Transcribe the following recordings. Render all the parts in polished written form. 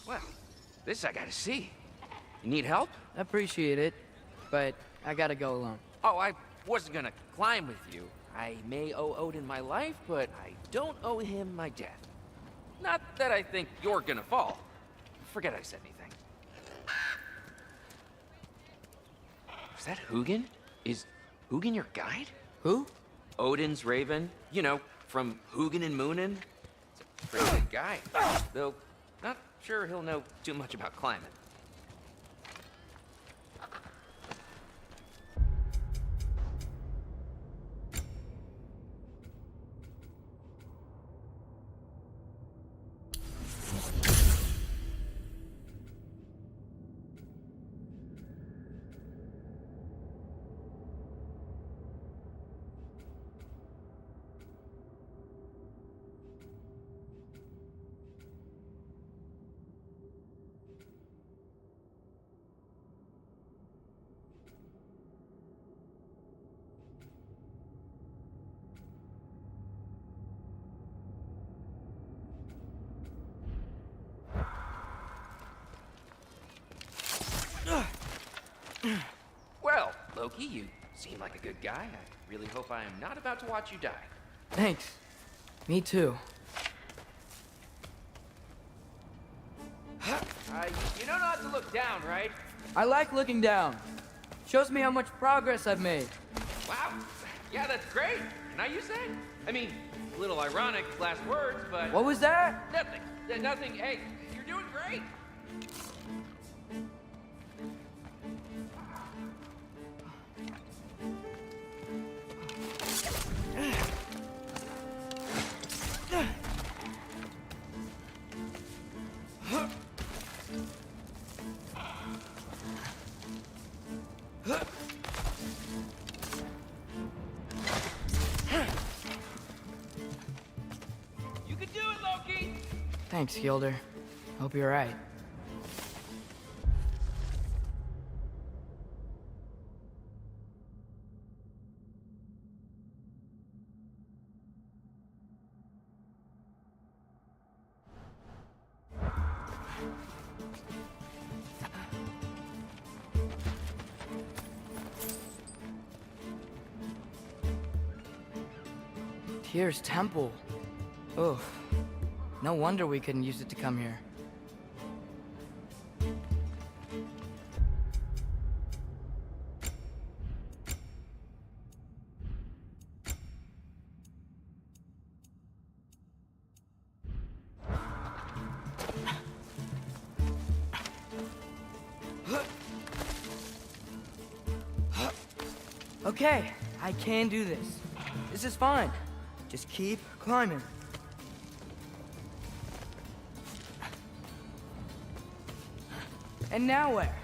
Well, this I gotta see. You need help? Appreciate it, but I gotta go alone. Oh, I wasn't gonna climb with you. I may owe Odin my life, but I don't owe him my death. Not that I think you're gonna fall. Forget I said anything. Is that Hugin? Is Hugin your guide? Who? Odin's raven. You know, from Hugin and Moonin. He's a pretty good guy. Though, not sure he'll know too much about climbing. Well, Loki, you seem like a good guy. I really hope I am not about to watch you die. Thanks. Me too. You know not to look down, right? I like looking down. Shows me how much progress I've made. Wow. Yeah, that's great. Can I use that? I mean, a little ironic last words, but... What was that? Nothing. Nothing. Hey, you're doing great. You can do it, Loki! Thanks, Gilder. Hope you're right. Tyr's temple. Oh, no wonder we couldn't use it to come here. Okay, I can do this. This is fine. Just keep climbing. And now where?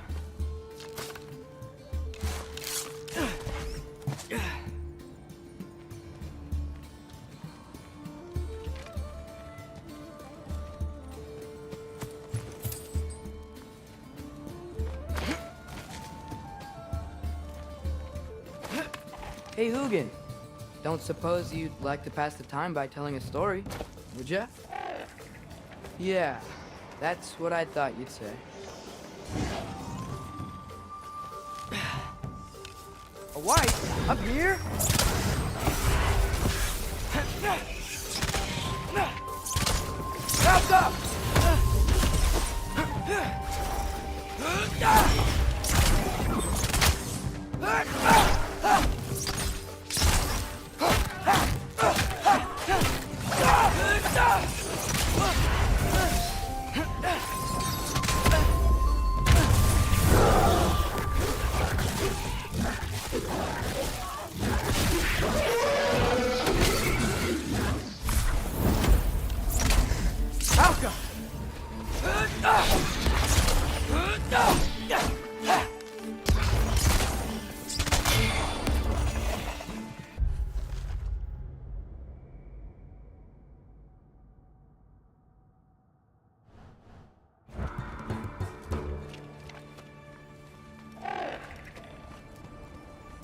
Hey, Hugin. Don't suppose you'd like to pass the time by telling a story, would ya? Yeah, that's what I thought you'd say. A wife? Up here? Back up!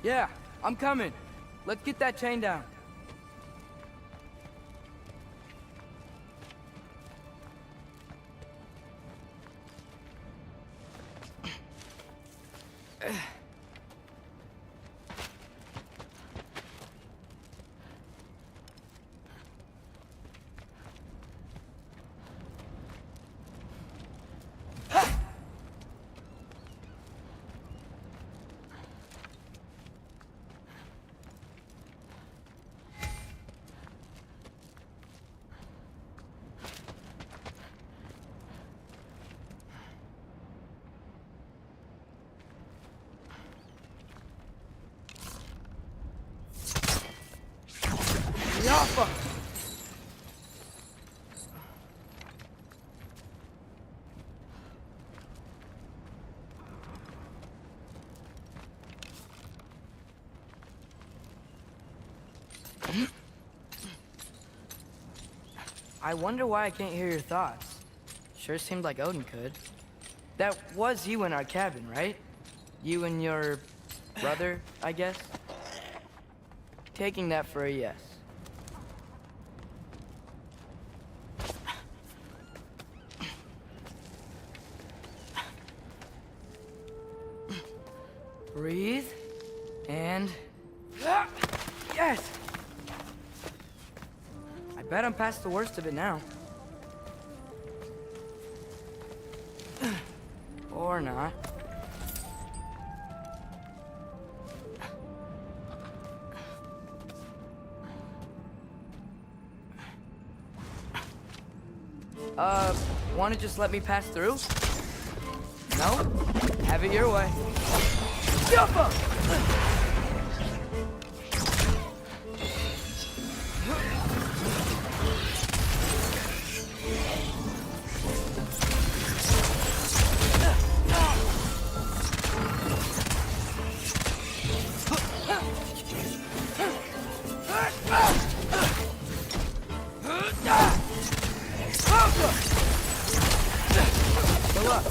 Yeah, I'm coming. Let's get that chain down. Yaffa! I wonder why I can't hear your thoughts. Sure seemed like Odin could. That was you in our cabin, right? You and your brother, I guess? Taking that for a yes. Breathe, and... Yes! I bet I'm past the worst of it now. Or not. Wanna just let me pass through? No? Have it your way. Yuppa! Go up.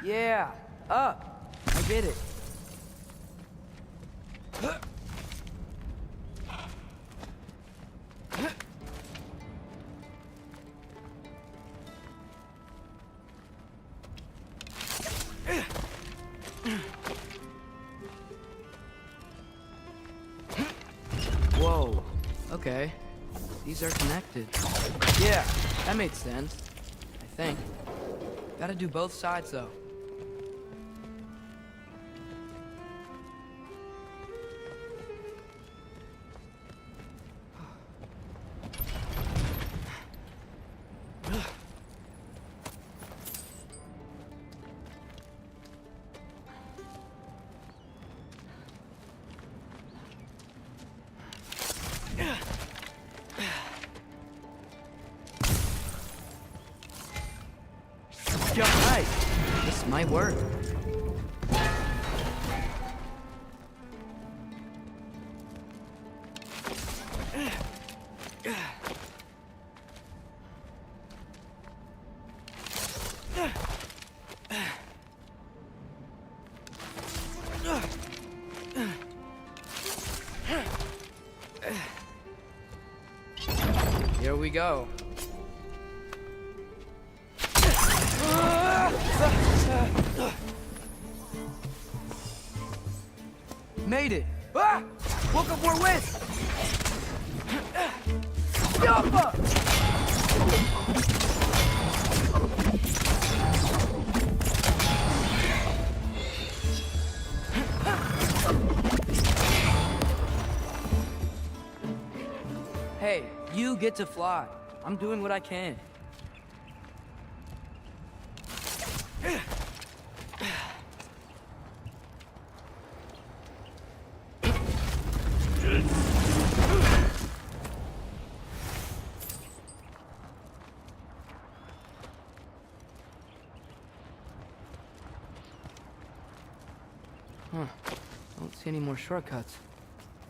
Yeah, up. I get it. Whoa. Okay. These are connected. Yeah, that made sense. I think. Gotta do both sides, though. You're right. This might work. we go. Made it! Ah! Woke up more whiz! Jumpa! Hey, you get to fly. I'm doing what I can. Huh. Don't see any more shortcuts.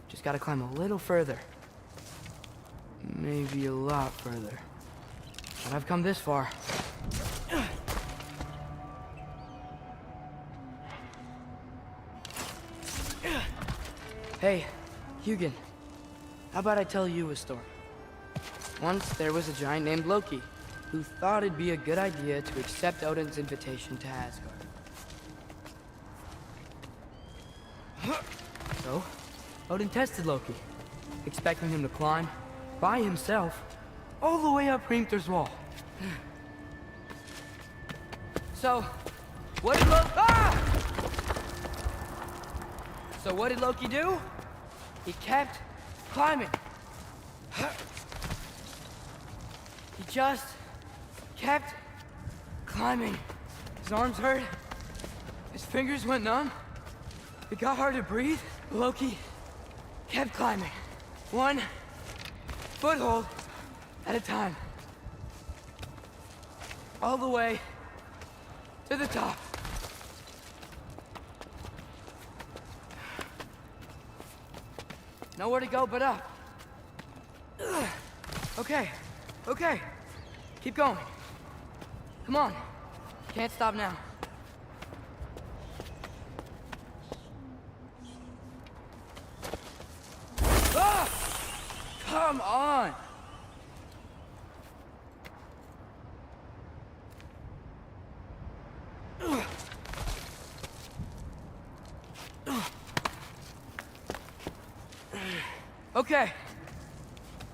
Just gotta climb a little further. Maybe a lot further. But I've come this far. Hey, Hugin. How about I tell you a story? Once there was a giant named Loki, who thought it'd be a good idea to accept Odin's invitation to Asgard. So, Odin tested Loki, expecting him to climb, by himself, all the way up Hrimthur's wall. So, what did Loki... Ah! So what did Loki do? He kept climbing. He just kept climbing. His arms hurt. His fingers went numb. It got hard to breathe. Loki kept climbing. One foothold at a time. All the way to the top. Nowhere to go but up. Okay, okay. Keep going. Come on. Can't stop now. Ah! Come on! Okay.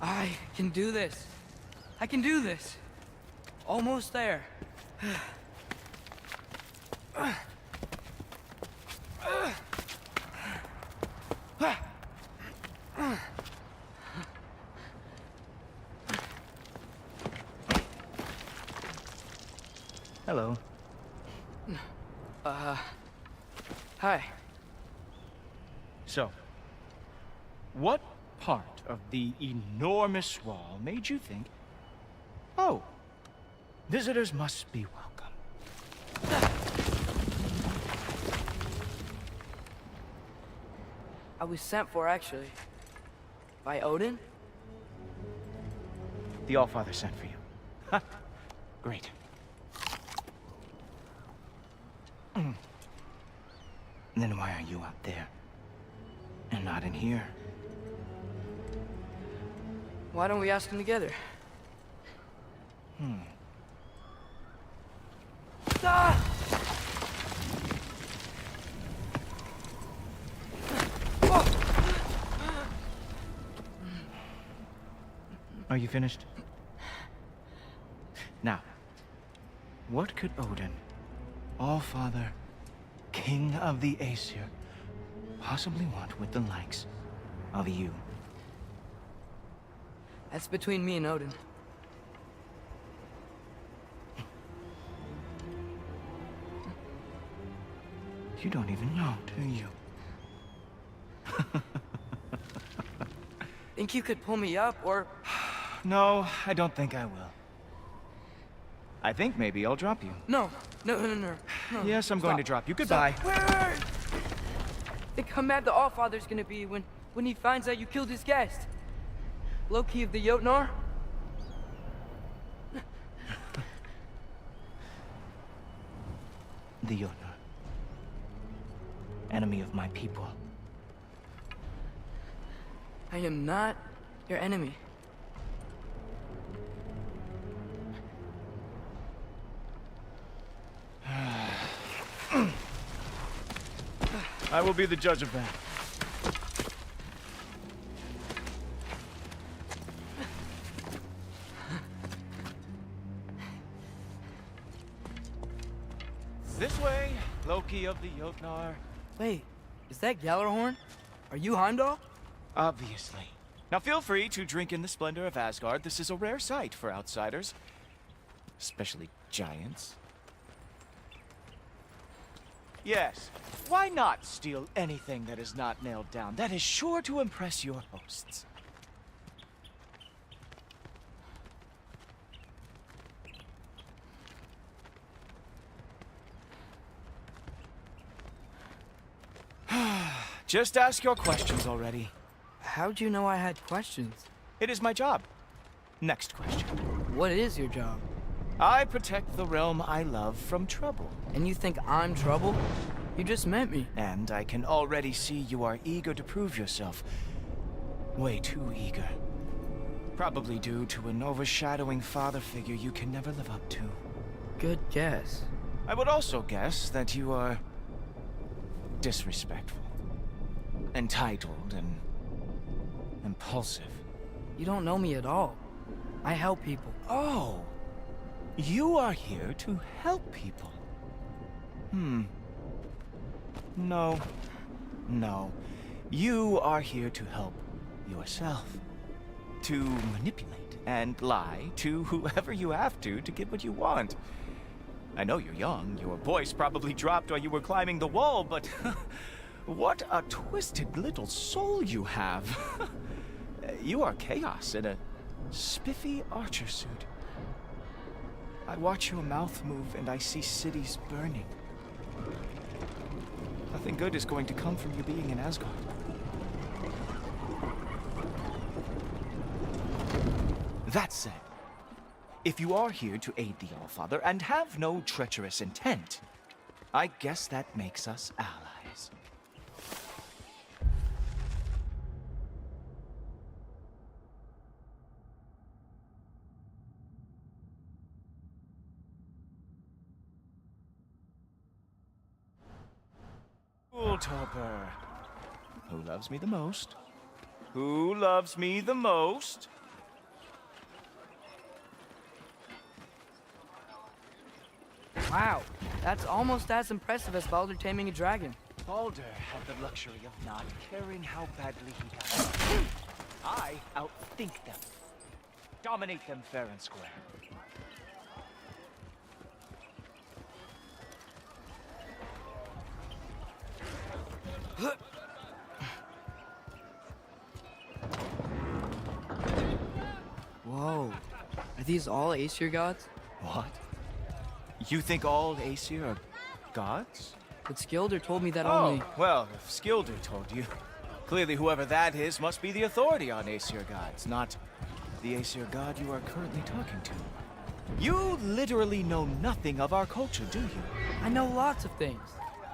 I can do this. I can do this. Almost there. Hello. Hi. So, what part of the enormous wall made you think, oh, visitors must be welcome? I was sent for, actually. By Odin? The Allfather sent for you. Ha! Great. Then why are you up there? And not in here? Why don't we ask them together? Ah! Are you finished? Now, what could Odin, Allfather, King of the Aesir, possibly want with the likes of you? That's between me and Odin. You don't even know, do you? Think you could pull me up, or... No, I don't think I will. I think maybe I'll drop you. No. No. Yes, I'm going to drop you. Goodbye. Wait. Think how mad the Allfather's gonna be when he finds out you killed his guest. Loki of the Jotnar? The Jotnar. Enemy of my people. I am not your enemy. I will be the judge of that. This way, Loki of the Jotnar. Wait, is that Gjallarhorn? Are you Heimdall? Obviously. Now feel free to drink in the splendor of Asgard. This is a rare sight for outsiders. Especially giants. Yes, why not steal anything that is not nailed down? That is sure to impress your hosts. Just ask your questions already. How'd you know I had questions? It is my job. Next question. What is your job? I protect the realm I love from trouble. And you think I'm trouble? You just met me. And I can already see you are eager to prove yourself. Way too eager. Probably due to an overshadowing father figure you can never live up to. Good guess. I would also guess that you are disrespectful, entitled, and impulsive. You don't know me at all. I help people. Oh, you are here to help people. No. You are here to help yourself. To manipulate and lie to whoever you have to get what you want. I know you're young. Your voice probably dropped while you were climbing the wall, but what a twisted little soul you have. You are chaos in a spiffy archer suit. I watch your mouth move and I see cities burning. Nothing good is going to come from you being in Asgard. That said, if you are here to aid the Allfather and have no treacherous intent, I guess that makes us allies. Topper. Who loves me the most? Who loves me the most? Wow, that's almost as impressive as Baldur taming a dragon. Baldur had the luxury of not caring how badly he got. I outthink them. Dominate them fair and square. Whoa, are these all Aesir gods? What? You think all Aesir are gods? But Skilder told me that Oh, only... well, if Skilder told you. Clearly whoever that is must be the authority on Aesir gods, not the Aesir god you are currently talking to. You literally know nothing of our culture, do you? I know lots of things.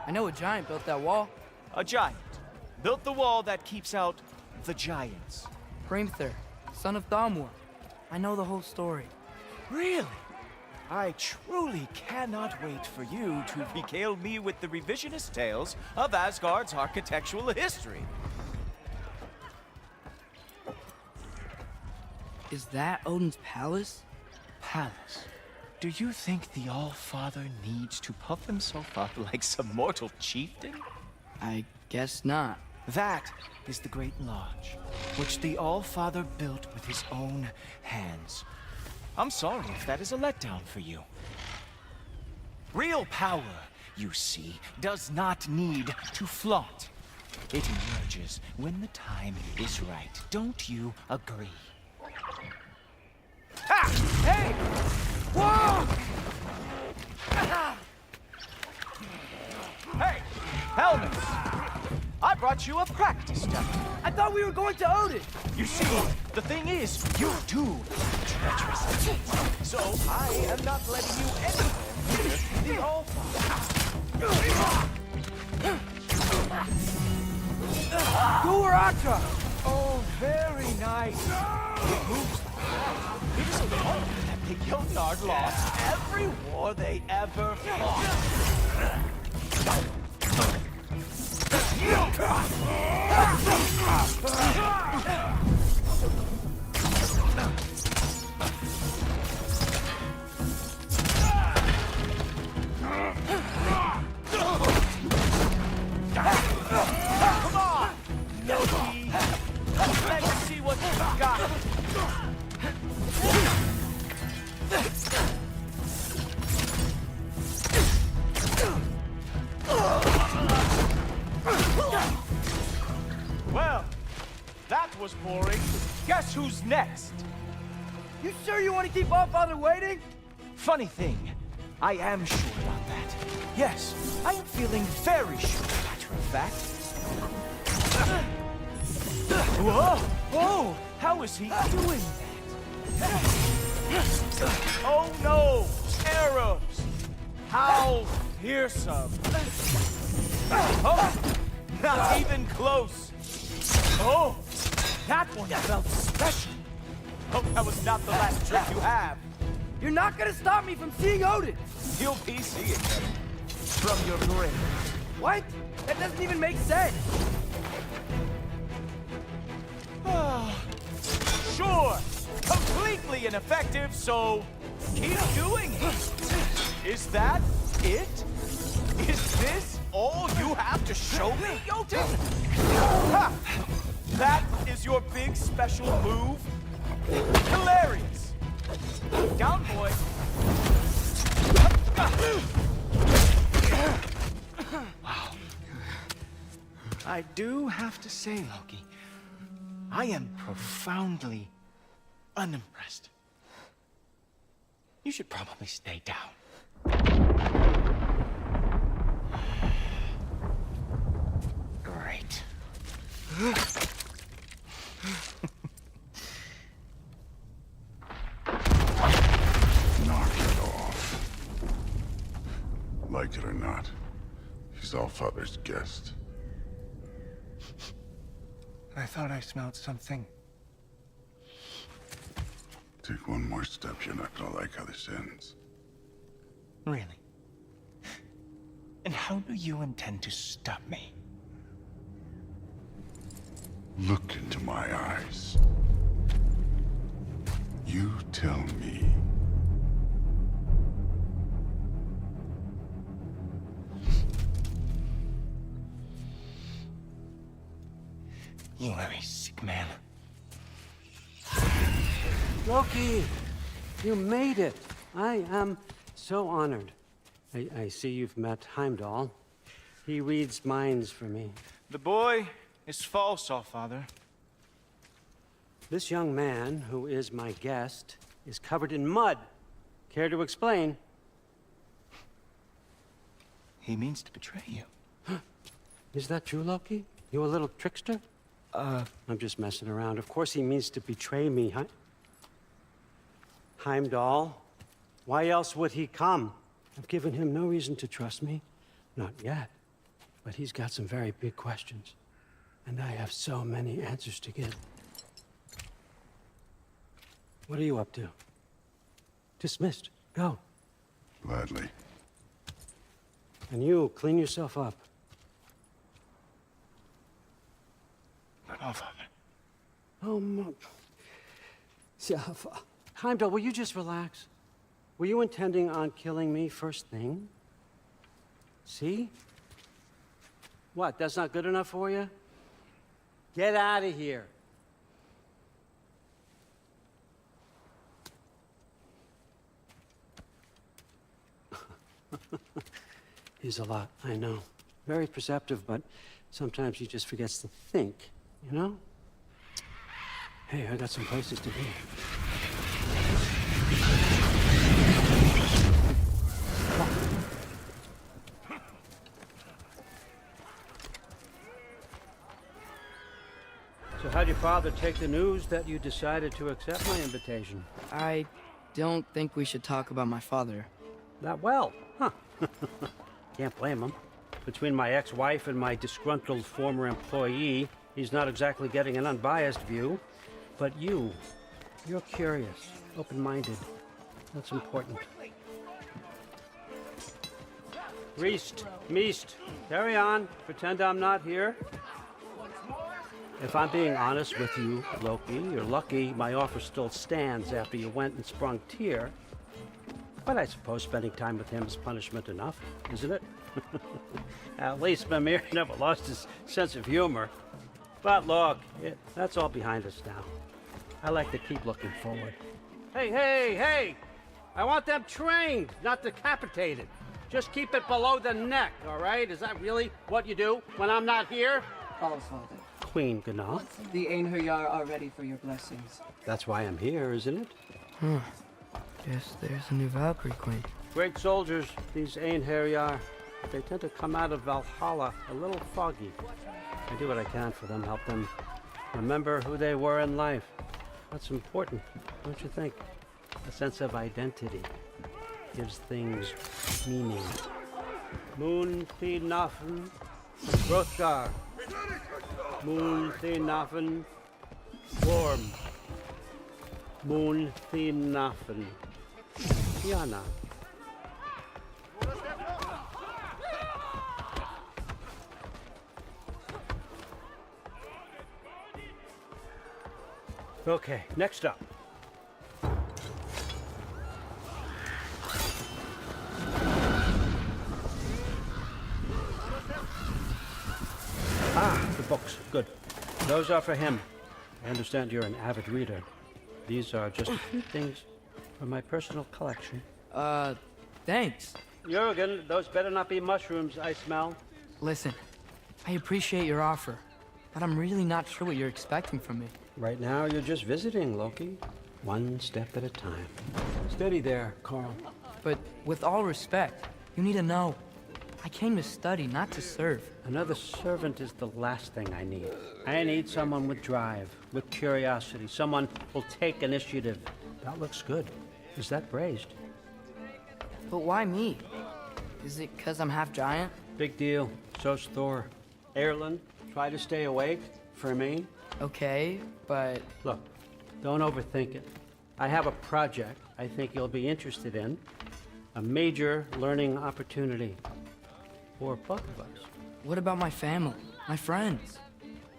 I know a giant built that wall. A giant built the wall that keeps out the giants. Hrimthur, son of Thamur. I know the whole story. Really? I truly cannot wait for you to regale me with the revisionist tales of Asgard's architectural history. Is that Odin's palace? Palace? Do you think the All-Father needs to puff himself up like some mortal chieftain? I guess not. That is the Great Lodge, which the All-Father built with his own hands. I'm sorry if that is a letdown for you. Real power, you see, does not need to flaunt. It emerges when the time is right. Don't you agree? Ha! Hey! Whoa! Hey! Helmets! I brought you a practice dummy. I thought we were going to Odin! You see, the thing is, you do treacherous. So I am not letting you anywhere near the All-Father. Guaratra! Oh, very nice. It moves like that. It is a wonder that the Jotnar lost every war they ever fought. Come on! Yogi! Let's see what you've got! Well, that was boring. Guess who's next? You sure you want to keep our father waiting? Funny thing, I am sure about that. Yes, I am feeling very sure, matter of fact. Whoa! Oh! How is he doing that? Oh no! Arrows! How fearsome! Oh! Not even close! Oh! That one felt special! Hope that was not the last trick you have! You're not gonna stop me from seeing Odin! You'll be seeing him from your grave. What? That doesn't even make sense! Sure! Completely ineffective, so keep doing it! Is that it? Is this all you have to show me, Jotun? Ha! That is your big special move? Hilarious! Down, boy! Wow. I do have to say, Loki, I am profoundly unimpressed. You should probably stay down. Great. Knock it off. Like it or not, he's Allfather's guest. I thought I smelled something. Take one more step, you're not gonna like how this ends. Really? And how do you intend to stop me? Look into my eyes. You tell me. You very sick man. Loki, you made it. I am so honored. I see you've met Heimdall. He reads minds for me. The boy is false, Allfather. This young man, who is my guest, is covered in mud. Care to explain? He means to betray you. Is that true, Loki? You a little trickster? I'm just messing around. Of course he means to betray me, Heimdall. Why else would he come? I've given him no reason to trust me. Not yet. But he's got some very big questions. And I have so many answers to give. What are you up to? Dismissed. Go. Gladly. And you, clean yourself up. But Allfather. Oh, Heimdall, will you just relax? Were you intending on killing me first thing? See? What, that's not good enough for you? Get out of here. He's a lot, I know. Very perceptive, but sometimes he just forgets to think, you know? Hey, I got some places to be. So how'd your father take the news that you decided to accept my invitation? I don't think we should talk about my father. Not well, huh? Can't blame him. Between my ex-wife and my disgruntled former employee, he's not exactly getting an unbiased view. But you're curious, open-minded. That's important. Reist, meest. Carry on. Pretend I'm not here. If I'm being honest with you, Loki, you're lucky my offer still stands after you went and sprung Tyr. But I suppose spending time with him is punishment enough, isn't it? At least Mimir never lost his sense of humor. But look, that's all behind us now. I like to keep looking forward. Hey, hey, hey! I want them trained, not decapitated. Just keep it below the neck, all right? Is that really what you do when I'm not here? All Father. Queen Gná. The Einherjar are ready for your blessings. That's why I'm here, isn't it? Guess there's a new Valkyrie Queen. Great soldiers, these Einherjar. But they tend to come out of Valhalla a little foggy. I do what I can for them, help them remember who they were in life. That's important, don't you think? A sense of identity gives things meaning. Moon Thinafen, Hrothgar. Moon Thinafen, Worm. Moon Thinafen, Tiana. Okay, next up. Ah, the books. Good. Those are for him. I understand you're an avid reader. These are just a few things from my personal collection. Thanks. Jurgen, those better not be mushrooms I smell. Listen, I appreciate your offer, but I'm really not sure what you're expecting from me. Right now, you're just visiting, Loki. One step at a time. Steady there, Carl. But with all respect, you need to know, I came to study, not to serve. Another servant is the last thing I need. I need someone with drive, with curiosity, someone who'll take initiative. That looks good. Is that braised? But why me? Is it 'cause I'm half giant? Big deal. So's Thor. Erlen, try to stay awake for me. Okay, but Look, don't overthink it. I have a project I think you'll be interested in. A major learning opportunity. For both of us. what about my family, my friends?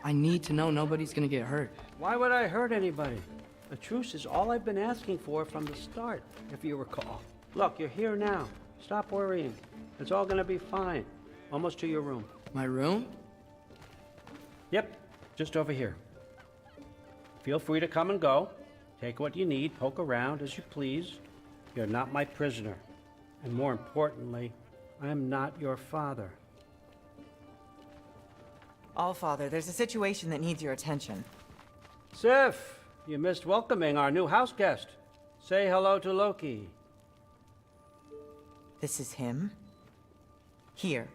I need to know nobody's gonna get hurt. Why would I hurt anybody? A truce is all I've been asking for from the start, if you recall. Look, you're here now. Stop worrying. It's all gonna be fine. Almost to your room. My room? Yep, just over here. Feel free to come and go. Take what you need, poke around as you please. You're not my prisoner. And more importantly, I'm not your father. All Father, there's a situation that needs your attention. Sif, you missed welcoming our new house guest. Say hello to Loki. This is him. Here.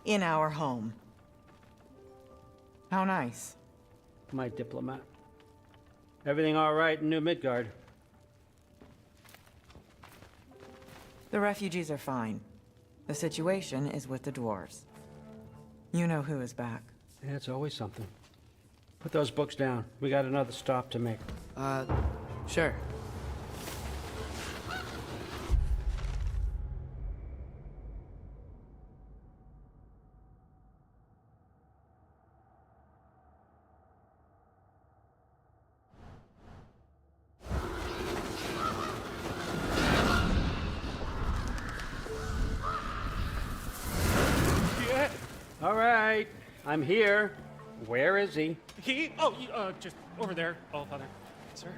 In our home. How nice. My diplomat. Everything all right in New Midgard? The refugees are fine. The situation is with the dwarves. You know who is back. Yeah, it's always something. Put those books down. We got another stop to make. Sure. All right, I'm here. Where is he? Just over there, All Father. Sir?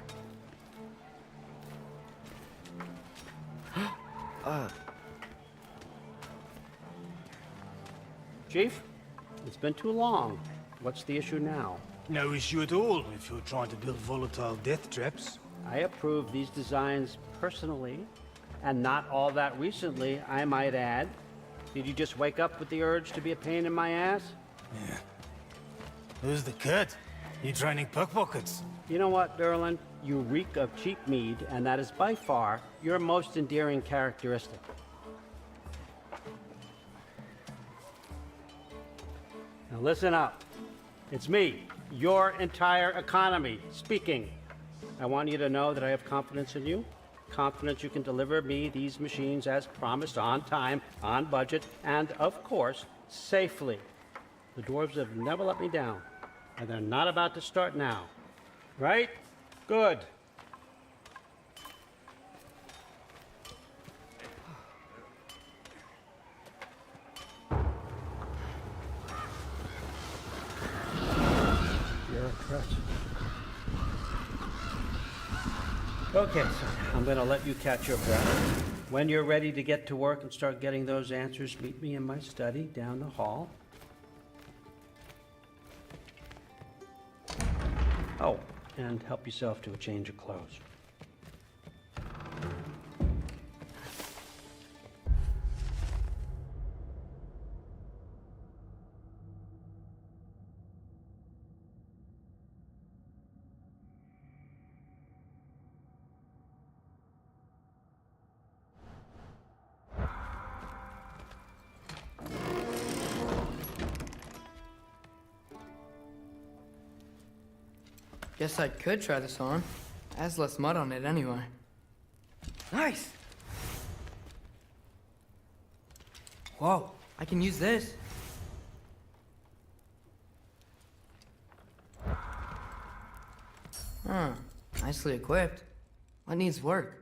Chief, it's been too long. What's the issue now? No issue at all if you're trying to build volatile death traps. I approve these designs personally, and not all that recently, I might add. Did you just wake up with the urge to be a pain in my ass? Yeah. Who's the cut? You training pickpockets? You know what, Derlin? You reek of cheap mead, and that is by far your most endearing characteristic. Now listen up. It's me, your entire economy, speaking. I want you to know that I have confidence in you. confidence you can deliver me these machines as promised, on time, on budget, and, of course, safely. The dwarves have never let me down, and they're not about to start now. Right? Good. Bureaucrats. Okay, so I'm going to let you catch your breath. When you're ready to get to work and start getting those answers, meet me in my study down the hall. Oh, and help yourself to a change of clothes. Guess I could try this on. Has less mud on it anyway. Nice! Whoa, I can use this. Huh, nicely equipped. What needs work?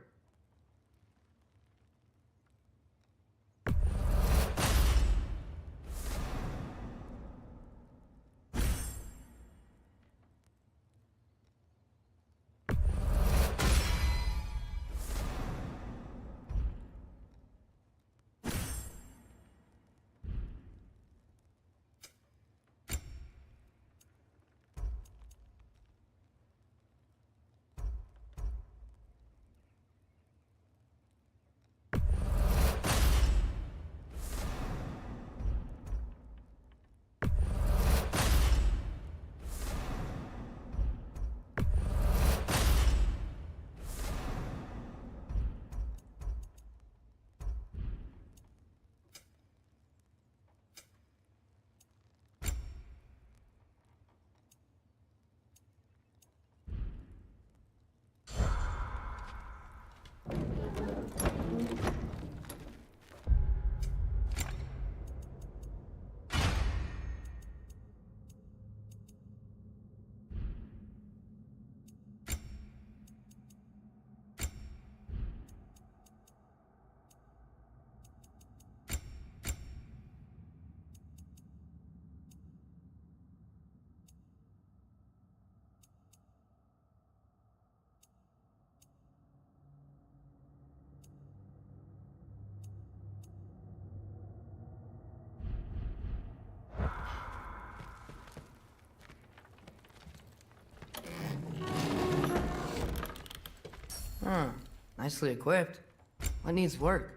Huh, nicely equipped. What needs work?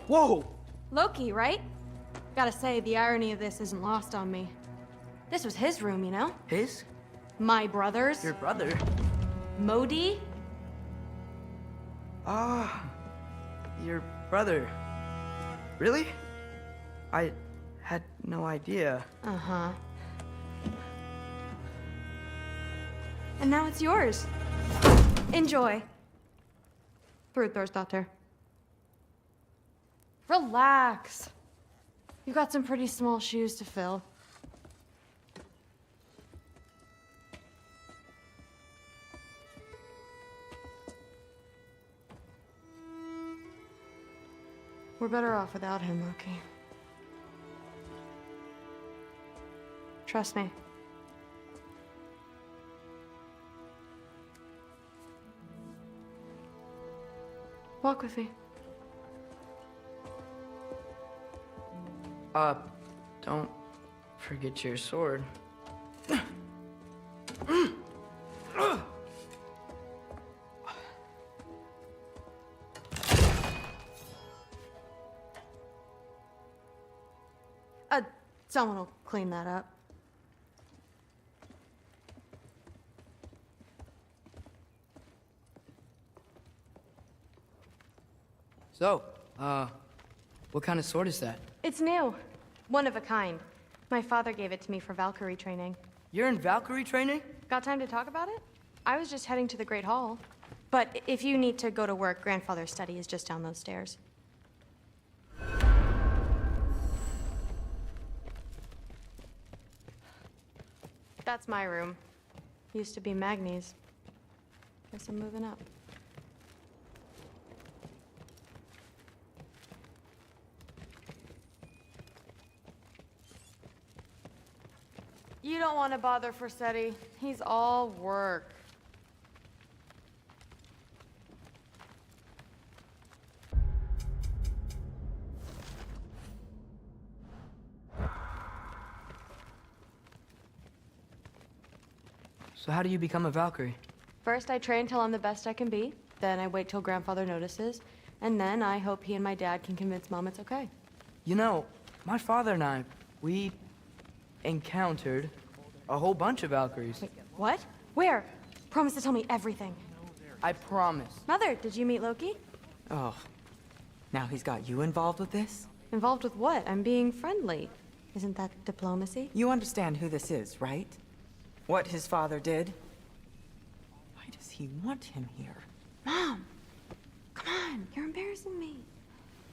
Whoa! Loki, right? Gotta say, the irony of this isn't lost on me. This was his room, you know? His? My brother's. Your brother? Modi? Ah, your brother. Really? I had no idea. Uh-huh. And now it's yours. Enjoy. Brudthor's Relax. You got some pretty small shoes to fill. We're better off without him, Loki. Trust me. Walk with me. Don't forget your sword. Someone will clean that up. So, what kind of sword is that? It's new. One of a kind. My father gave it to me for Valkyrie training. You're in Valkyrie training? Got time to talk about it? I was just heading to the Great Hall. But if you need to go to work, Grandfather's study is just down those stairs. That's my room. Used to be Magni's. Guess I'm moving up. You don't want to bother Forseti. He's all work. So how do you become a Valkyrie? First, I train till I'm the best I can be. Then I wait till Grandfather notices. And then I hope he and my dad can convince Mom it's okay. You know, my father and I, we encountered a whole bunch of Valkyries. Wait, what? Where? Promise to tell me everything. I promise. Mother, did you meet Loki? Oh, now he's got you involved with this? Involved with what? I'm being friendly. Isn't that diplomacy? You understand who this is, right? What his father did? Why does he want him here? Mom! Come on, you're embarrassing me.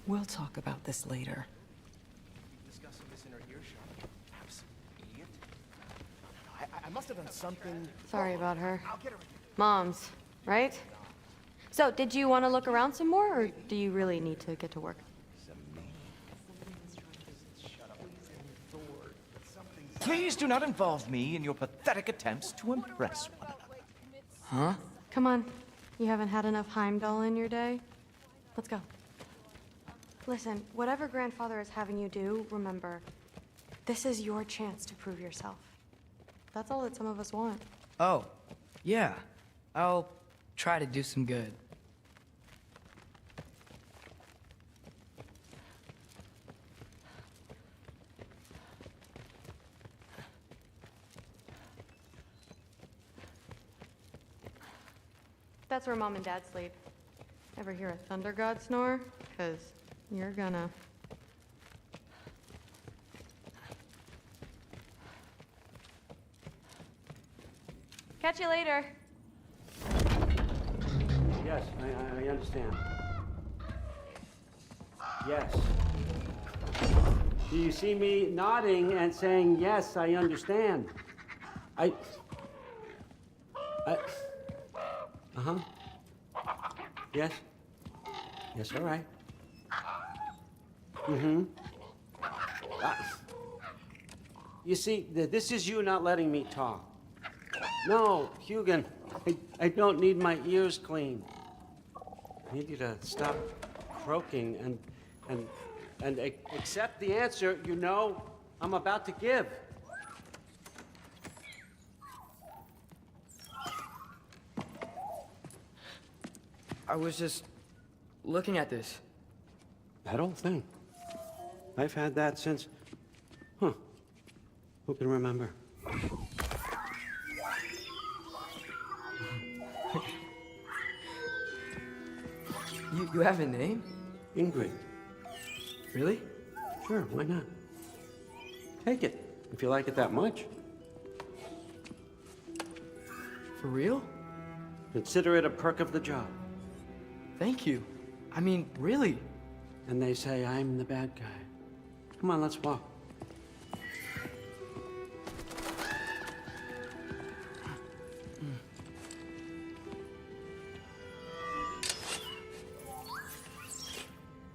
We'll talk about this later. Discussing this in her earshot. Absent idiot. I must have done something. Sorry about her. I'll get her. Mom's, right? So, did you want to look around some more, or do you really need to get to work? Please do not involve me in your pathetic attempts to impress one another. Huh? Come on. You haven't had enough Heimdall in your day? Let's go. Listen, whatever Grandfather is having you do, remember, this is your chance to prove yourself. That's all that some of us want. Oh, yeah. I'll try to do some good. That's where Mom and Dad sleep. Ever hear a thunder god snore? 'Cause you're gonna. Catch you later. Yes, I understand. Yes. Do you see me nodding and saying, yes, I understand? Uh-huh. Yes? Yes, all right. Mm-hmm. You see, this is you not letting me talk. No, Hugin, I don't need my ears cleaned. I need you to stop croaking and accept the answer you know I'm about to give. I was just looking at this. That old thing. I've had that since... Huh. Who can remember? You have a name? Ingrid. Really? Sure, why not? Take it, if you like it that much. For real? Consider it a perk of the job. Thank you. I mean, really. And they say I'm the bad guy. Come on, let's walk.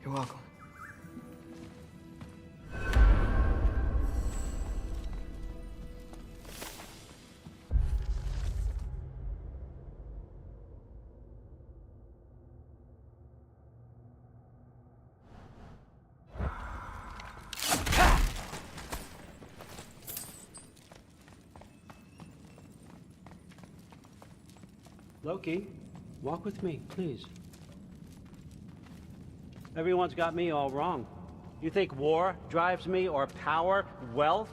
You're welcome. Loki, walk with me, please. Everyone's got me all wrong. You think war drives me, or power, wealth?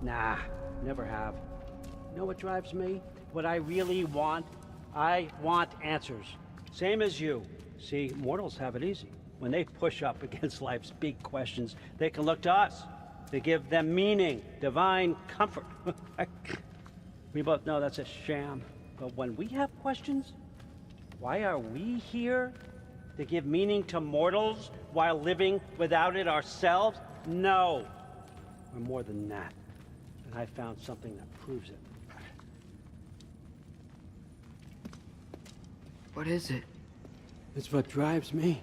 Nah, never have. You know what drives me? What I really want? I want answers. Same as you. See, mortals have it easy. When they push up against life's big questions, they can look to us to give them meaning, divine comfort. We both know that's a sham. But when we have questions, why are we here? To give meaning to mortals while living without it ourselves? No. We're more than that. And I found something that proves it. What is it? It's what drives me.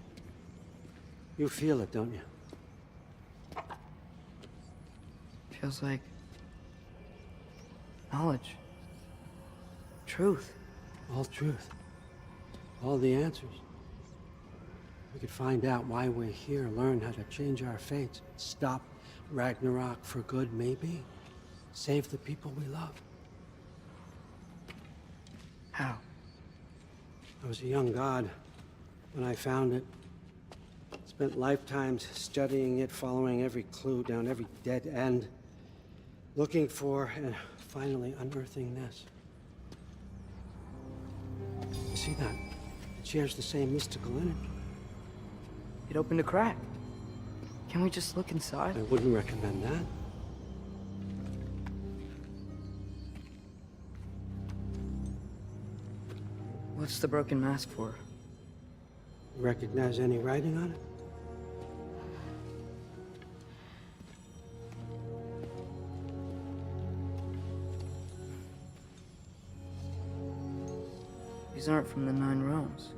You feel it, don't you? Feels like knowledge. Truth. All truth. All the answers. We could find out why we're here, learn how to change our fates, stop Ragnarok for good, maybe. Save the people we love. How? I was a young god when I found it. Spent lifetimes studying it, following every clue down every dead end, looking for and finally unearthing this. You see that? It shares the same mystical energy. It opened a crack. Can we just look inside? I wouldn't recommend that. What's the broken mask for? Recognize any writing on it? These aren't from the Nine Realms.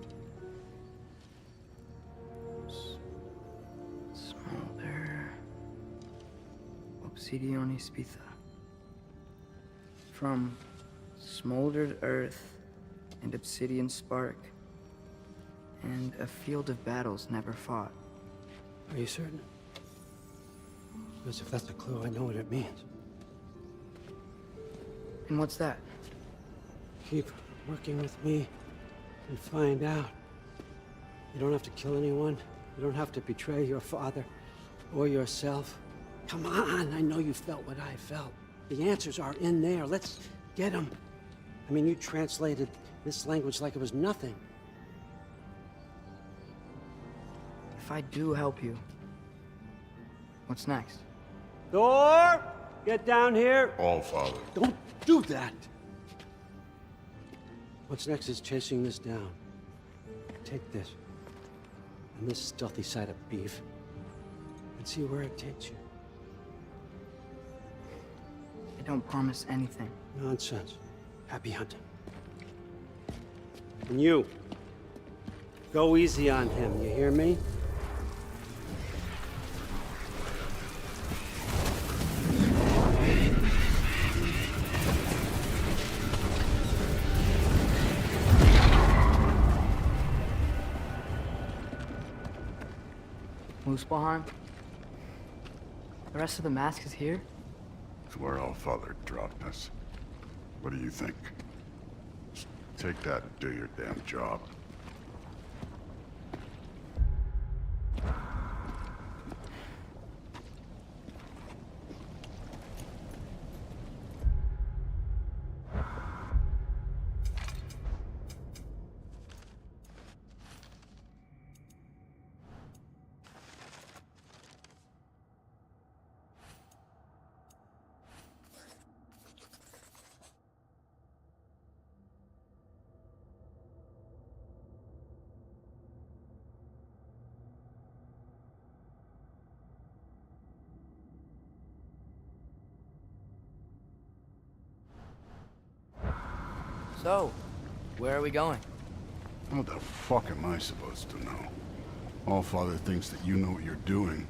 Smolder. Obsidione Spitha. From smoldered earth and obsidian spark, and a field of battles never fought. Are you certain? Because if that's a clue, I know what it means. And what's that? Keep working with me and find out. You don't have to kill anyone. You don't have to betray your father or yourself. Come on, I know you felt what I felt. The answers are in there. Let's get them. I mean, you translated this language like it was nothing. If I do help you, what's next? Thor, get down here. All Father. Don't do that. What's next is chasing this down. Take this and this stealthy side of beef and see where it takes you. I don't promise anything. Nonsense. Happy hunting. And you, go easy on him, you hear me? Muspelheim? The rest of the mask is here? It's where All Father dropped us. What do you think? Just take that and do your damn job. So, where are we going? How the fuck am I supposed to know? Allfather thinks that you know what you're doing,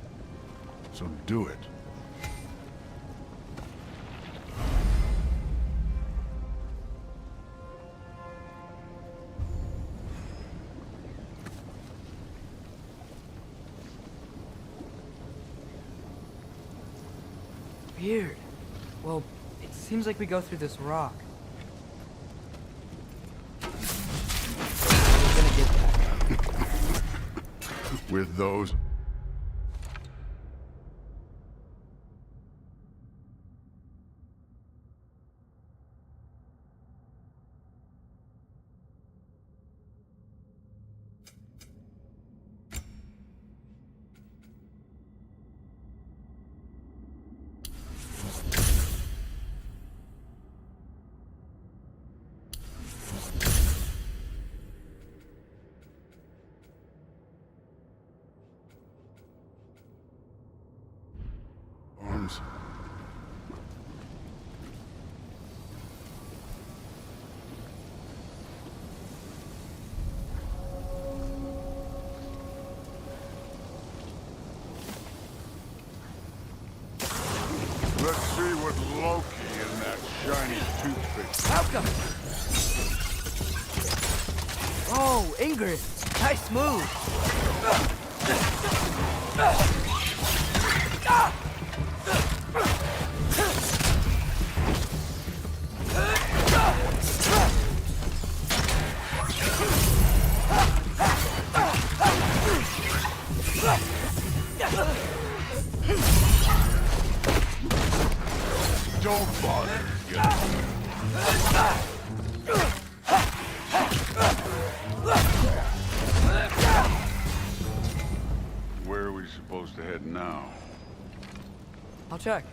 so do it. Weird. Well, it seems like we go through this rock. We're gonna get that. With those... arms. Let's see what Loki and that shiny toothpick. Welcome! Oh, Ingrid! Nice move! Don't bother. Where are we supposed to head now? I'll check.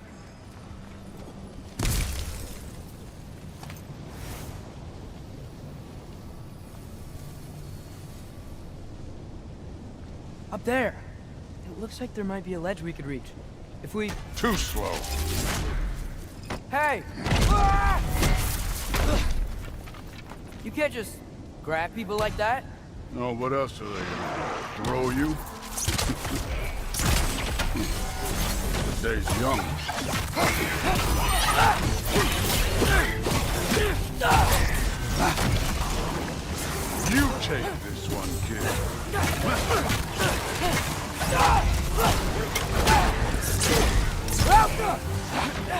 Up there! It looks like there might be a ledge we could reach. If we... Too slow. Hey! You can't just grab people like that. Oh, what else are they gonna do? Throw you? The day's young. You take this one, kid.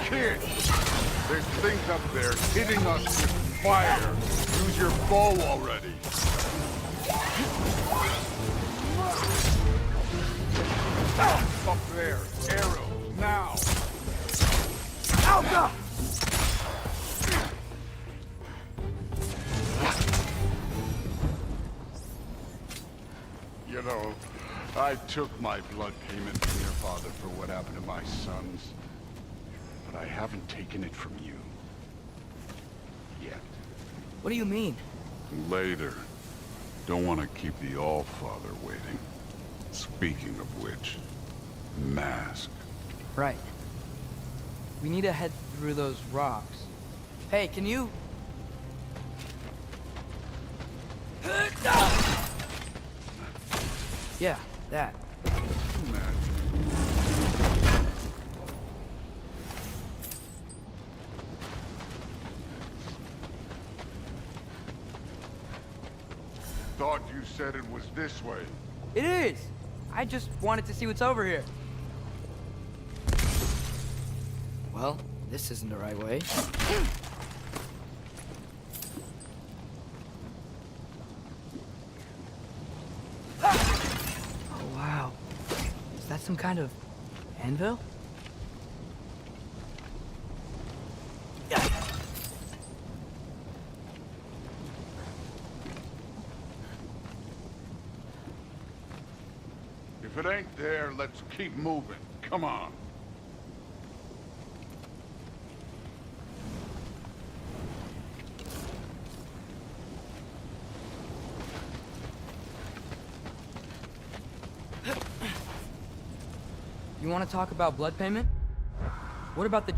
Kid, there's things up there hitting us with fire. Use your bow already. Up there, arrows, now. Alga! You know, I took my blood payment from your father for what happened to my sons. But I haven't taken it from you. Yet. What do you mean? Later. Don't want to keep the Allfather waiting. Speaking of which, mask. Right. We need to head through those rocks. Hey, can you... Yeah, that. Thought you said it was this way. It is! I just wanted to see what's over here. Well, this isn't the right way. Oh, wow. Is that some kind of anvil? If it ain't there, let's keep moving. Come on. You want to talk about blood payment? What about the...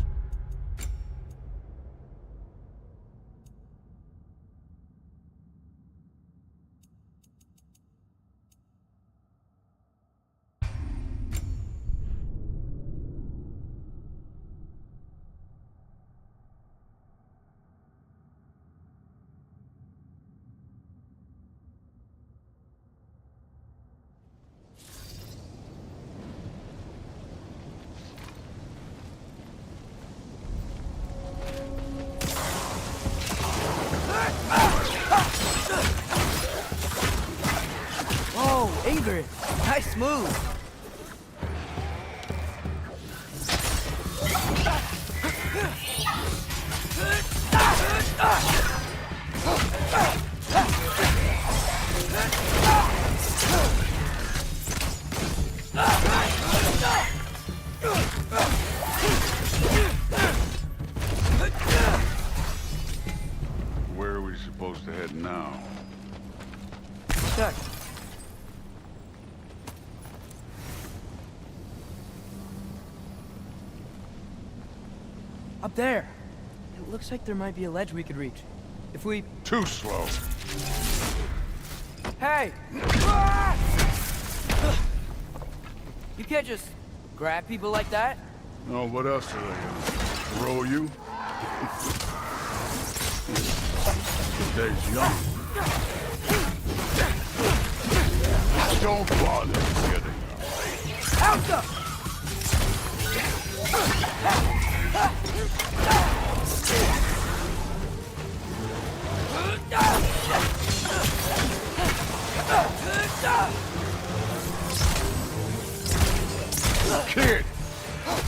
Nice move. Where are we supposed to head now? Check. Up there. It looks like there might be a ledge we could reach. If we... Too slow. Hey! You can't just grab people like that. Oh, what else are they gonna throw you? The day's young. Don't bother getting Out the... Kid!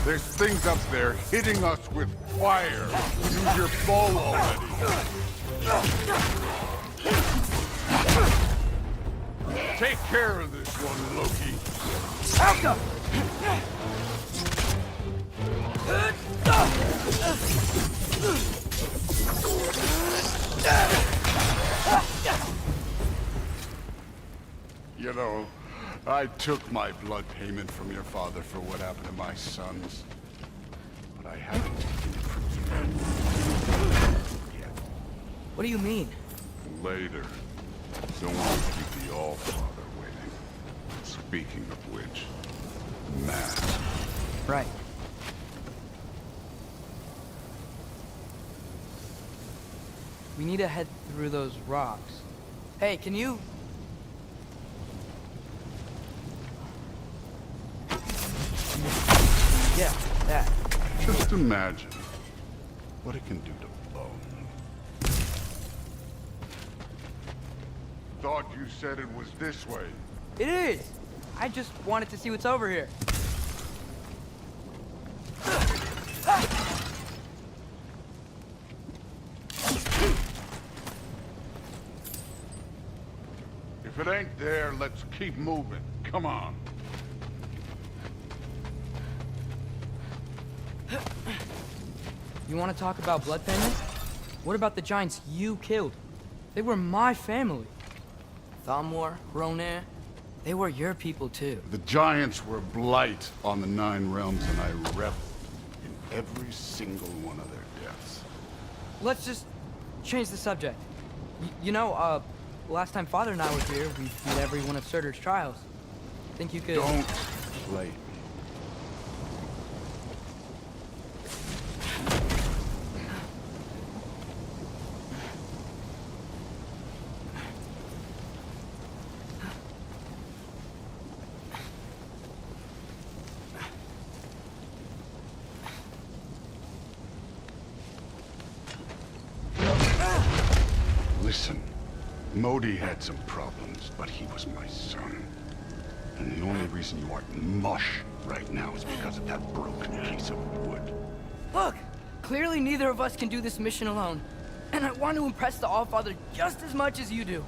There's things up there hitting us with fire. Use your bow already. Take care of this one, Loki. Out the... You know, I took my blood payment from your father for what happened to my sons. But I haven't taken it from you yet. What do you mean? Later. Don't want to keep the All-Father waiting. Speaking of which, Matt. Right. We need to head through those rocks. Hey, can you... Yeah, that. Just imagine what it can do to bone. Thought you said it was this way. It is! I just wanted to see what's over here. If it ain't there, let's keep moving. Come on. You want to talk about blood payment? What about the giants you killed? They were my family. Thamor, Ronan, they were your people too. The giants were blight on the Nine Realms, and I reveled in every single one of their deaths. Let's just change the subject. You know, last time Father and I were here, we beat every one of Surtur's trials. Think you could... Don't play me. Listen, Modi had some problems, but he was my son. And the only reason you aren't mush right now is because of that broken piece of wood. Look! Clearly neither of us can do this mission alone. And I want to impress the Allfather just as much as you do.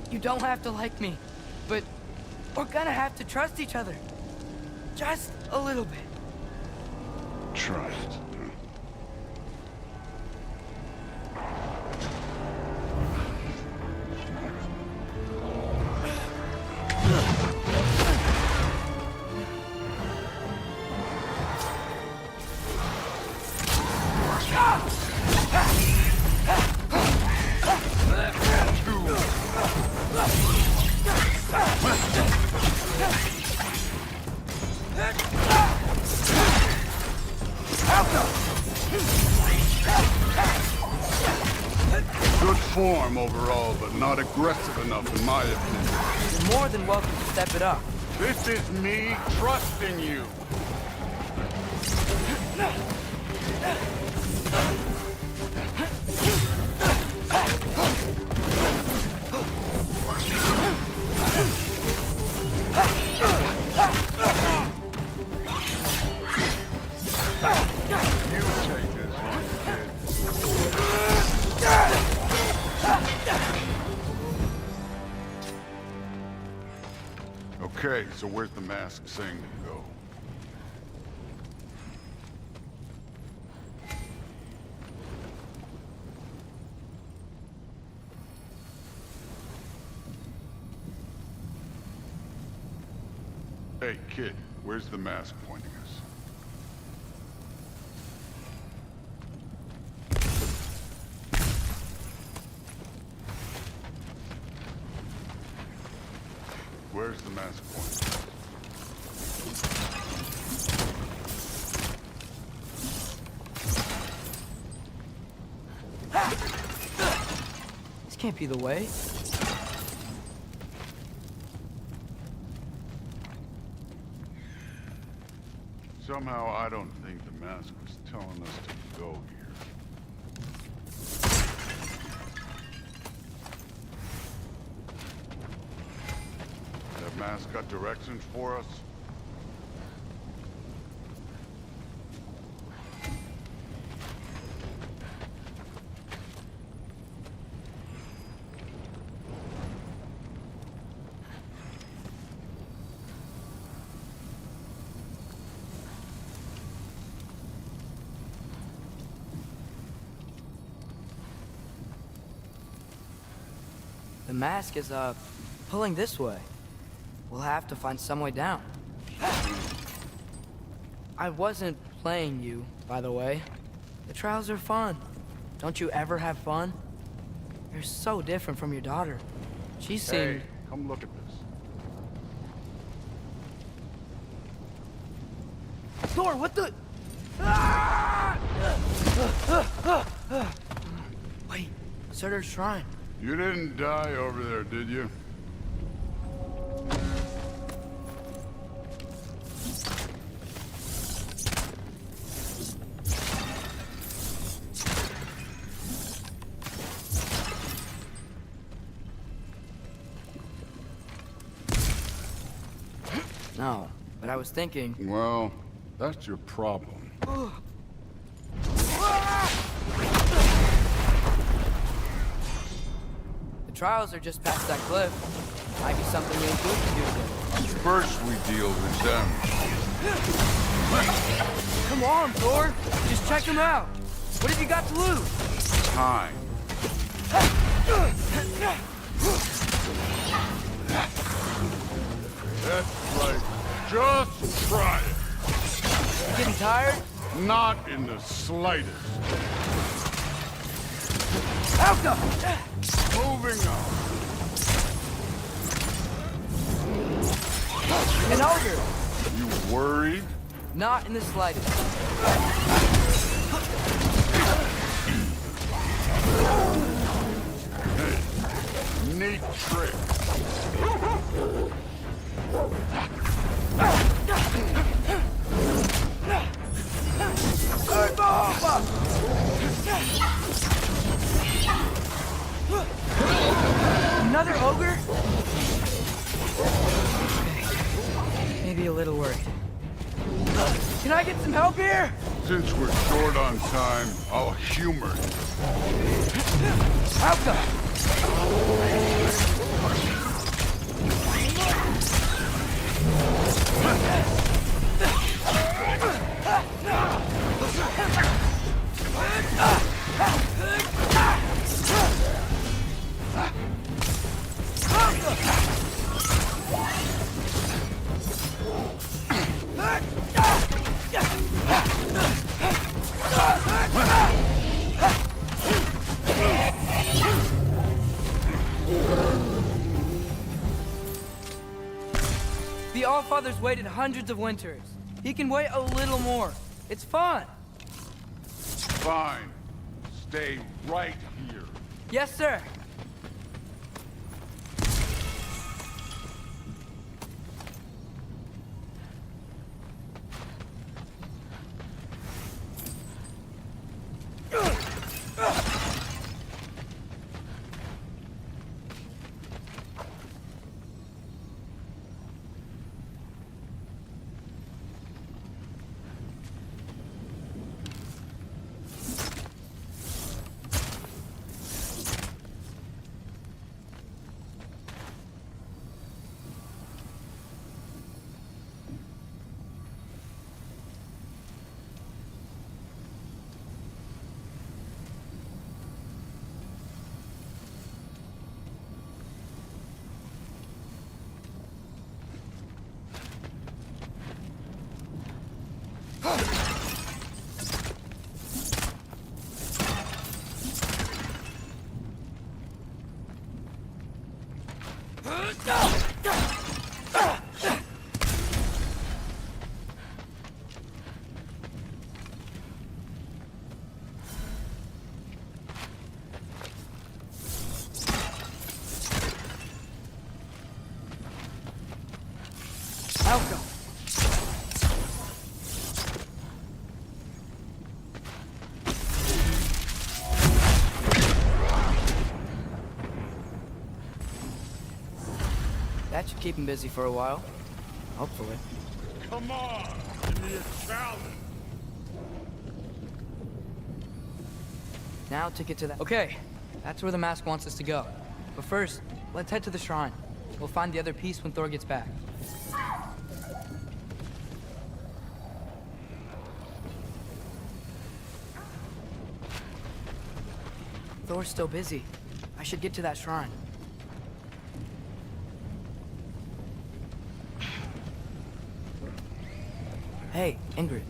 You don't have to like me, but we're gonna have to trust each other. Just a little bit. Trust. Good form overall, but not aggressive enough in my opinion. You're more than welcome to step it up. This is me trusting you. Okay, so where's the mask saying to go? Hey, kid, where's the mask pointing us? Where's the mask pointing? This can't be the way. Somehow I don't think the mask was telling us to go here. That mask got directions for us? The mask is, pulling this way. We'll have to find some way down. I wasn't playing you, by the way. The trials are fun. Don't you ever have fun? You're so different from your daughter. She seemed... Hey, come look at this. Thor, what the... Ah! Wait, Surtur's shrine. You didn't die over there, did you? No, but I was thinking... Well, that's your problem. The trials are just past that cliff. Might be something we and Duke can do together. First we deal with them. Come on, Thor! Just check him out! What have you got to lose? Time. That's right. Just try it. You getting tired? Not in the slightest. Alka! Moving on. An ogre! You worried? Not in the slightest. Hey, neat trick. Another ogre? Okay. Maybe a little worried. Can I get some help here? Since we're short on time, I'll humor you. Alka! The Allfather's waited hundreds of winters. He can wait a little more. It's fun. Fine. Stay right here. Yes, sir. That should keep him busy for a while. Hopefully. Come on, give me a challenge. Now to get to that. Okay, that's where the mask wants us to go. But first, let's head to the shrine. We'll find the other piece when Thor gets back. Thor's still busy. I should get to that shrine. Hey, Ingrid.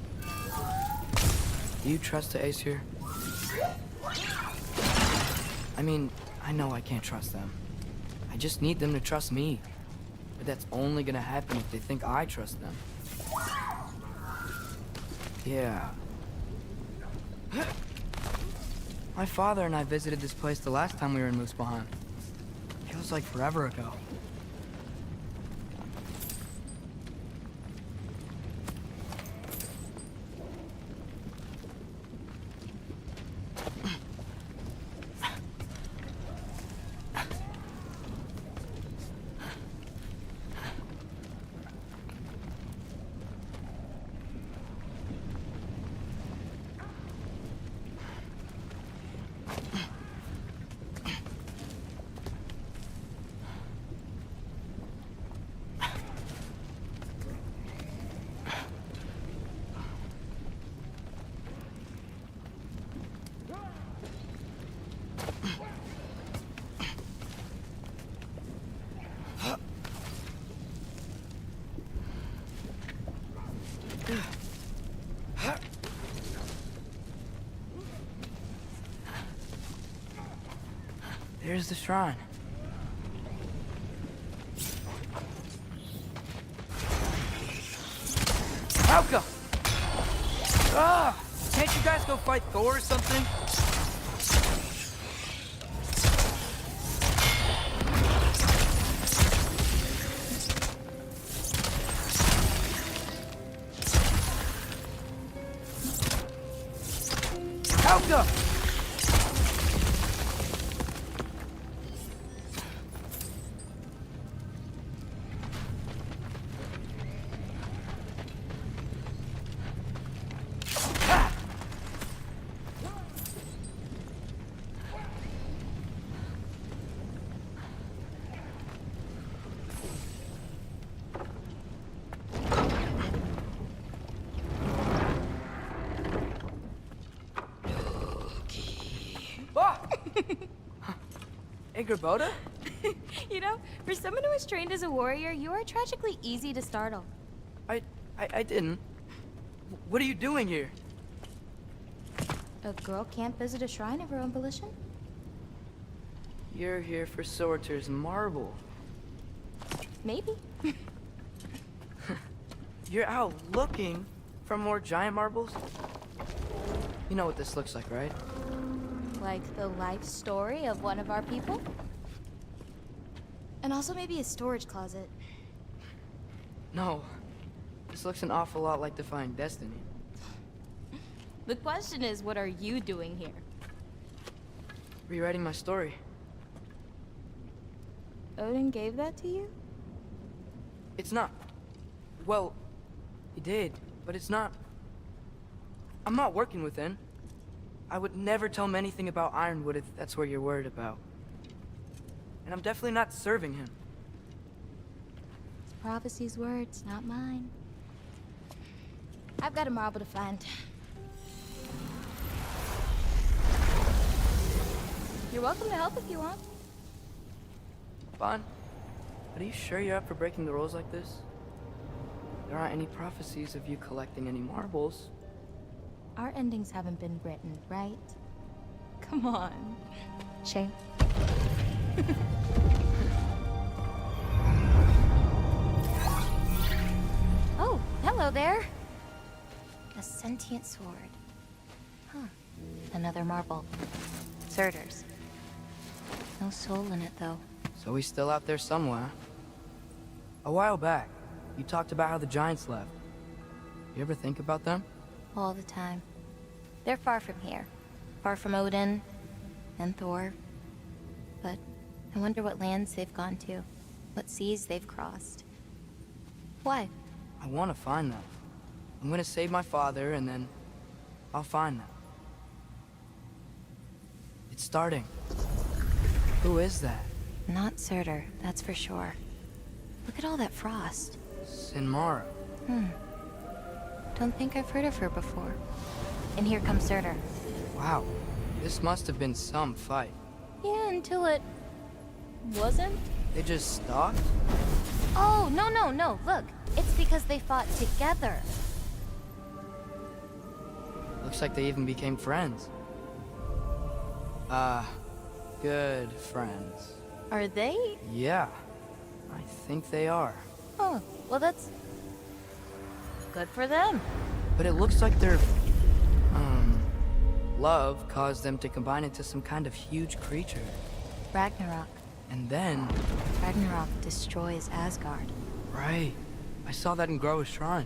Do you trust the Ace here? I mean, I know I can't trust them. I just need them to trust me. But that's only gonna happen if they think I trust them. Yeah. My father and I visited this place the last time we were in Muspelheim. Feels like forever ago. There's the shrine. Malcolm! Ah! Can't you guys go fight Thor or something? Malcolm! Ingrid? You know, for someone who was trained as a warrior, you are tragically easy to startle. I didn't. What are you doing here? A girl can't visit a shrine of her own volition? You're here for Sorter's marble. Maybe. You're out looking for more giant marbles? You know what this looks like, right? Like the life story of one of our people? And also maybe a storage closet. No. This looks an awful lot like Defying Destiny. The question is, what are you doing here? Rewriting my story. Odin gave that to you? It's not. Well, he did, but it's not. I'm not working with him. I would never tell him anything about Ironwood if that's what you're worried about. And I'm definitely not serving him. It's prophecy's words, not mine. I've got a marble to find. You're welcome to help if you want. Bon, are you sure you're up for breaking the rules like this? There aren't any prophecies of you collecting any marbles. Our endings haven't been written, right? Come on. Shame. Oh, hello there. A sentient sword. Huh. Another marble. Surtur's. No soul in it, though. So he's still out there somewhere. A while back, you talked about how the Giants left. You ever think about them? All the time. They're far from here. Far from Odin and Thor. But I wonder what lands they've gone to. what seas they've crossed. Why? I want to find them. I'm gonna save my father, and then I'll find them. It's starting. Who is that? Not Surtur, that's for sure. Look at all that frost. Sinmara. Don't think I've heard of her before. And here comes Surtur. Wow. This must have been some fight. Yeah, until it... wasn't? They just stopped? Oh, no, look. It's because they fought together. Looks like they even became friends. Good friends. Are they? Yeah, I think they are. Oh, well that's... good for them. But it looks like their, love caused them to combine into some kind of huge creature. Ragnarok. And then... Ragnarok destroys Asgard. Right. I saw that in Groa's shrine.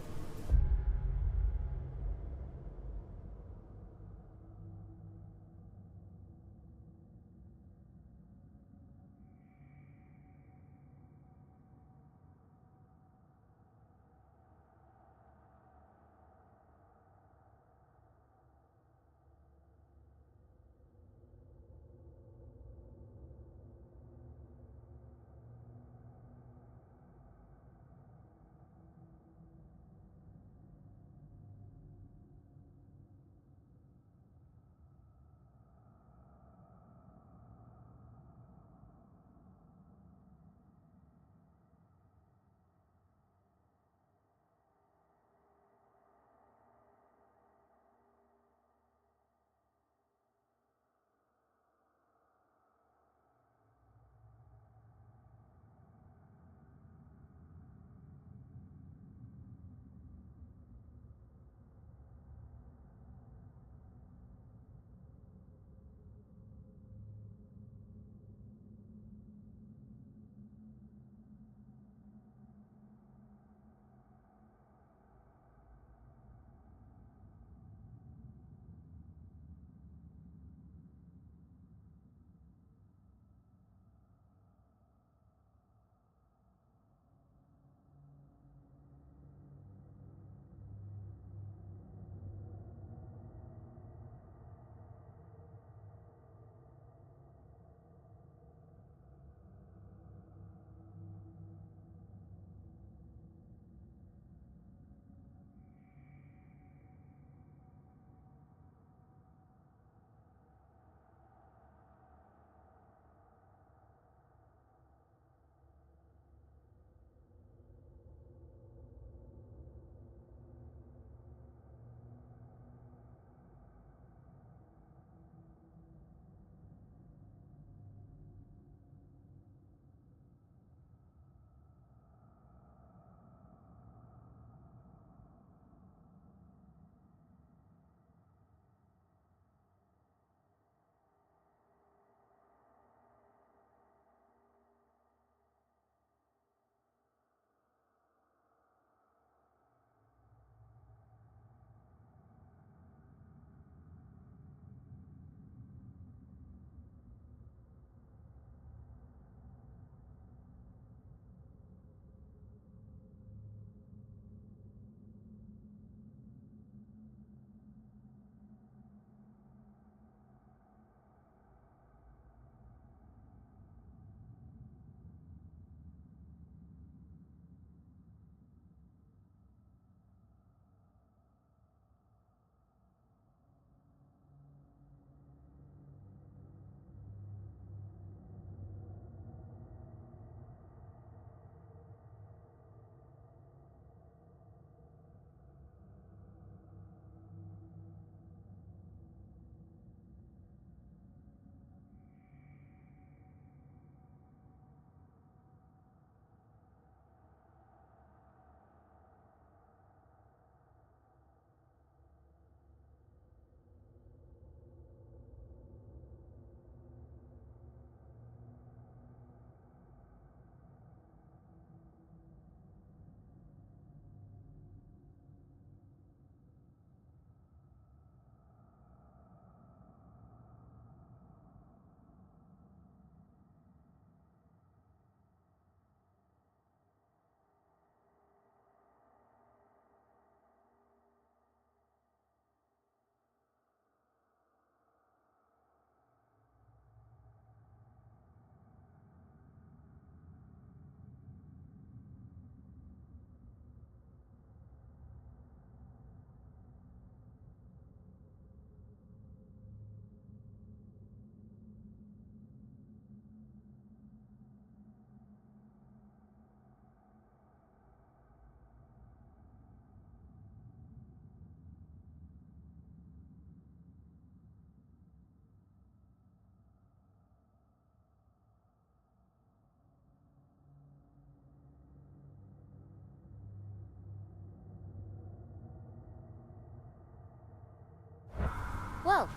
Well,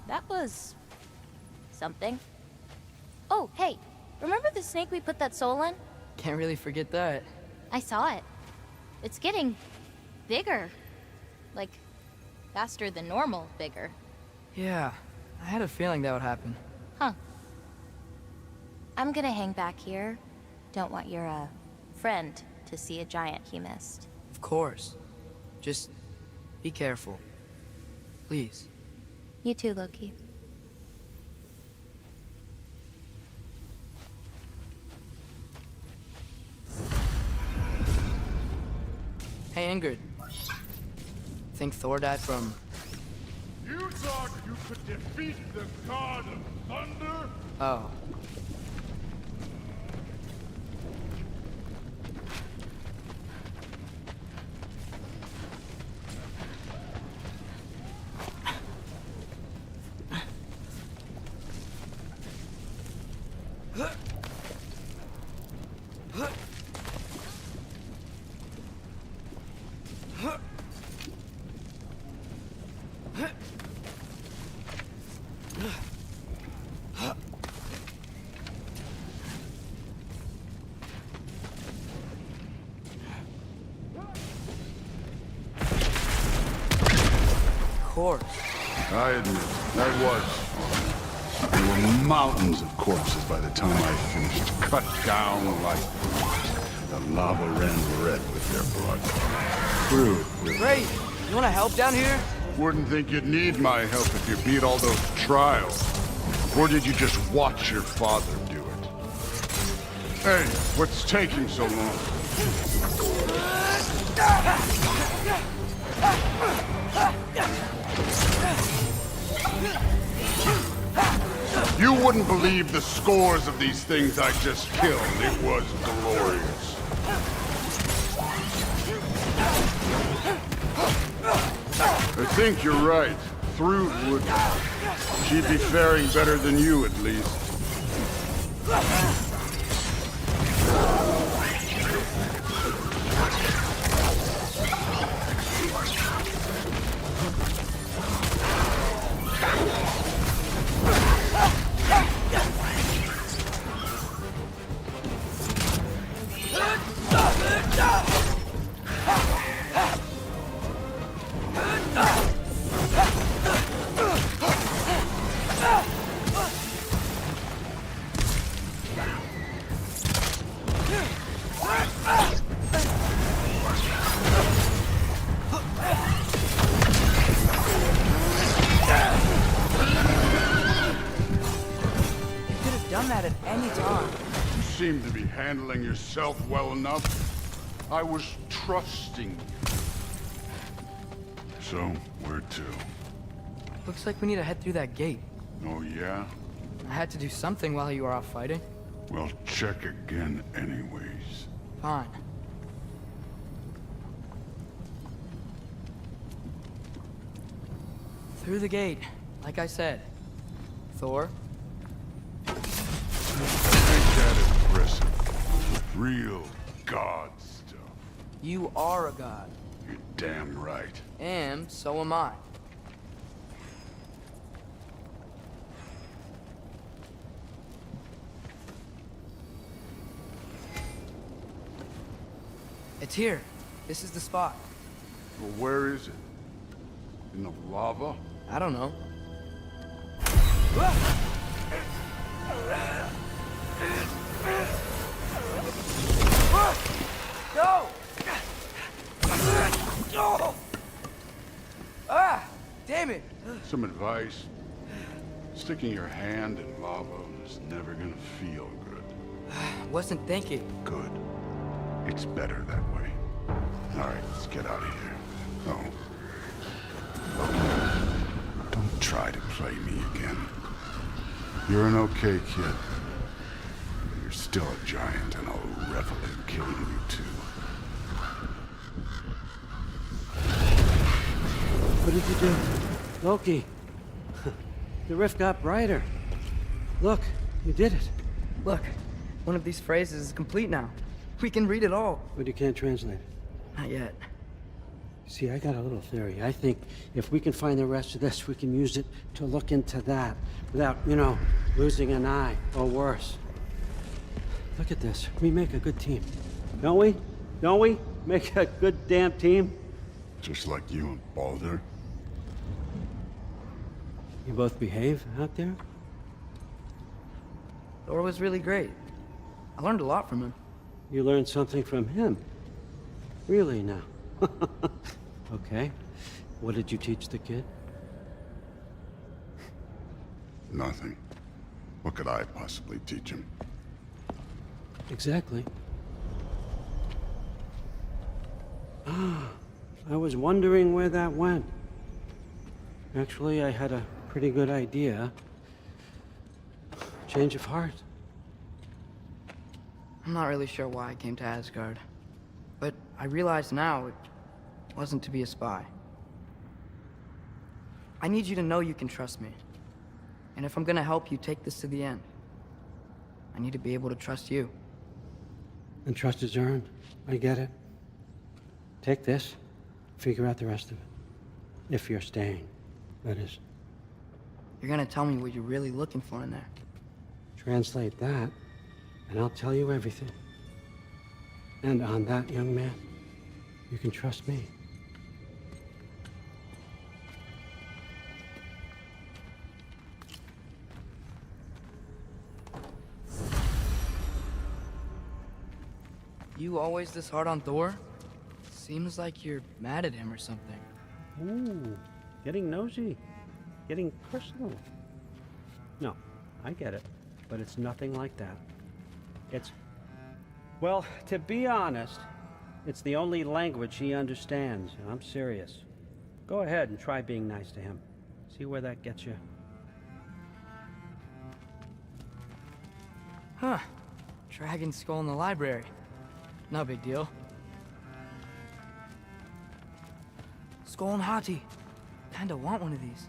that was... something. Oh, hey, remember the snake we put that soul in? Can't really forget that. I saw it. It's getting... bigger. Like, faster than normal bigger. Yeah, I had a feeling that would happen. Huh. I'm gonna hang back here. Don't want your, friend to see a giant he missed. Of course. Just be careful. Please. You too, Loki. Hey, Ingrid. Think Thor died from... You thought you could defeat the god of thunder? Oh. Of course. I admit, I was. There were mountains of corpses by the time I finished, cut down like the lava ran red with their blood. True. Great! You wanna help down here? Wouldn't think you'd need my help if you beat all those trials. Or did you just watch your father do it? Hey, what's taking so long? You wouldn't believe the scores of these things I just killed. It was glorious. I think you're right. Thrud would... She'd be faring better than you, at least. That at any time. You seem to be handling yourself well enough. I was trusting you. So, where to? Looks like we need to head through that gate. Oh, yeah? I had to do something while you were off fighting. Well, check again anyways. Fine. Through the gate, like I said. Thor? Ain't that impressive? Real god stuff. You are a god. You're damn right. And so am I. It's here. This is the spot. Well, where is it? In the lava? I don't know. Go! Ah! Damn it! Some advice. Sticking your hand in lava is never gonna feel good. Wasn't thinking. Good. It's better that way. Alright, let's get out of here. Oh. Don't try to play me again. You're an okay kid. You're still a giant, and I'll revel in killing you too. What did you do? Loki. The rift got brighter. Look, you did it. Look, one of these phrases is complete now. We can read it all. But you can't translate it. Not yet. See, I got a little theory. I think if we can find the rest of this, we can use it to look into that without, you know, losing an eye or worse. Look at this. We make a good team. Don't we? Don't we? Make a good damn team? Just like you and Balder. You both behave out there? Thor was really great. I learned a lot from him. You learned something from him? Really now? Okay. What did you teach the kid? Nothing. What could I possibly teach him? Exactly. I was wondering where that went. Actually, I had a pretty good idea. Change of heart. I'm not really sure why I came to Asgard, but I realize now it wasn't to be a spy. I need you to know you can trust me. And if I'm gonna help you take this to the end, I need to be able to trust you. And trust is earned. I get it. Take this, figure out the rest of it. If you're staying, that is. You're gonna tell me what you're really looking for in there. Translate that, and I'll tell you everything. And on that, young man, you can trust me. You always this hard on Thor? Seems like you're mad at him or something. Ooh, getting nosy. Getting personal. No, I get it. But it's nothing like that. It's... Well, to be honest, it's the only language he understands, and I'm serious. Go ahead and try being nice to him. See where that gets you. Huh. Dragon skull in the library. No big deal. Skull and Hati. Kinda want one of these.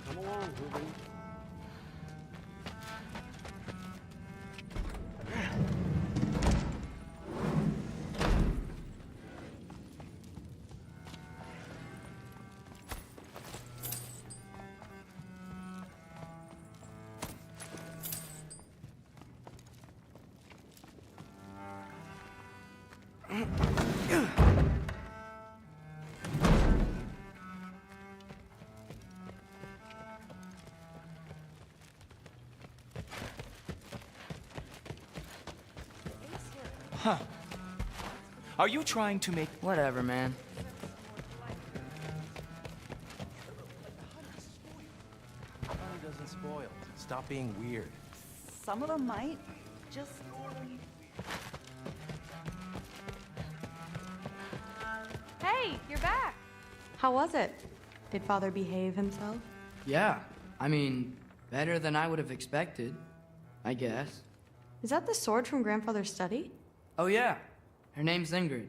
Come along, Ruben. Huh. Are you trying to make... Whatever, man. Honey doesn't spoil. Stop being weird. Some of them might. Just... Hey, you're back! How was it? Did Father behave himself? Yeah, I mean, better than I would have expected, I guess. Is that the sword from Grandfather's study? Oh yeah, her name's Ingrid.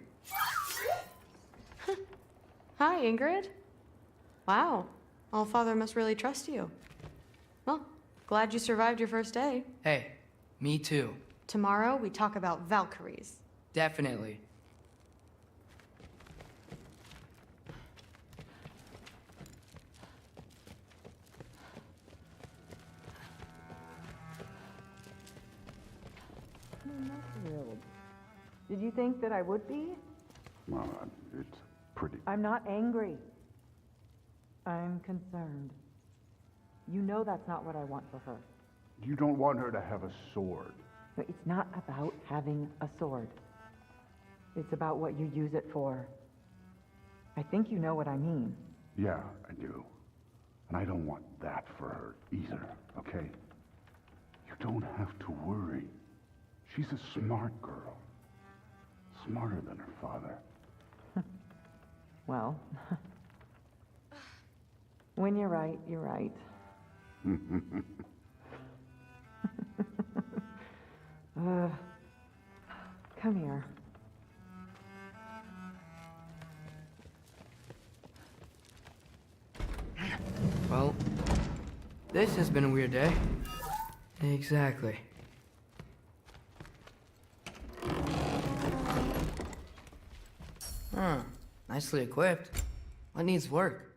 Hi, Ingrid. Wow, Allfather must really trust you. Well, glad you survived your first day. Hey, me too. Tomorrow, we talk about Valkyries. Definitely. I'm not thrilled. Did you think that I would be? Well, it's pretty... I'm not angry. I'm concerned. You know that's not what I want for her. You don't want her to have a sword. But it's not about having a sword. It's about what you use it for. I think you know what I mean. Yeah, I do. And I don't want that for her either, okay? You don't have to worry. She's a smart girl. Smarter than her father. Well, when you're right, you're right. Come here. Well, this has been a weird day. Exactly. Huh. Nicely equipped. What needs work?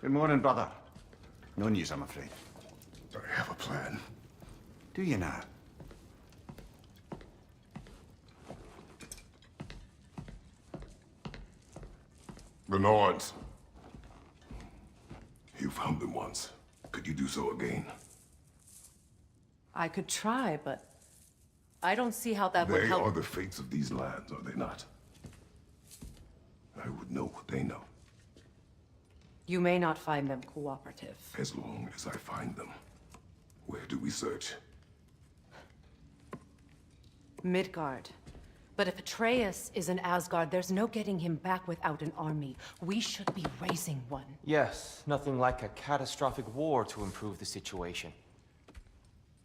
Good morning, brother. No news, I'm afraid. I have a plan. Do you now? The Nords. You found them once. Could you do so again? I could try, but I don't see how that would They help. are the fates of these lands, are they not? I would know what they know, You may not find them cooperative. as long as I find them. Where do we search? Midgard. But if Atreus is in Asgard, there's no getting him back without an army. We should be raising one. Yes, nothing like a catastrophic war to improve the situation.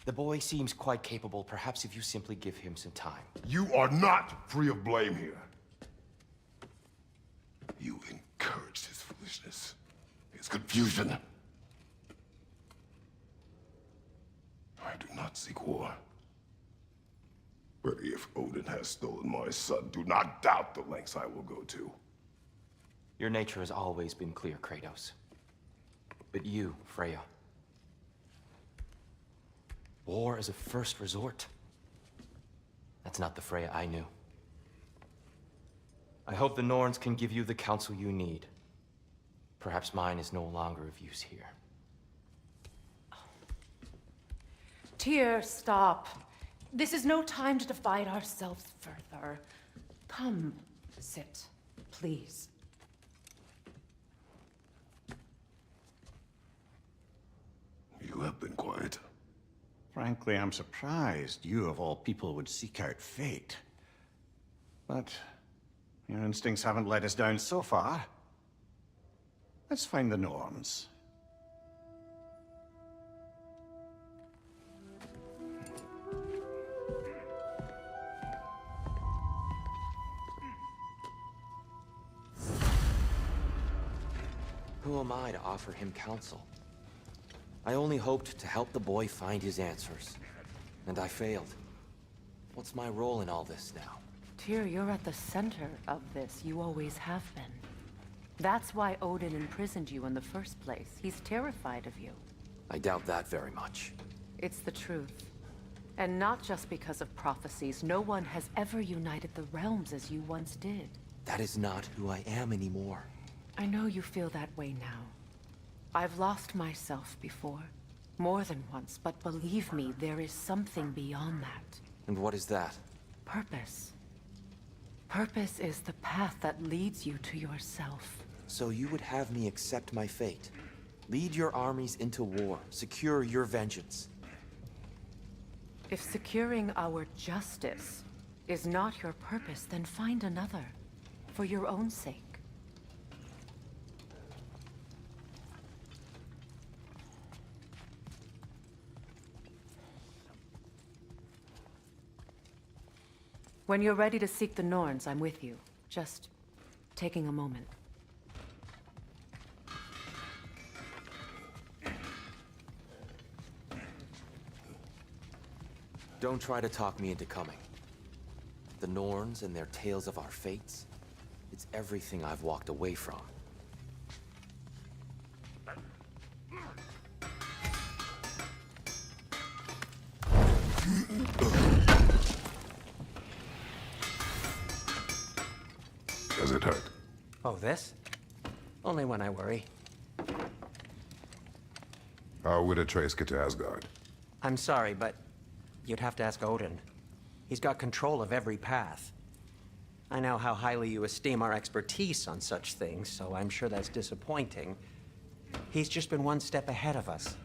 The boy seems quite capable. Perhaps if you simply give him some time. You are not free of blame here. You encouraged his foolishness, his confusion. I do not seek war. But if Odin has stolen my son, do not doubt the lengths I will go to. Your nature has always been clear, Kratos. But you, Freya. War is a first resort. That's not the Freya I knew. I hope the Norns can give you the counsel you need. Perhaps mine is no longer of use here. Tyr, stop. This is no time to divide ourselves further. Come, sit, please. You have been quiet. Frankly, I'm surprised you, of all people, would seek out fate. But your instincts haven't let us down so far. Let's find the Norns. Who am I to offer him counsel? I only hoped to help the boy find his answers. And I failed. What's my role in all this now? Tyr, you're at the center of this. You always have been. That's why Odin imprisoned you in the first place. He's terrified of you. I doubt that very much. It's the truth. And not just because of prophecies. No one has ever united the realms as you once did. That is not who I am anymore. I know you feel that way now. I've lost myself before. More than once, but believe me, there is something beyond that. And what is that? Purpose. Purpose is the path that leads you to yourself. So you would have me accept my fate? Lead your armies into war, secure your vengeance. If securing our justice is not your purpose, then find another. For your own sake. When you're ready to seek the Norns, I'm with you. Just taking a moment. Don't try to talk me into coming. The Norns and their tales of our fates, it's everything I've walked away from. Does it hurt? Oh, this? Only when I worry. How would Atreus get to Asgard? I'm sorry, but you'd have to ask Odin. He's got control of every path. I know how highly you esteem our expertise on such things, so I'm sure that's disappointing. He's just been one step ahead of us.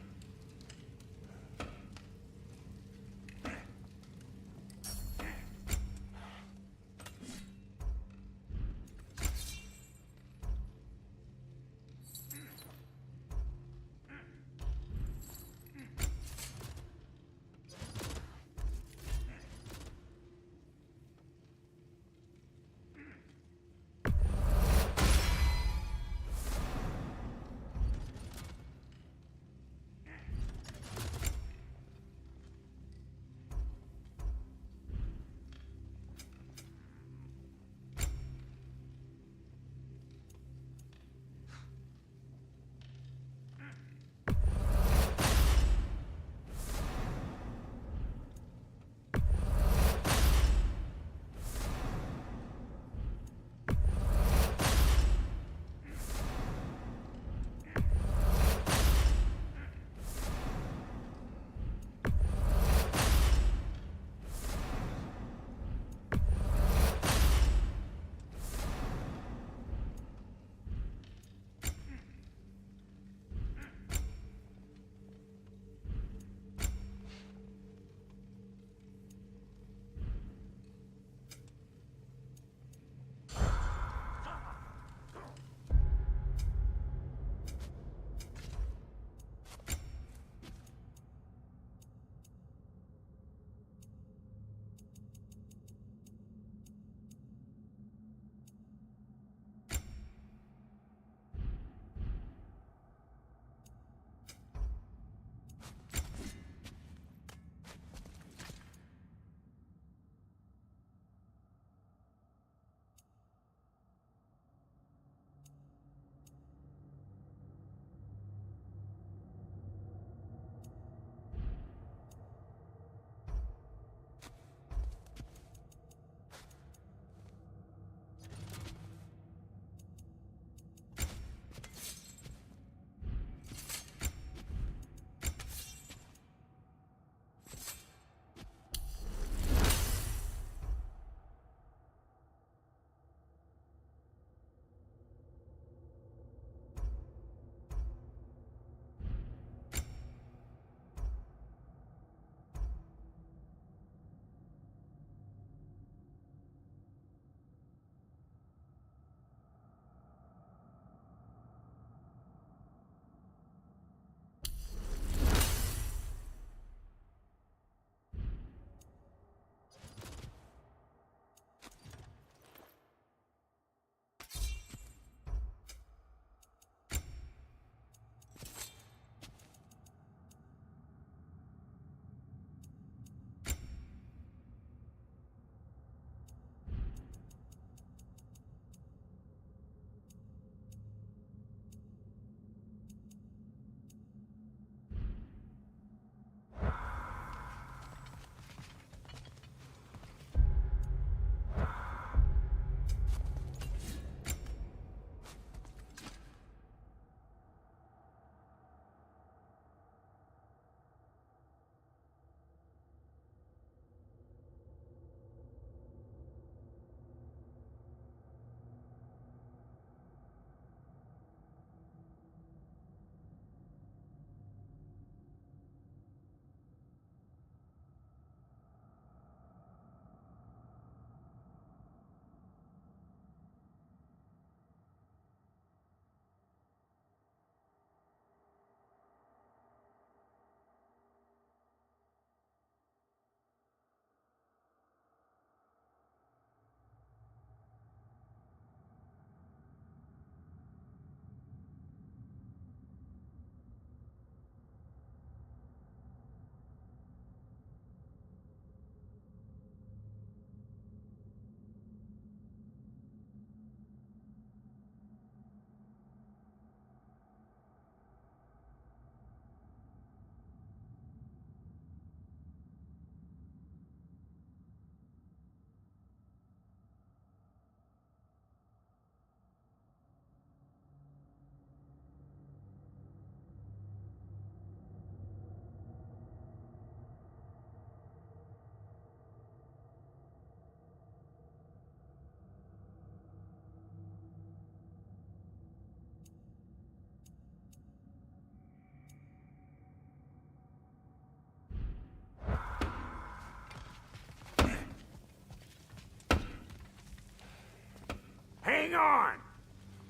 Hang on!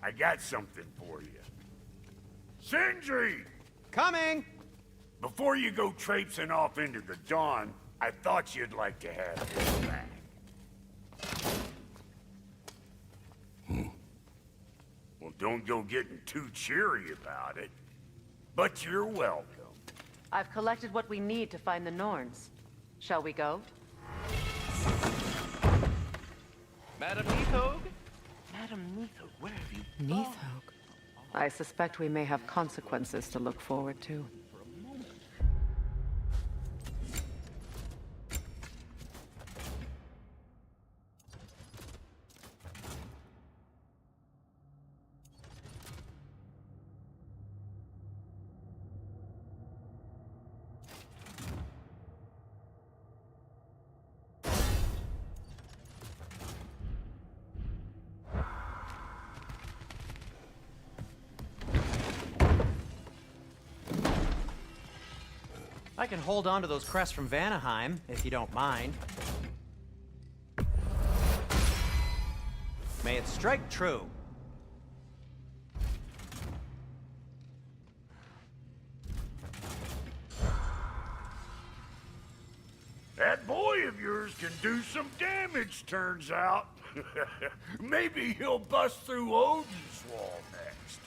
I got something for you. Sindri! Coming! Before you go traipsing off into the dawn, I thought you'd like to have this back. Well, don't go getting too cheery about it. But you're welcome. I've collected what we need to find the Norns. Shall we go? Madam Neathog? Madam Neathog, where have you gone? Neathog. I suspect we may have consequences to look forward to. I can hold on to those crests from Vanaheim, if you don't mind. May it strike true. That boy of yours can do some damage, turns out. Maybe he'll bust through Odin's wall next.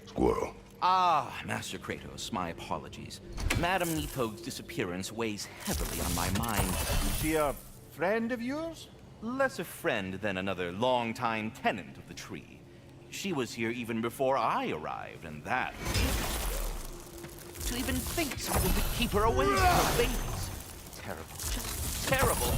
Squirrel. Ah, Master Kratos, my apologies. Madam Neathog's disappearance weighs heavily on my mind. Is she a friend of yours? Less a friend than another longtime tenant of the tree. She was here even before I arrived, and that ages ago. To even think someone could keep her away from her babies. Terrible, just terrible.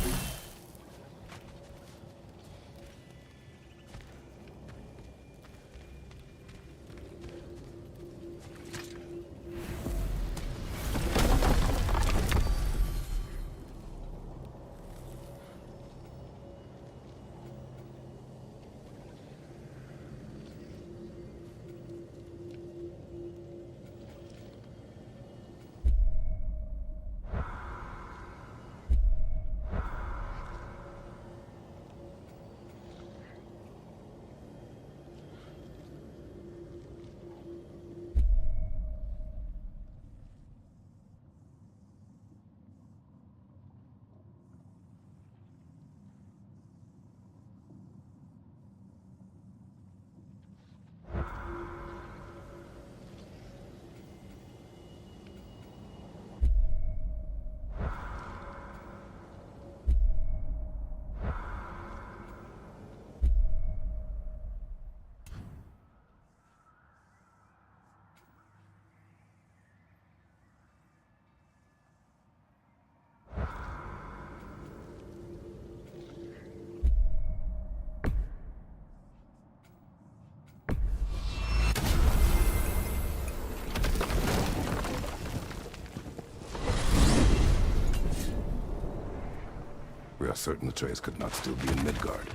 We are certain the trace could not still be in Midgard.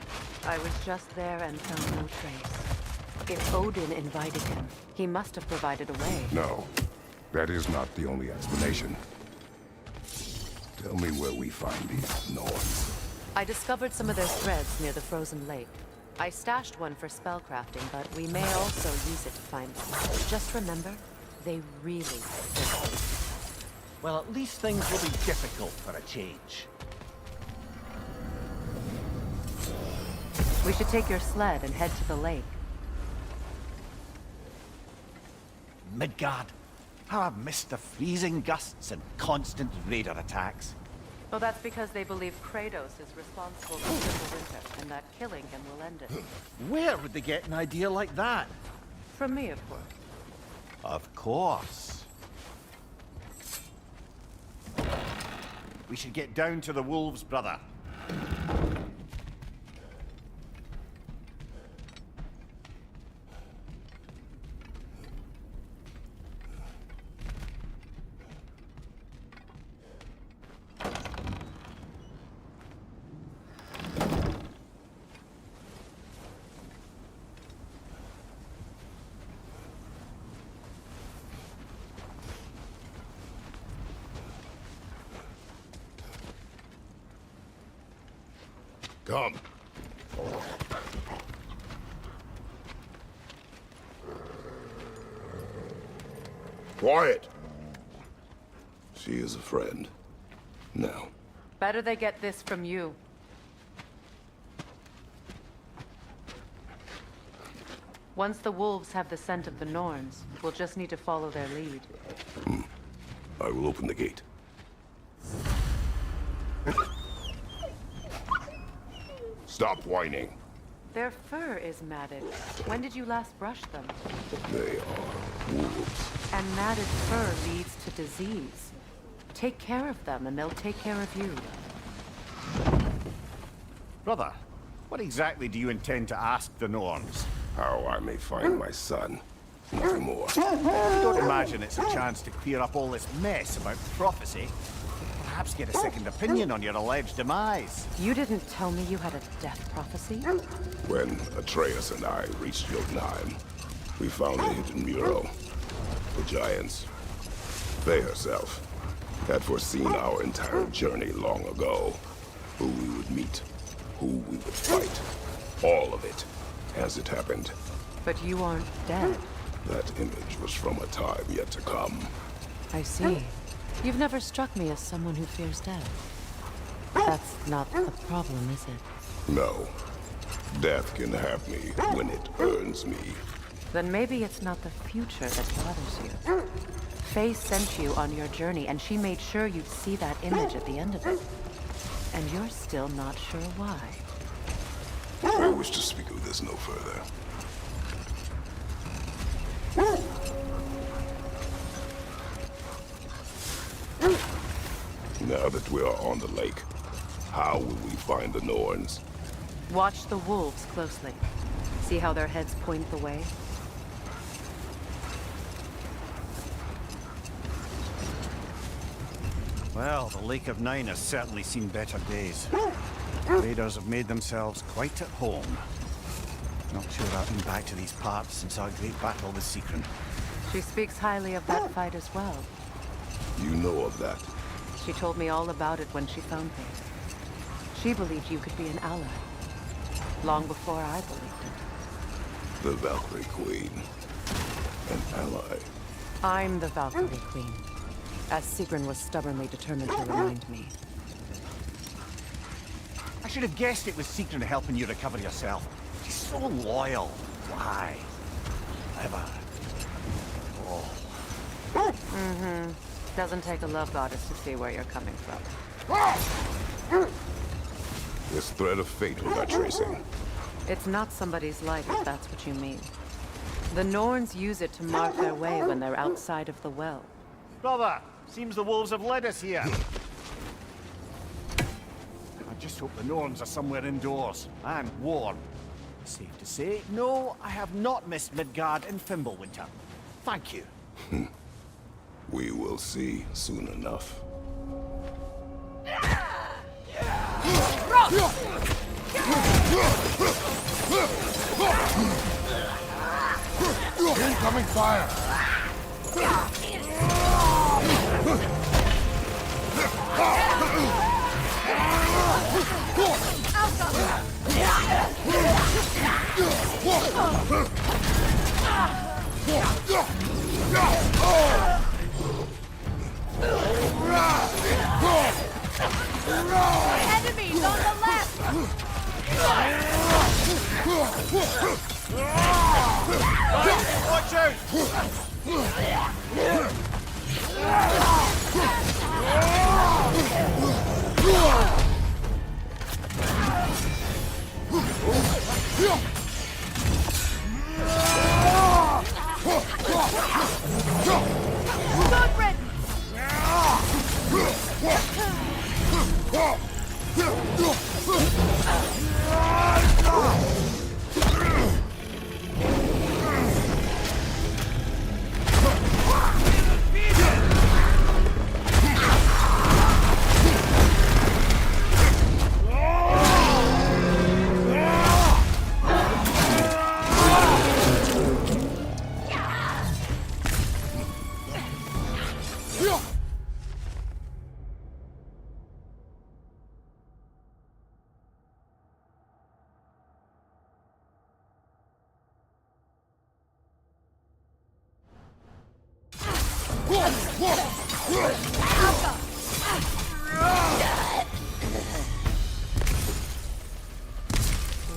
I was just there and found no trace. If Odin invited him, he must have provided a way. No, that is not the only explanation. Tell me where we find these Norns. I discovered some of their threads near the frozen lake. I stashed one for spellcrafting, but we may also use it to find them. Just remember, they really exist. Well, at least things will be difficult for a change. We should take your sled and head to the lake. Midgard. How I've missed the freezing gusts and constant raider attacks. Well, that's because they believe Kratos is responsible for the winter, and that killing him will end it. Where would they get an idea like that? From me, of course. Of course. We should get down to the wolves, brother. Come. Quiet. She is a friend. Now. Better they get this from you. Once the wolves have the scent of the Norns, we'll just need to follow their lead. I will open the gate. Stop whining. Their fur is matted. When did you last brush them? They are wolves. And matted fur leads to disease. Take care of them, and they'll take care of you. Brother, what exactly do you intend to ask the Norns? How I may find my son. Nothing more. I don't imagine it's a chance to clear up all this mess about prophecy. Perhaps get a second opinion on your alleged demise. You didn't tell me you had a death prophecy? When Atreus and I reached Jotunheim, we found a hidden mural. The Giants, they herself, had foreseen our entire journey long ago. Who we would meet, who we would fight. All of it, as it happened. But you aren't dead. That image was from a time yet to come. I see. You've never struck me as someone who fears death. That's not the problem, is it? No. Death can have me when it earns me. Then maybe it's not the future that bothers you. Faye sent you on your journey, and she made sure you'd see that image at the end of it. And you're still not sure why. I wish to speak of this no further. Now that we are on the lake, how will we find the Norns? Watch the wolves closely. See how their heads point the way? Well, the Lake of Nine has certainly seen better days. Raiders have made themselves quite at home. Not sure I've been back to these parts since our great battle with Secret. She speaks highly of that fight as well. You know of that? She told me all about it when she found me. She believed you could be an ally. Long before I believed it. The Valkyrie Queen. An ally. I'm the Valkyrie Queen. As Sigrun was stubbornly determined to remind me. I should have guessed it was Secret helping you recover yourself. She's so loyal. Why? Ever. Oh. Mm-hmm. Doesn't take a love goddess to see where you're coming from. This thread of fate we are tracing. It's not somebody's life, if that's what you mean. The Norns use it to mark their way when they're outside of the well. Brother, seems the wolves have led us here. I just hope the Norns are somewhere indoors and warm. Safe to say, no, I have not missed Midgard and Fimbulwinter. Thank you. We will see soon enough. Incoming fire! Enemies on the left! Watch out! The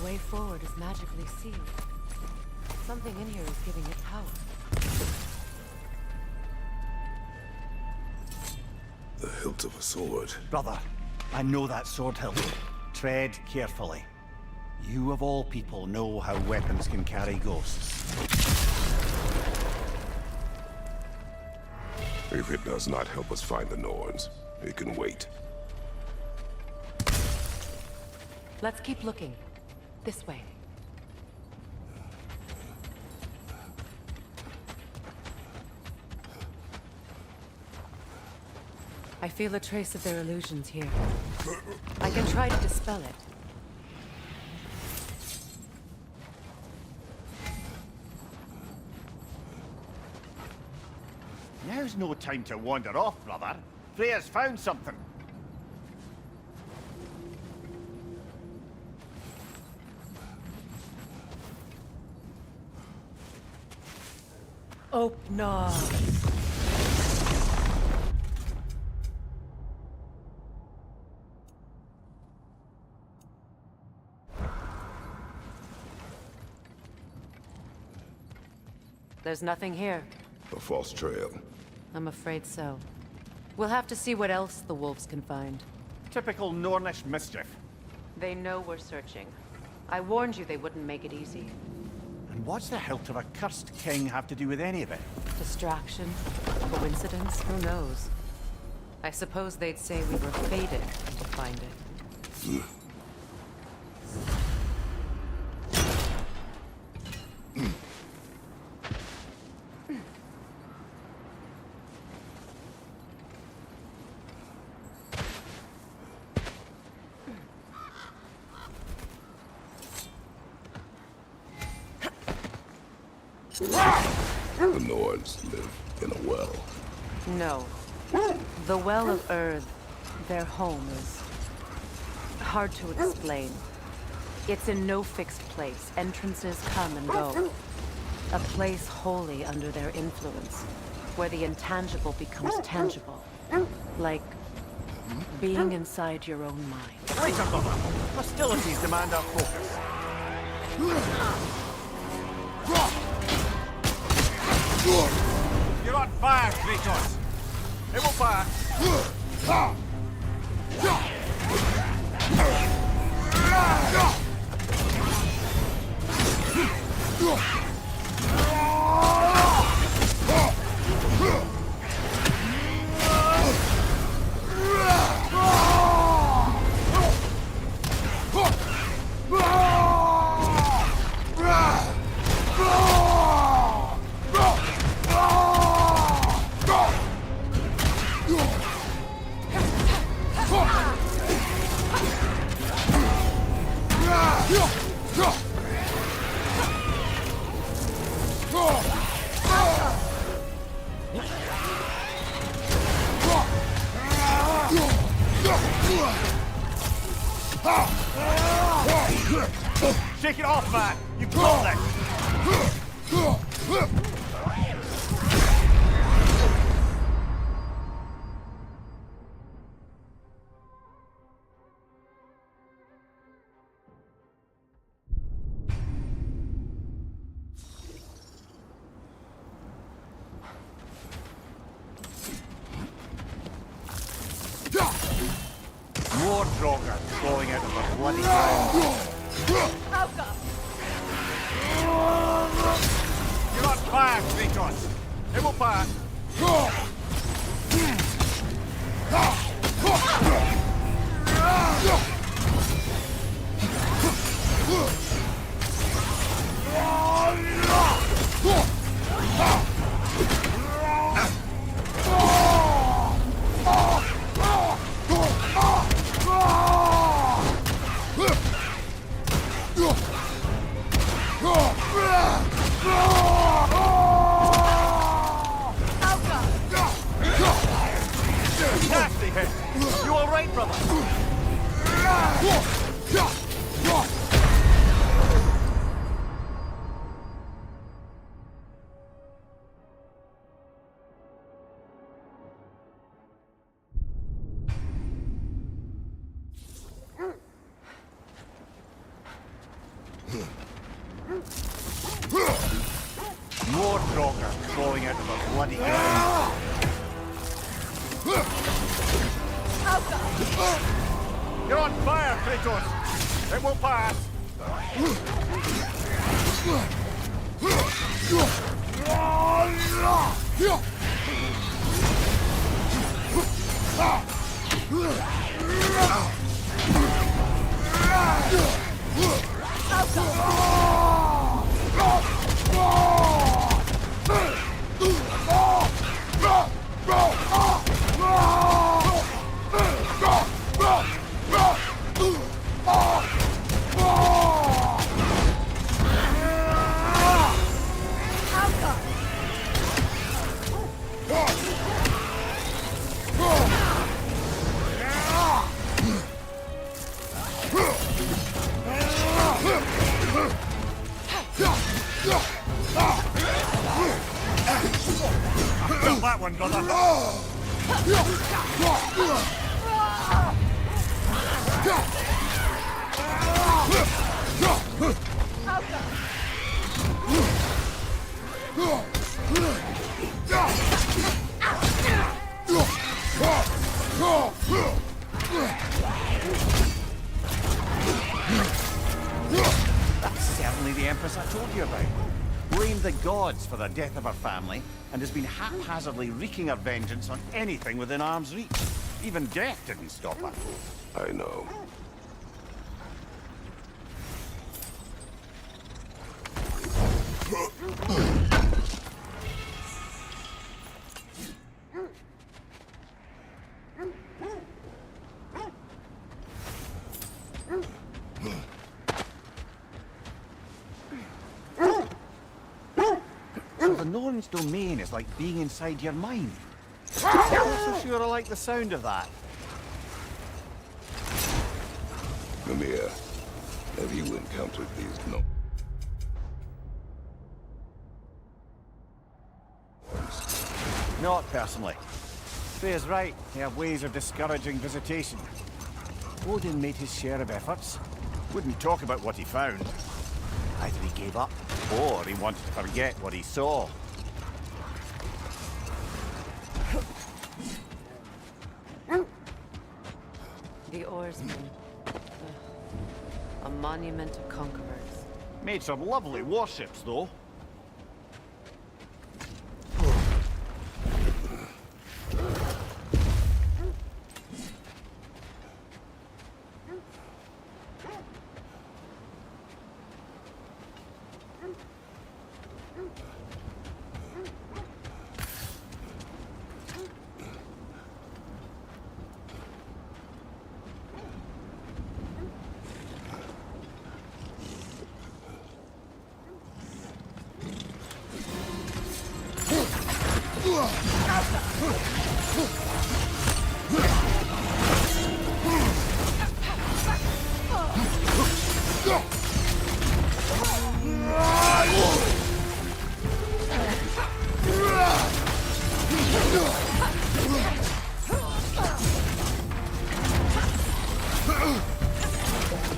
way forward is magically sealed. Something in here is giving it power. The hilt of a sword. Brother, I know that sword hilt. Tread carefully. You of all people know how weapons can carry ghosts. If it does not help us find the Norns, it can wait. Let's keep looking. This way. I feel a trace of their illusions here. I can try to dispel it. Now's no time to wander off, brother. Freya's found something. Open. There's nothing here. A false trail. I'm afraid so. We'll have to see what else the wolves can find. Typical Nornish mischief. They know we're searching. I warned you they wouldn't make it easy. And what's the hilt of a cursed king have to do with any of it? Distraction? Coincidence? Who knows? I suppose they'd say we were fated to find it. The Norns live in a well. No. The Well of Earth, their home, is hard to explain. It's in no fixed place. Entrances come and go. A place wholly under their influence, where the intangible becomes tangible. Like being inside your own mind. Wait a moment. Hostilities demand our focus. You're on fire, Kratos! It will fire! Shake it off, man! You've got it! More Draugr falling out of the bloody ground. You're on fire, Kratos! It will fire! Nasty hit! You all right, brother? More Kroger crawling out of the bloody ground. You're on fire, Kratos! It won't pass! Felt that one, brother. That's certainly the Empress I told you about. Blamed the gods for the death of her family, and has been haphazardly wreaking her vengeance on anything within arm's reach. Even death didn't stop her. I know. So the Norn's domain is like being inside your mind. I'm not so sure I like the sound of that. Mimir, have you encountered these Not personally. Freya's right. They have ways of discouraging visitation. Odin made his share of efforts. Wouldn't talk about what he found. Either he gave up, or he wanted to forget what he saw. The oarsmen. A monument of conquerors. Made some lovely warships, though.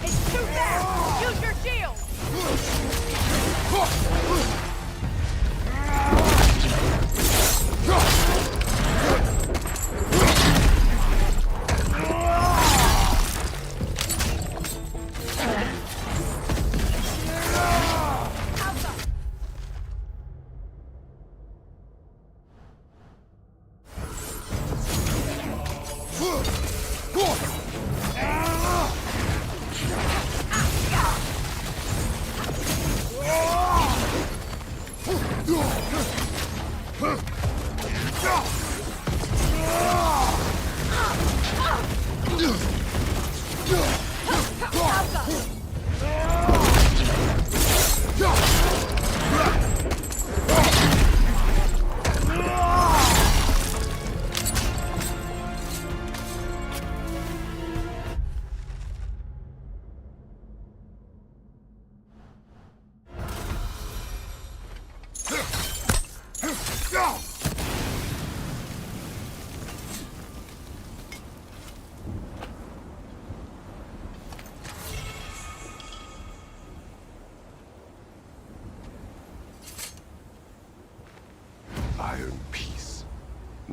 It's too fast! Use your shield!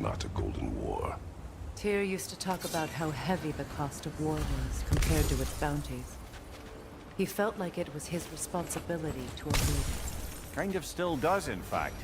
not a golden war. Tyr used to talk about how heavy the cost of war was compared to its bounties. He felt like it was his responsibility to avoid it. Kind of still does, in fact.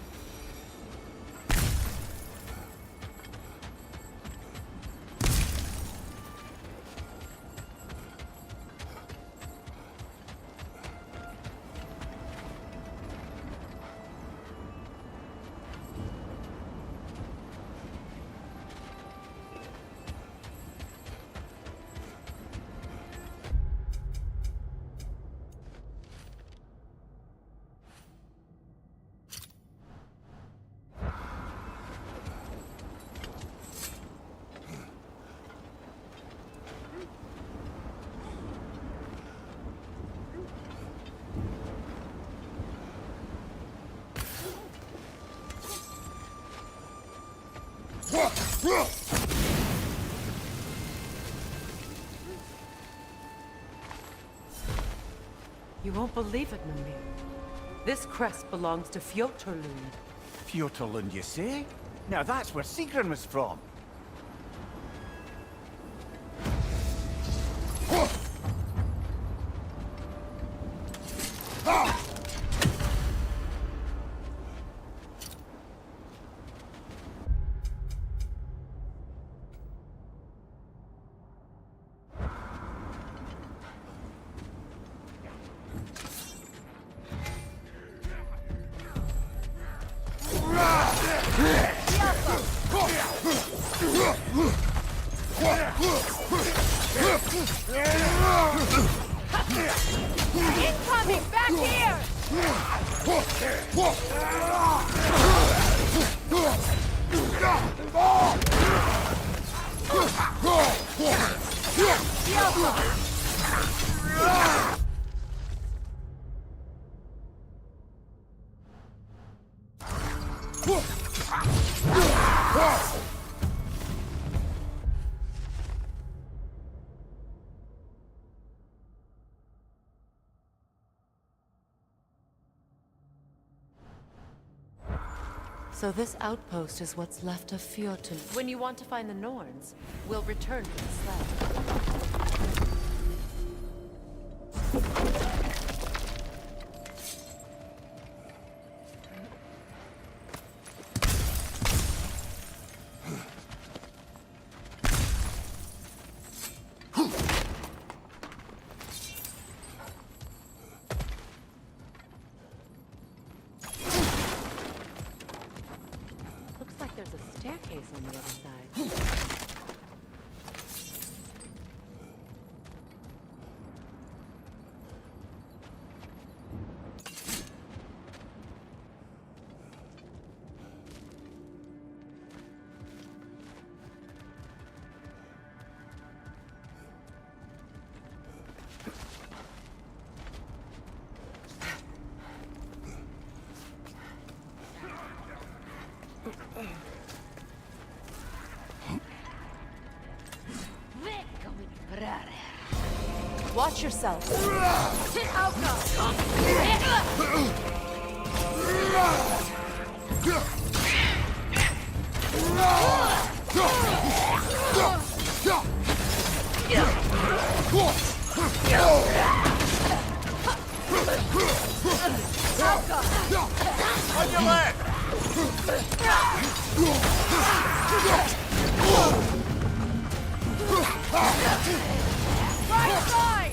You won't believe it, Mimir. This crest belongs to Fjotorlund. Fjotorlund, you say? Now that's where Sigrun was from. Incoming! Back here! So this outpost is what's left of Fjotorlund. When you want to find the Norns, we'll return to the sled. There's a staircase on the other side. Watch yourself. On your leg! Right side!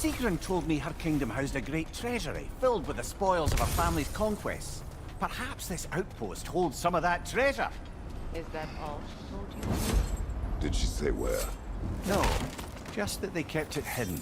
Sigrun told me her kingdom housed a great treasury, filled with the spoils of her family's conquests. Perhaps this outpost holds some of that treasure. Is that all she told you? Did she say where? No, just that they kept it hidden.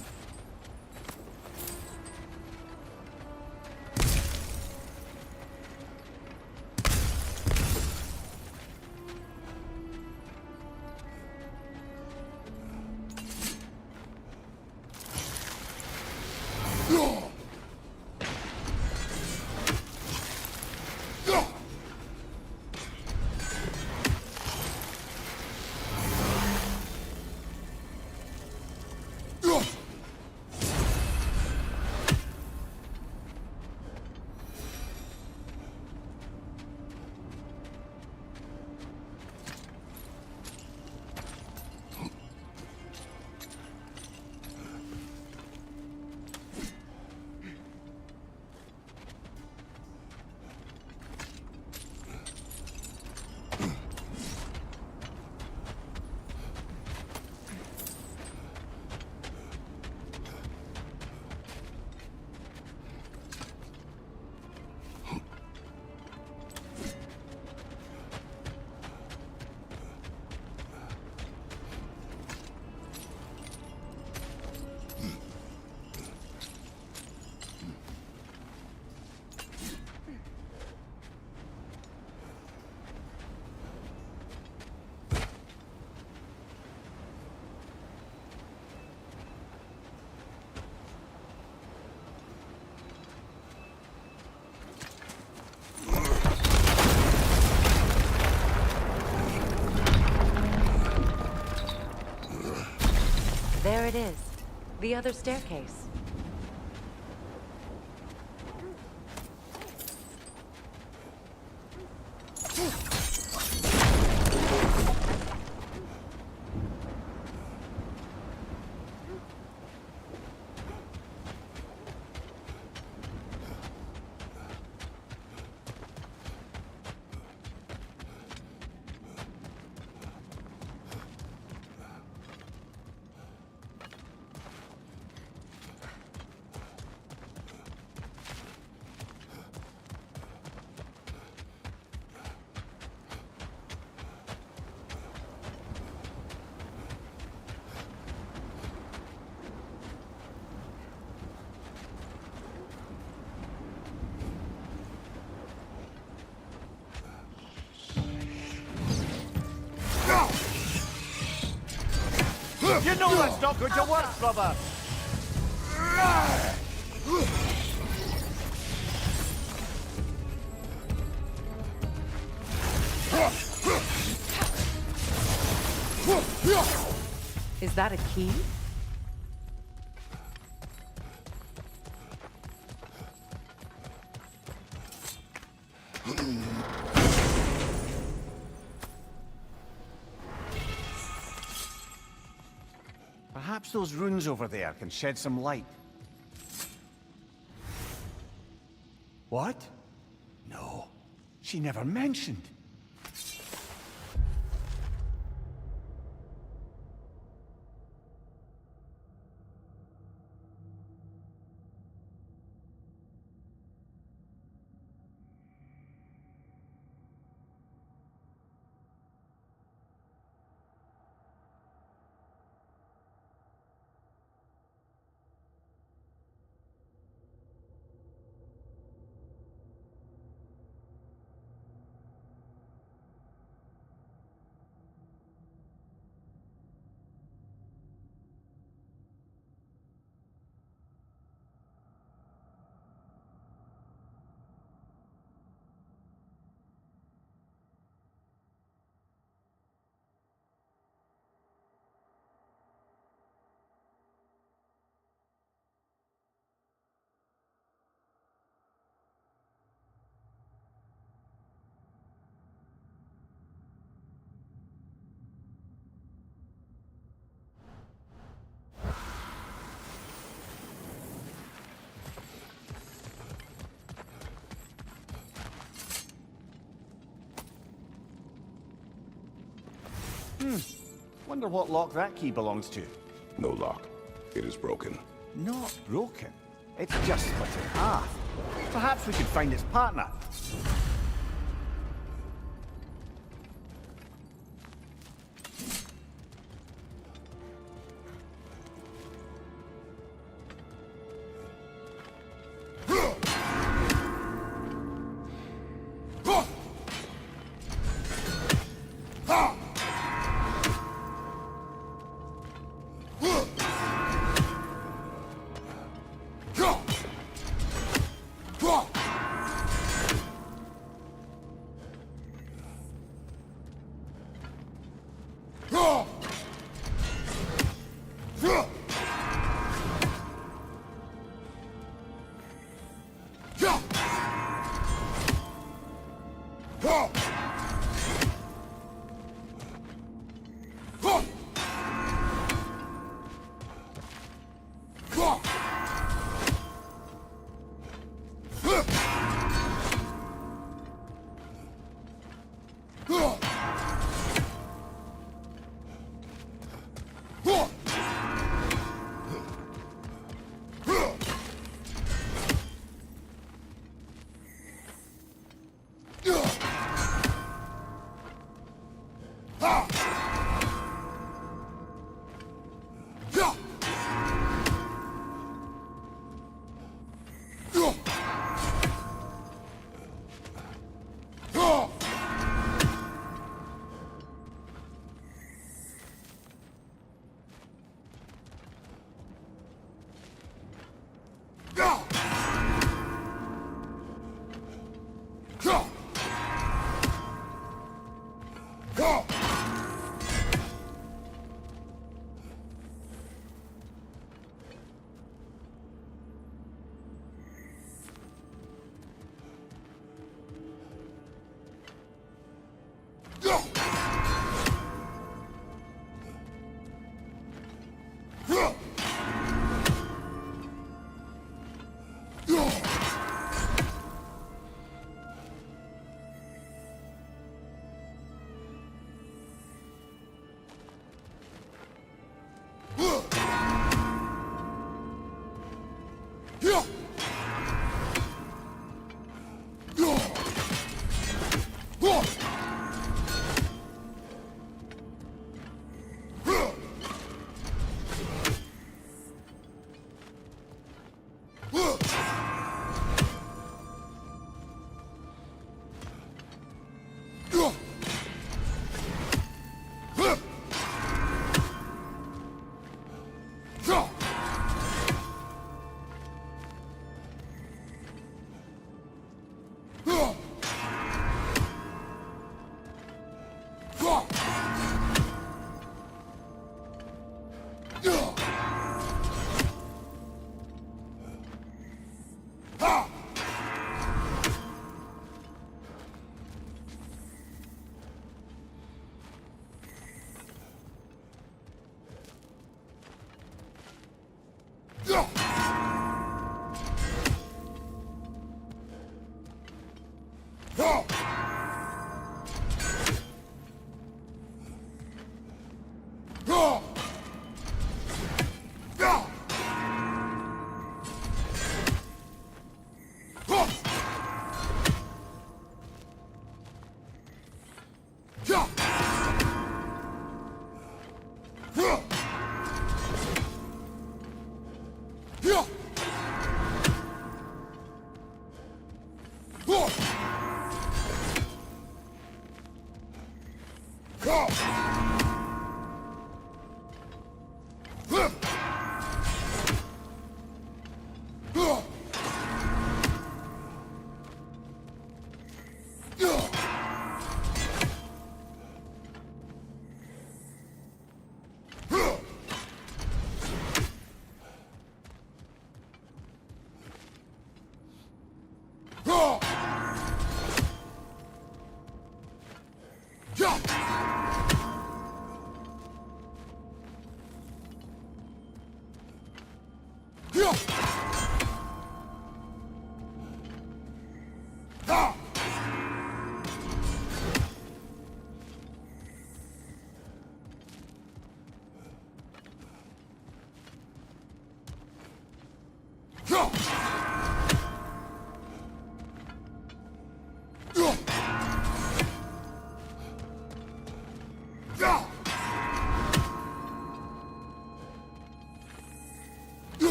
There it is. The other staircase. You know that's not going to work, brother! Is that a key? Perhaps those runes over there can shed some light. What? No, she never mentioned. Wonder what lock that key belongs to. No lock. It is broken. Not broken. It's just split in half. Perhaps we could find its partner.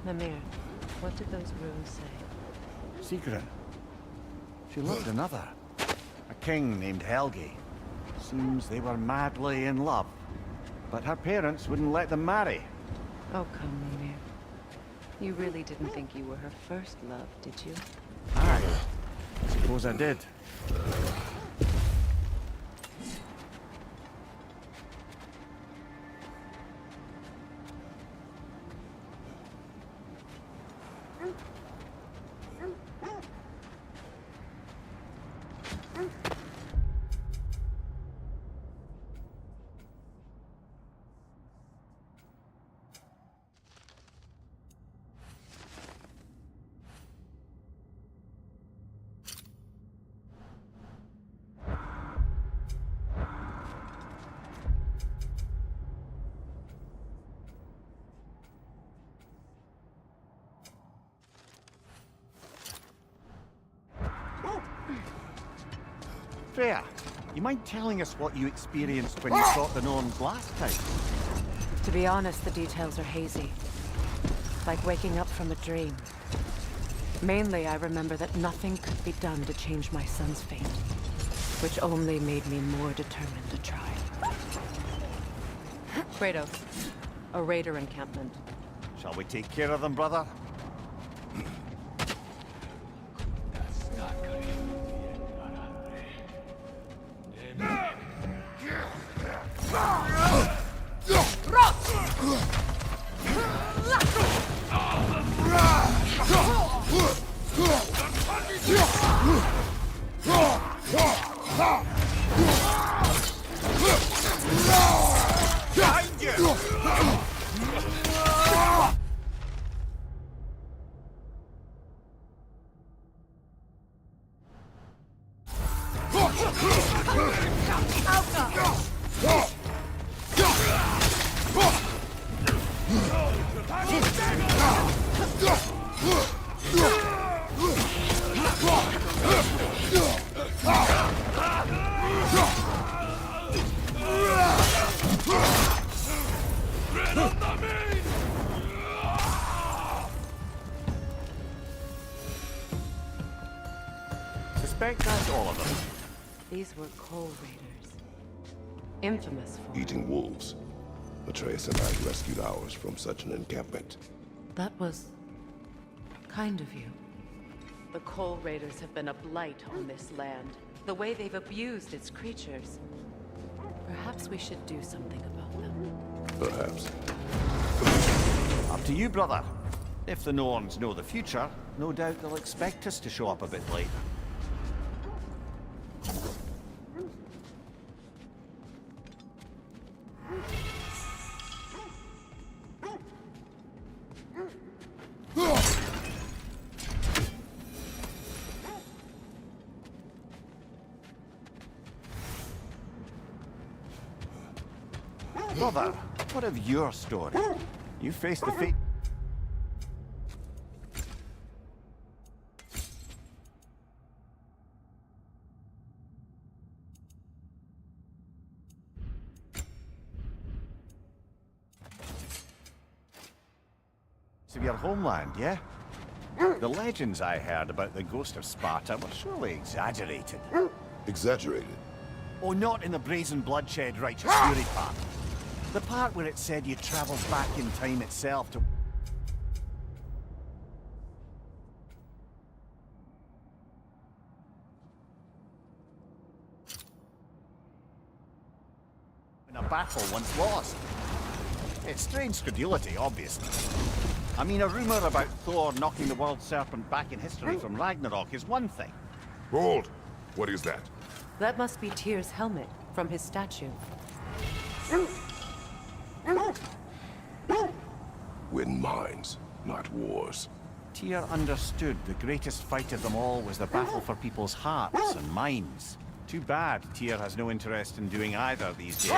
Mimir, what did those runes say? Secret. She loved another. A king named Helgi. Seems they were madly in love. But her parents wouldn't let them marry. Oh, come, Mimir. You really didn't think you were her first love, did you? Aye. Suppose I did. Freya, you mind telling us what you experienced when you fought the Norns last time? To be honest, the details are hazy. Like waking up from a dream. Mainly, I remember that nothing could be done to change my son's fate, which only made me more determined to try. Kratos, a raider encampment. Shall we take care of them, brother? suspect that's all of them. These were Coal Raiders. Infamous for... Eating wolves. Atreus and I rescued ours from such an encampment. That was... kind of you. The Coal Raiders have been a blight on this land. The way they've abused its creatures. Perhaps we should do something about them. Perhaps. Up to you, brother. If the Norns know the future, no doubt they'll expect us to show up a bit late. Brother, what of your story? You faced the fate... of your homeland, yeah? The legends I heard about the ghost of Sparta were surely exaggerated. Exaggerated? Oh, not in the brazen bloodshed righteous fury part. The part where it said you travelled back in time itself to... in a battle once lost. It's strange credulity, obviously. I mean, a rumour about Thor knocking the world serpent back in history from Ragnarok is one thing. Hold! What is that? That must be Tyr's helmet from his statue. Win mines, not wars. Tyr understood the greatest fight of them all was the battle for people's hearts and minds. Too bad Tyr has no interest in doing either these days.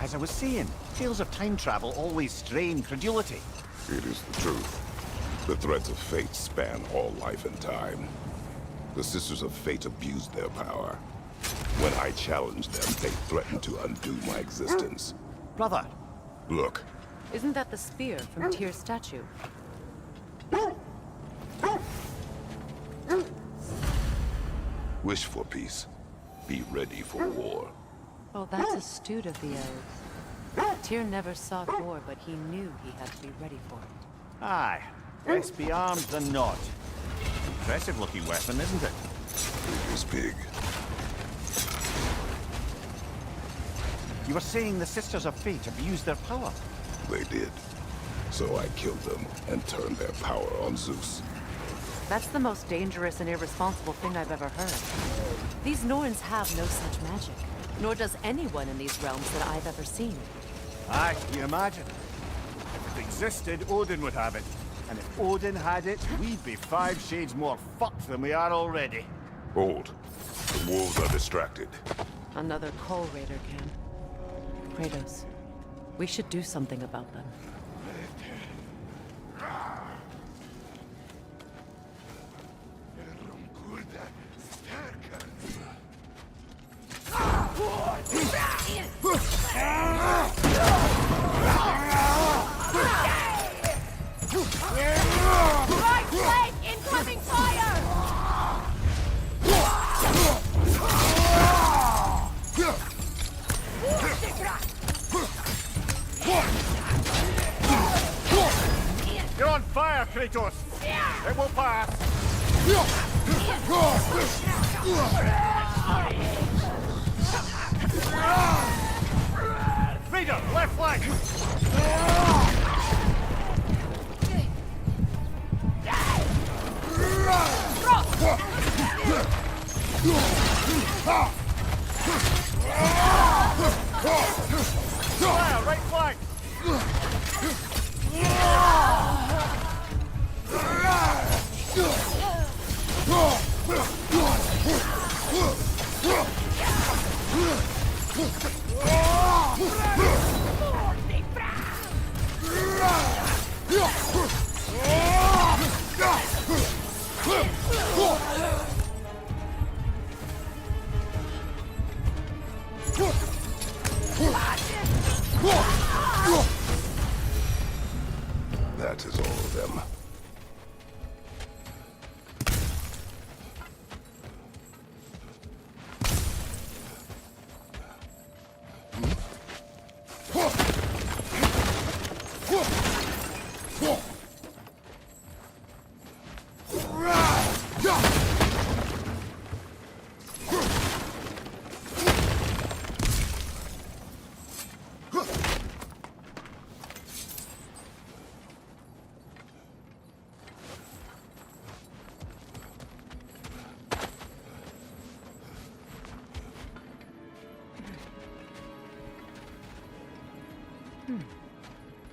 As I was saying, tales of time travel always strain credulity. It is the truth. The threads of fate span all life and time. The Sisters of Fate abused their power. When I challenged them, they threatened to undo my existence. Brother! Look. Isn't that the spear from Tyr's statue? Wish for peace. Be ready for war. Oh, that's astute of the elves. Tyr never sought war, but he knew he had to be ready for it. Aye. Best be armed than not. Impressive-looking weapon, isn't it? Big is big. You were saying the Sisters of Fate abused their power? They did. So I killed them and turned their power on Zeus. That's the most dangerous and irresponsible thing I've ever heard. These Norns have no such magic, nor does anyone in these realms that I've ever seen. Aye, you imagine. If it existed, Odin would have it. And if Odin had it, we'd be 5 shades more fucked than we are already. Hold. The wolves are distracted. Another Coal Raider camp. Kratos, we should do something about them. Right flank! Incoming fire! You're on fire, Kratos! It will pass! Raider, left flank! Fire, right flank! That is all of them.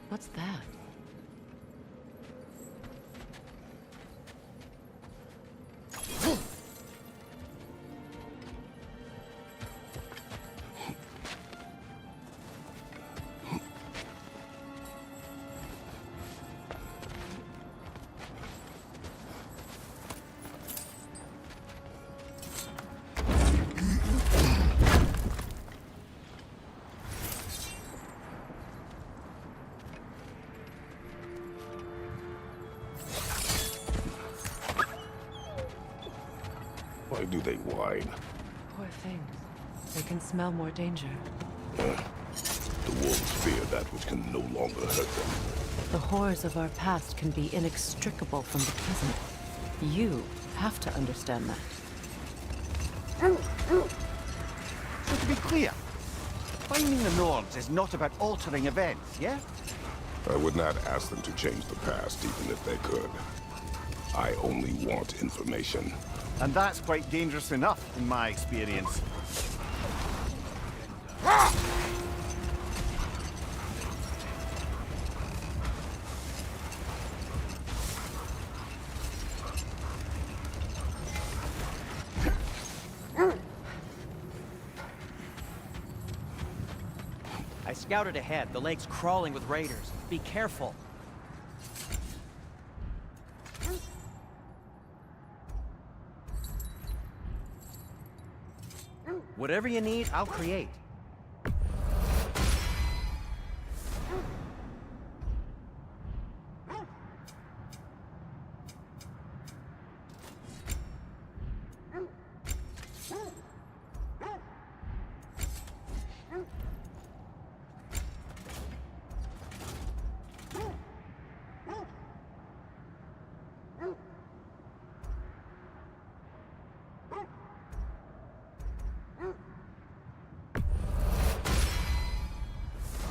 What's that? Why do they whine? Poor things. They can smell more danger. The wolves fear that which can no longer hurt them. The horrors of our past can be inextricable from the present. You have to understand that. So to be clear, finding the Nords is not about altering events, yeah? I would not ask them to change the past, even if they could. I only want information. And that's quite dangerous enough, in my experience. I scouted ahead. The lake's crawling with raiders. Be careful. Whatever you need, I'll create.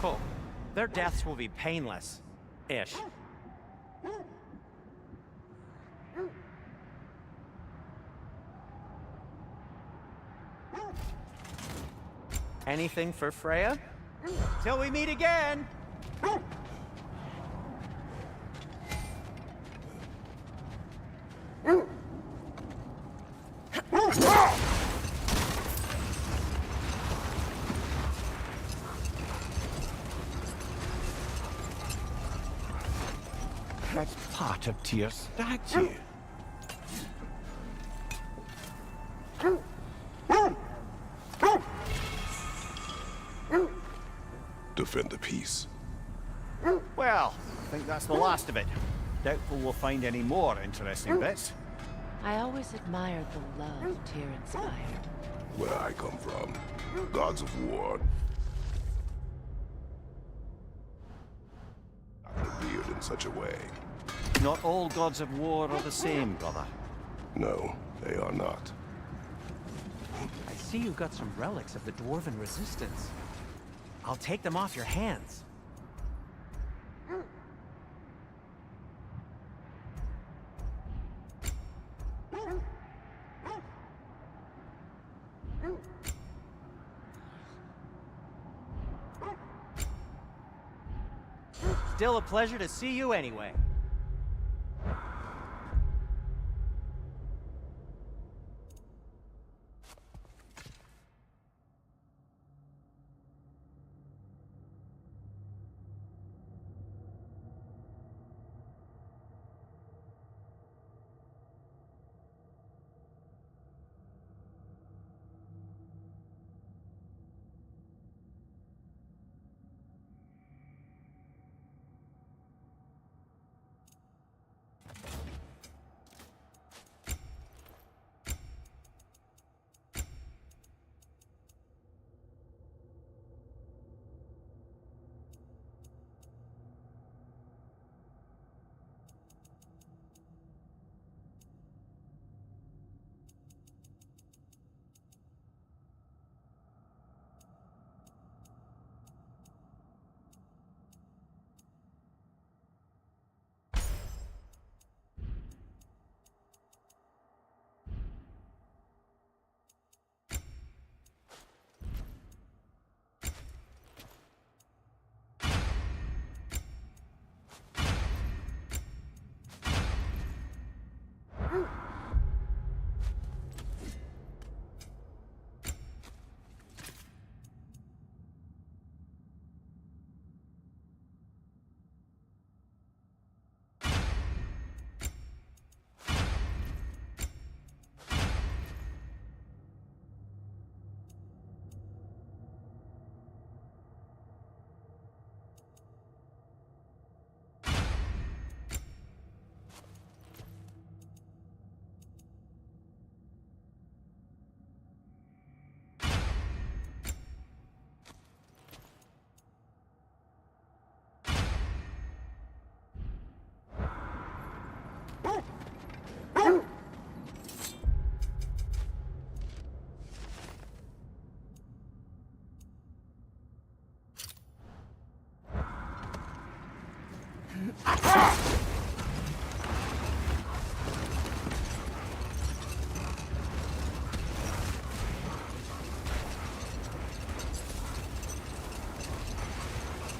Cool. Their deaths will be painless. Ish. Anything for Freya? Till we meet again! That's part of Tyr's statue. Defend the peace. Well, I think that's the last of it. Doubtful we'll find any more interesting bits. I always admired the love Tyr inspired. Where I come from, gods of war revered in such a way. Not all gods of war are the same, brother. No, they are not. I see you've got some relics of the Dwarven resistance. I'll take them off your hands. Still a pleasure to see you anyway.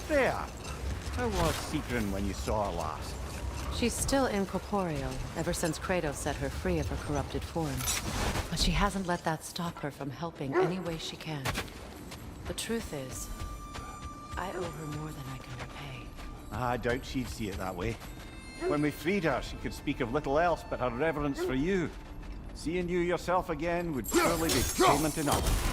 Freya, how was Sigrun when you saw her last? She's still incorporeal, ever since Kratos set her free of her corrupted form. But she hasn't let that stop her from helping any way she can. The truth is, I owe her more than I can repay. I doubt she'd see it that way. When we freed her, she could speak of little else but her reverence for you. Seeing you yourself again would surely be payment enough.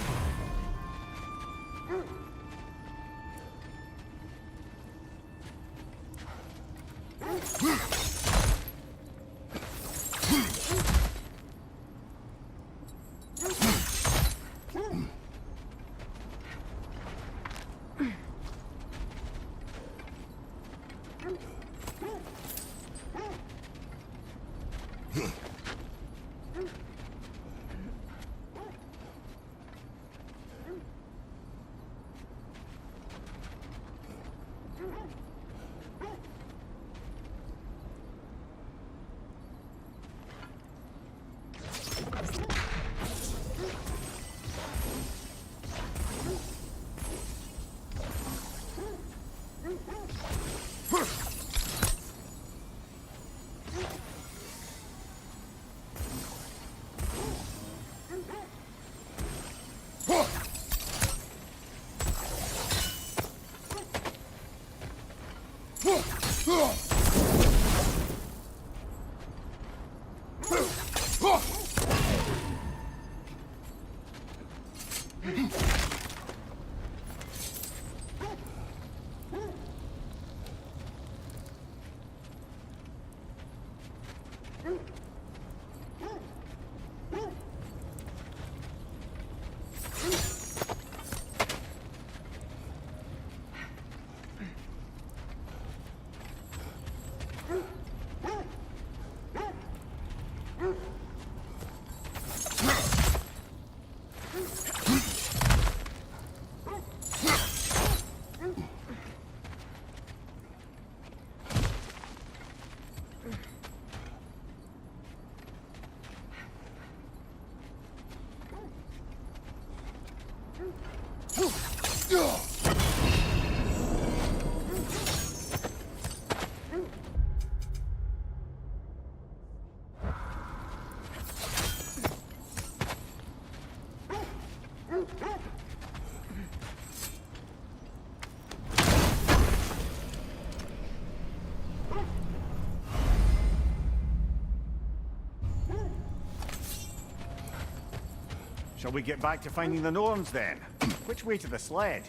Shall we get back to finding the Norns then? Which way to the sled?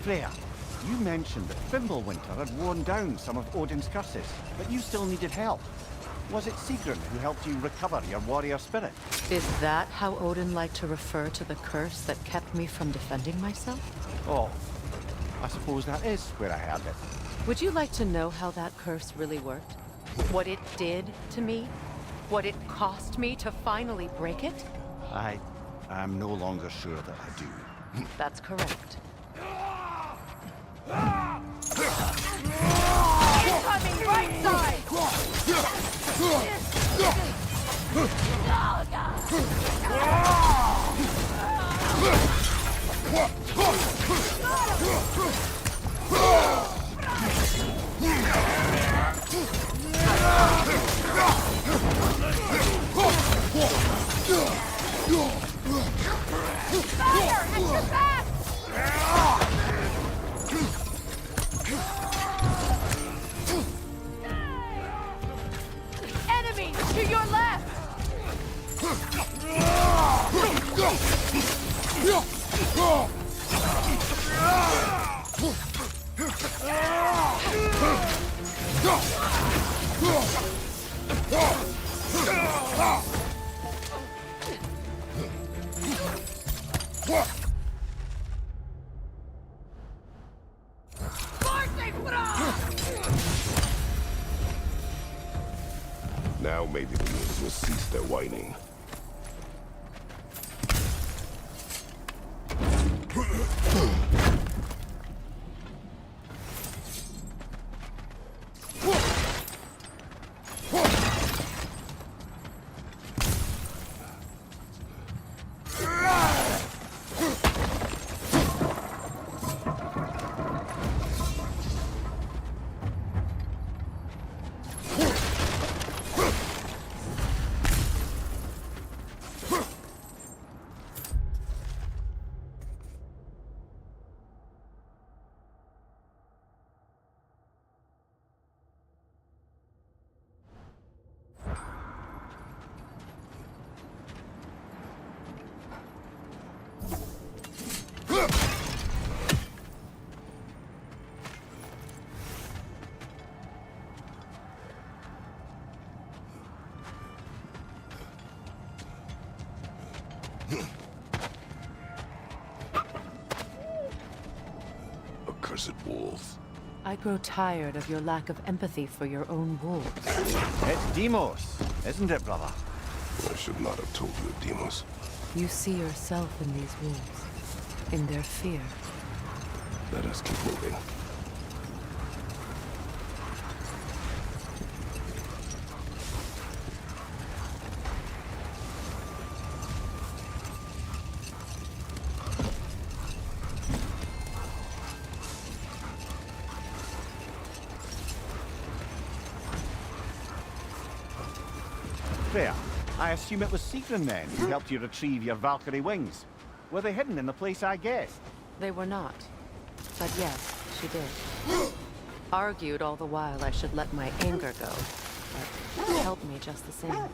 Freya, you mentioned that Fimbulwinter had worn down some of Odin's curses, but you still needed help. Was it Sigrun who helped you recover your warrior spirit? Is that how Odin liked to refer to the curse that kept me from defending myself? Oh, I suppose that is where I heard it. Would you like to know how that curse really worked? What it did to me? What it cost me to finally break it? I'm no longer sure that I do. That's correct. Incoming right side! Fire! At your back! Enemies to your left! Now maybe the wolves will cease their whining. Accursed wolves. I grow tired of your lack of empathy for your own wolves. It's Demos, isn't it, brother? I should not have told you, Demos. You see yourself in these wolves, in their fear. Let us keep moving. Fair. I assume it was Sigrun then who helped you retrieve your Valkyrie wings. Were they hidden in the place I guessed? They were not. But yes, she did. Argued all the while I should let my anger go. But helped me just the same.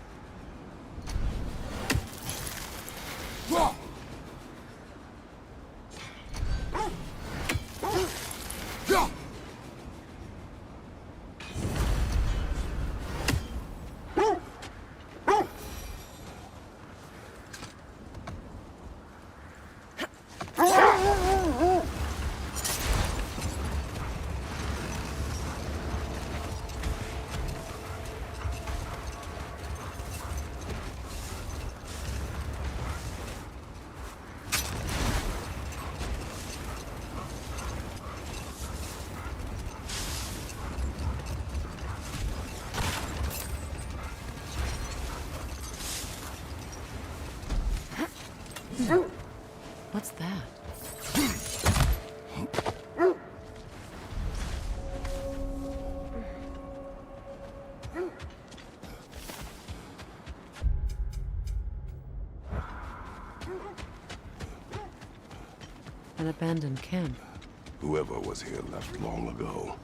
What's that? An abandoned camp. Whoever was here left long ago.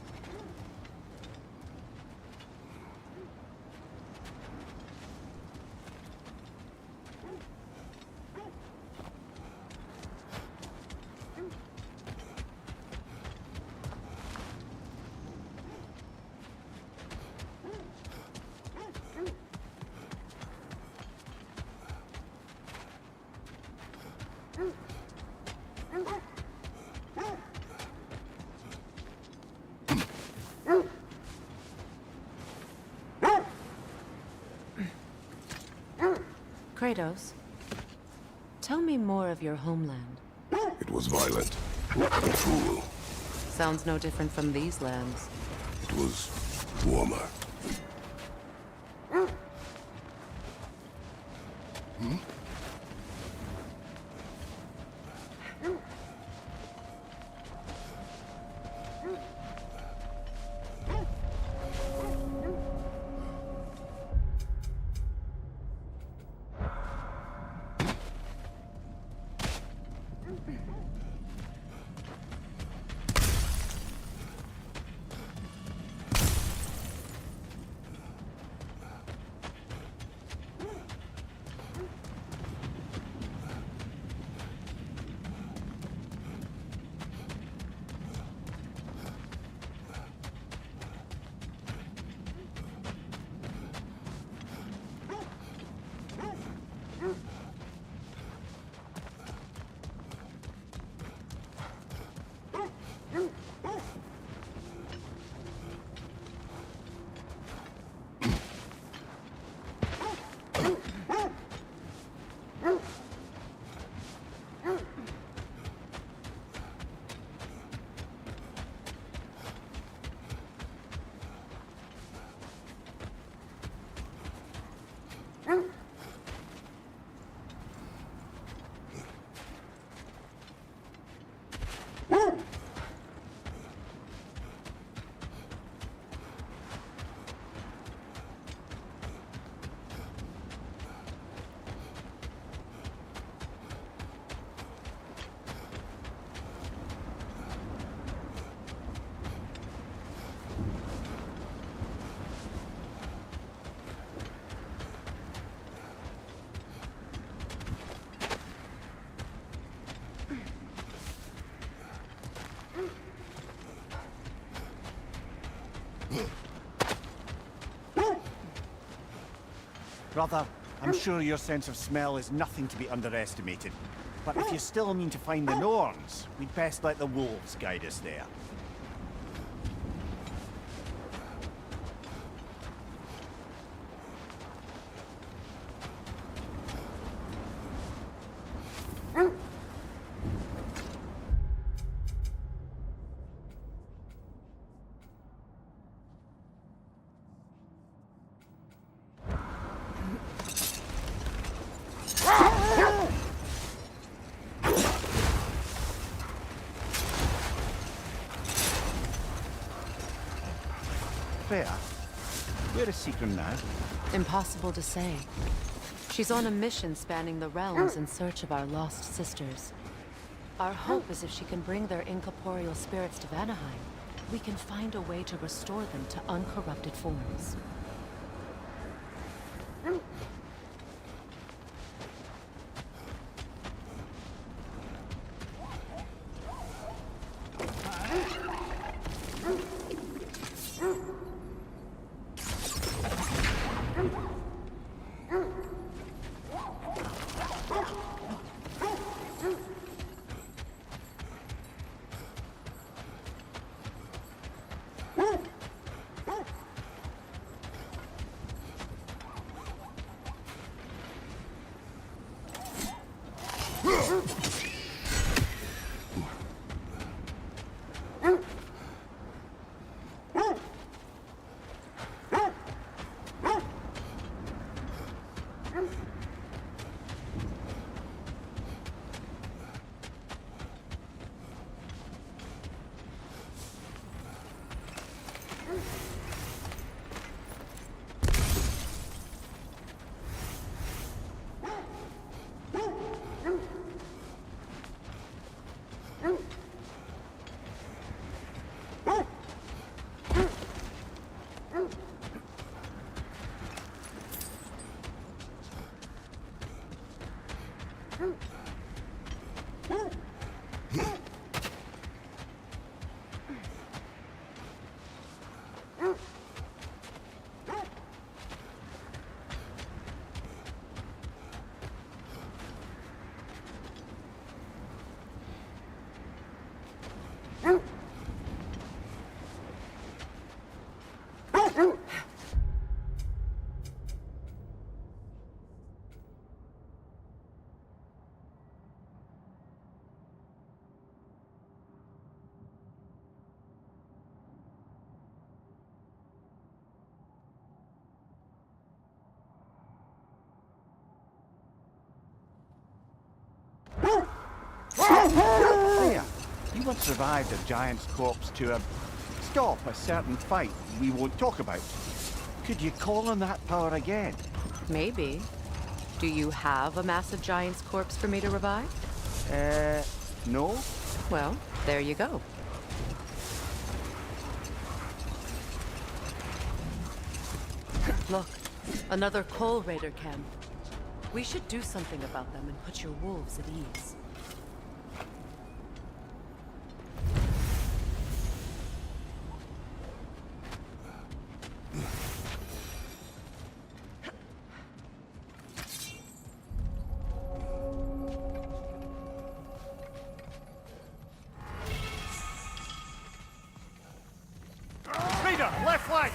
Kratos, tell me more of your homeland. It was violent and cruel. Sounds no different from these lands. It was warmer. Brother, I'm sure your sense of smell is nothing to be underestimated. But if you still mean to find the Norns, we'd best let the wolves guide us there. Freya, where is Seacrum now? Impossible to say. She's on a mission spanning the realms in search of our lost sisters. Our hope is if she can bring their incorporeal spirits to Vanaheim, we can find a way to restore them to uncorrupted forms. Freya, you once revived a giant's corpse to stop a certain fight we won't talk about. Could you call on that power again? Maybe. Do you have a massive giant's corpse for me to revive? No? Well, there you go. Look, another Coal Raider camp. We should do something about them and put your wolves at ease. Raider, left flank!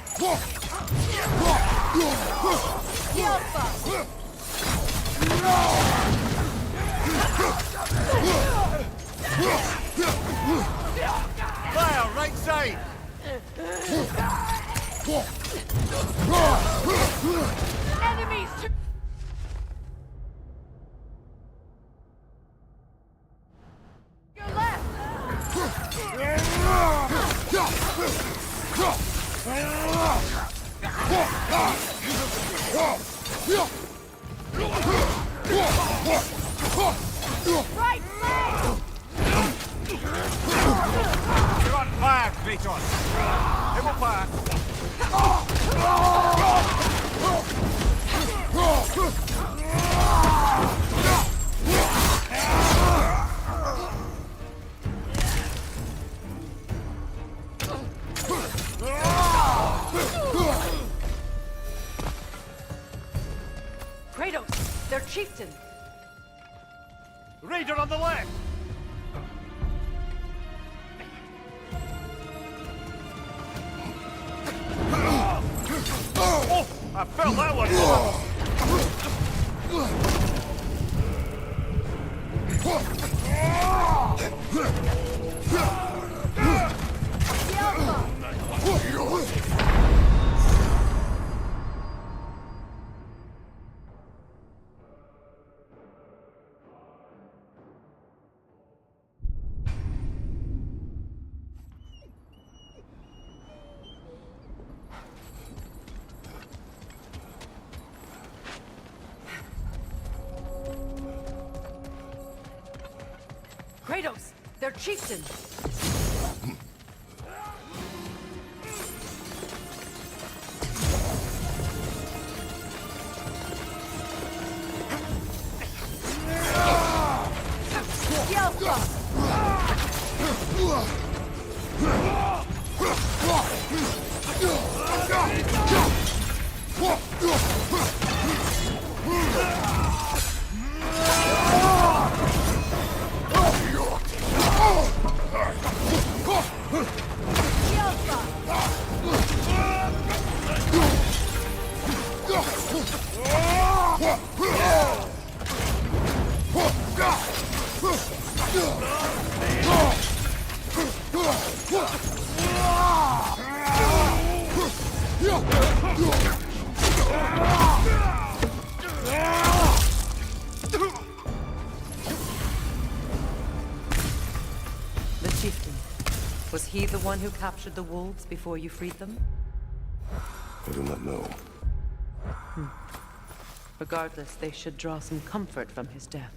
Fire, right side! Enemies! Your left! Right leg! You're on fire, Kratos! It will fire! Kratos, their chieftain! Raider on the left! Oh, I felt that one! Kratos, their chieftain! The chieftain. Was he the one who captured the wolves before you freed them? I do not know. Regardless, they should draw some comfort from his death.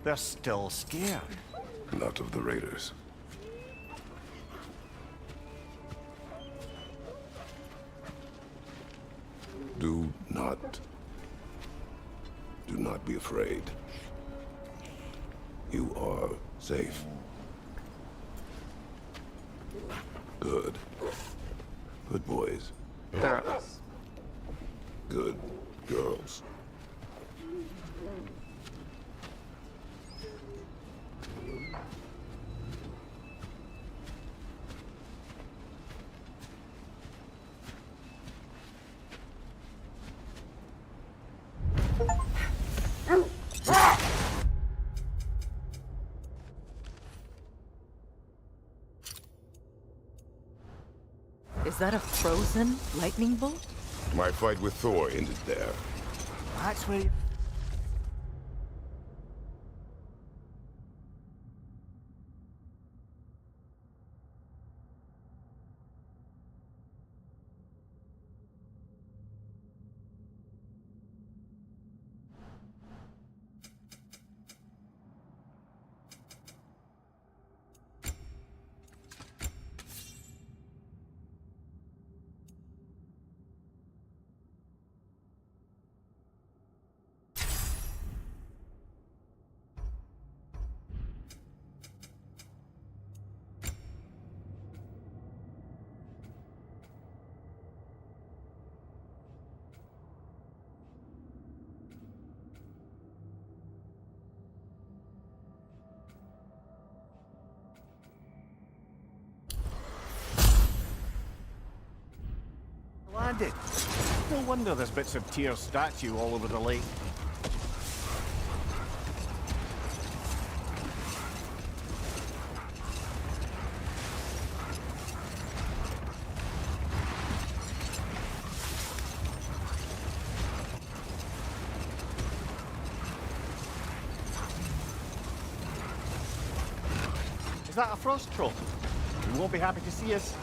They're still scared. Not of the raiders. Do not be afraid. You are safe. Good. Good boys. Girls. Good girls. Is that a frozen lightning bolt? My fight with Thor ended there. That's where... Landed. No wonder there's bits of Tyr's statue all over the lake. Is that a frost troll? You won't be happy to see us.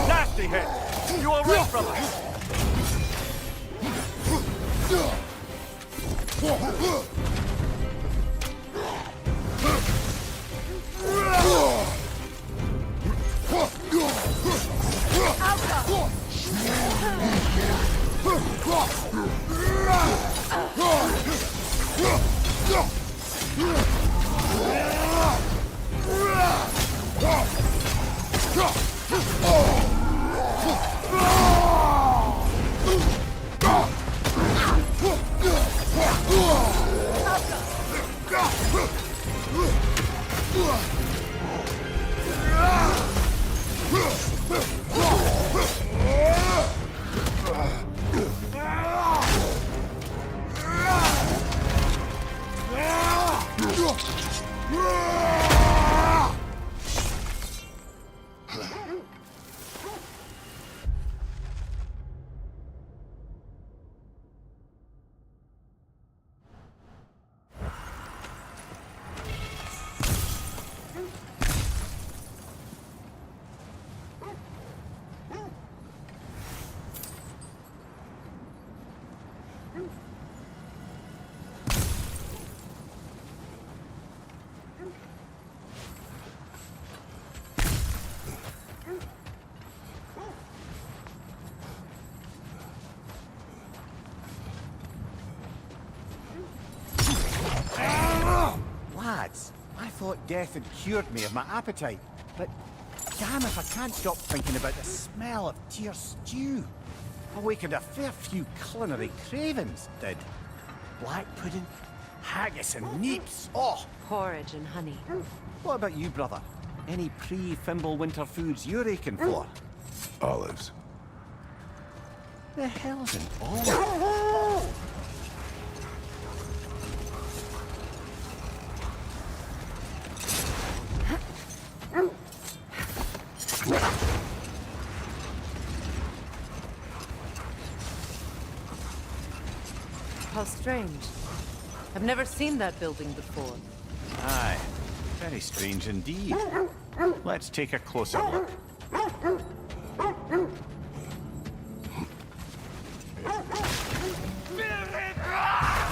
Nasty hit! You are right, brother! Lads, I thought death had cured me of my appetite, but damn if I can't stop thinking about the smell of Tyr stew. Awakened a fair few culinary cravings, did. Black pudding, haggis and neeps, oh! Porridge and honey. What about you, brother? Any pre-Fimble winter foods you're aching for? Olives. The hell's an olive? How strange. I've never seen that building before. Aye, very strange indeed. Let's take a closer look.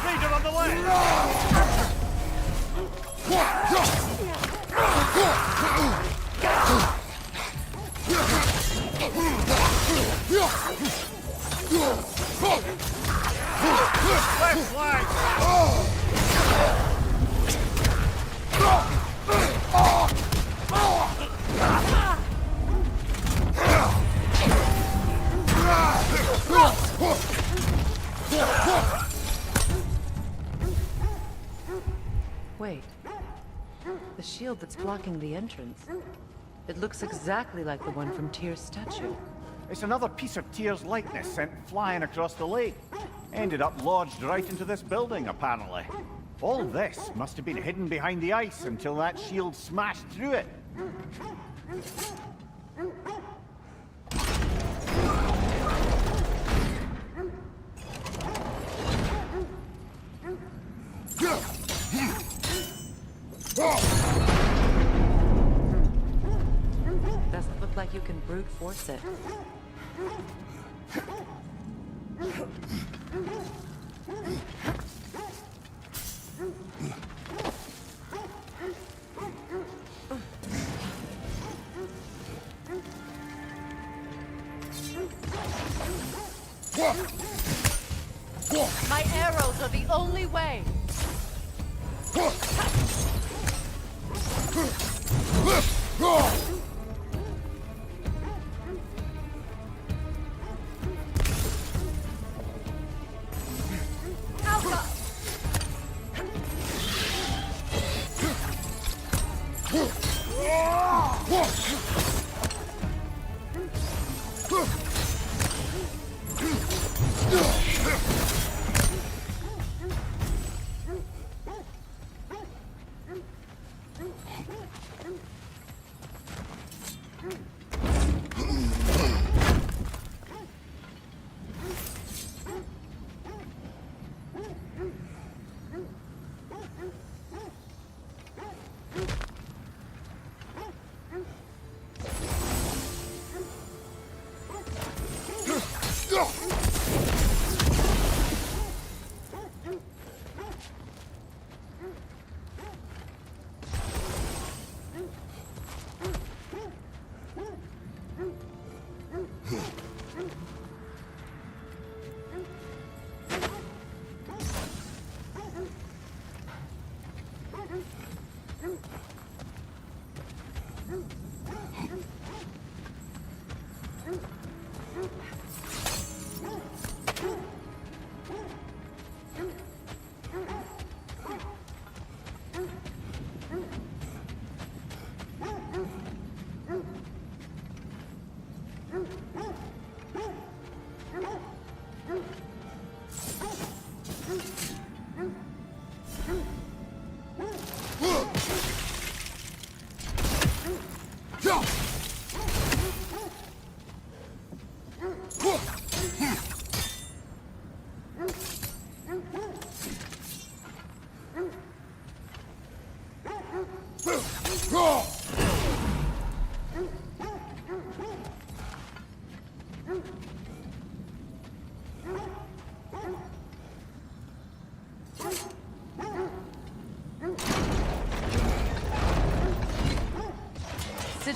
Raider on the left! Left flank! Wait. The shield that's blocking the entrance. It looks exactly like the one from Tyr's statue. It's another piece of Tyr's likeness sent flying across the lake. Ended up lodged right into this building, apparently. All this must have been hidden behind the ice until that shield smashed through it. Doesn't look like you can brute force it. My arrows are the only way.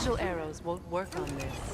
Sigil arrows won't work on this.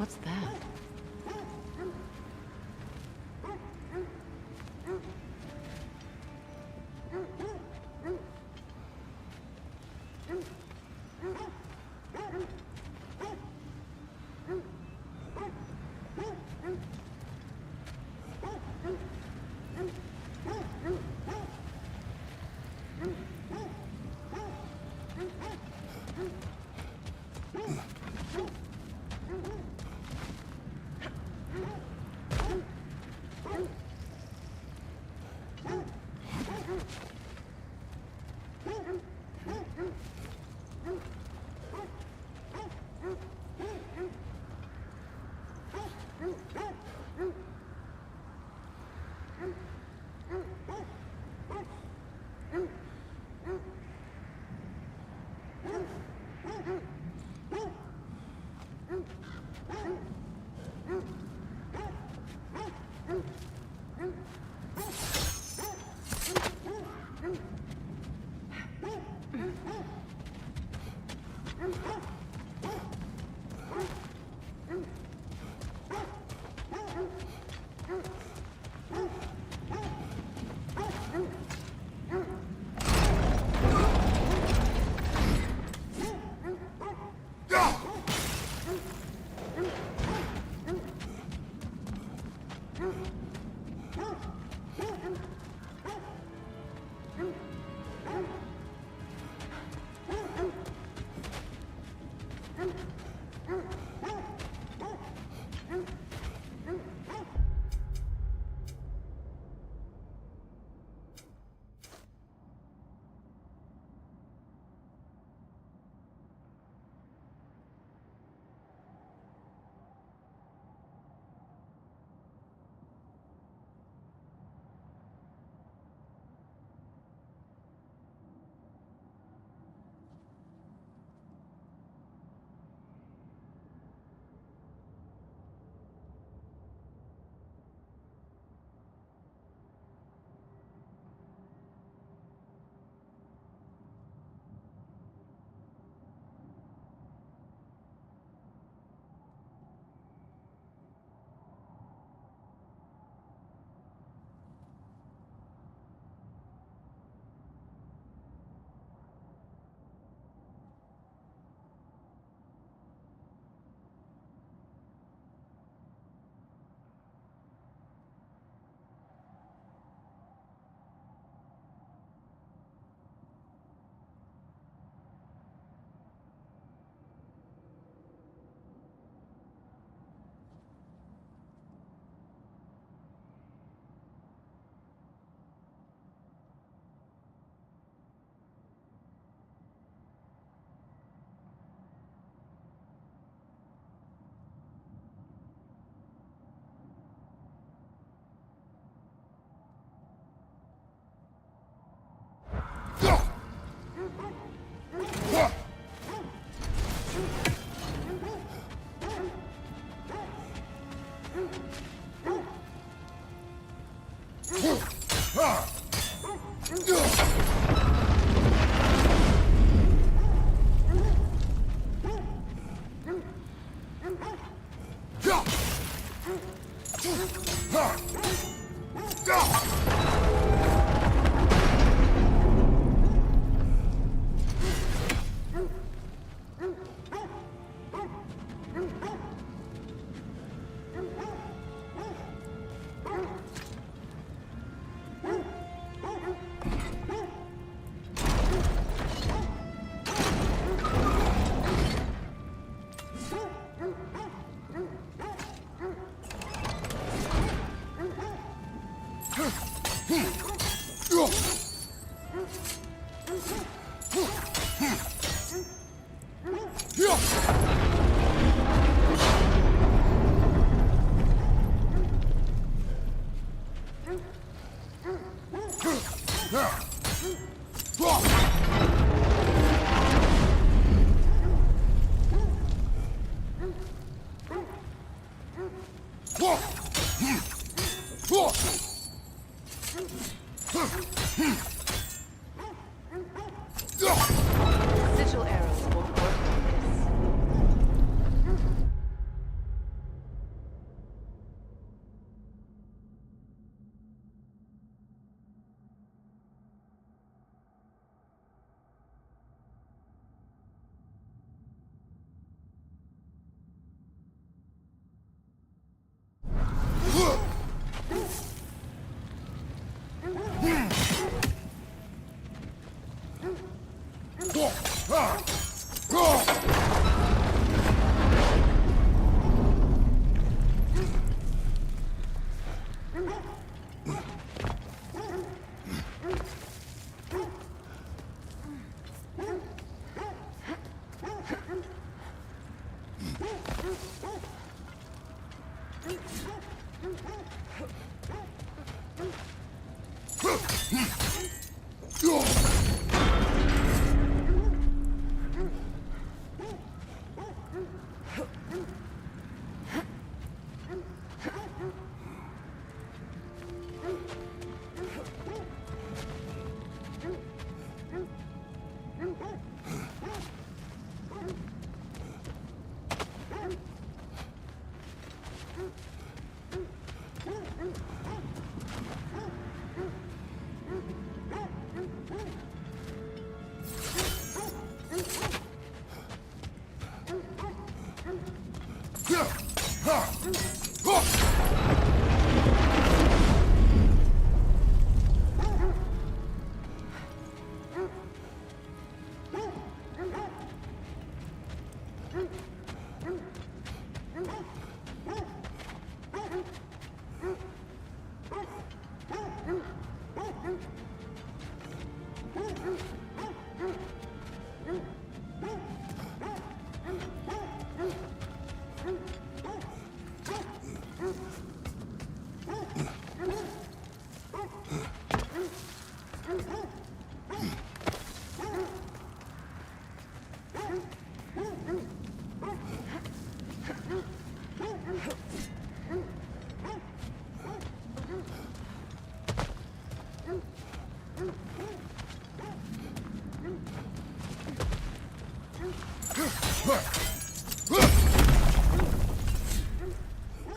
What's that? Sigil arrows won't work on this.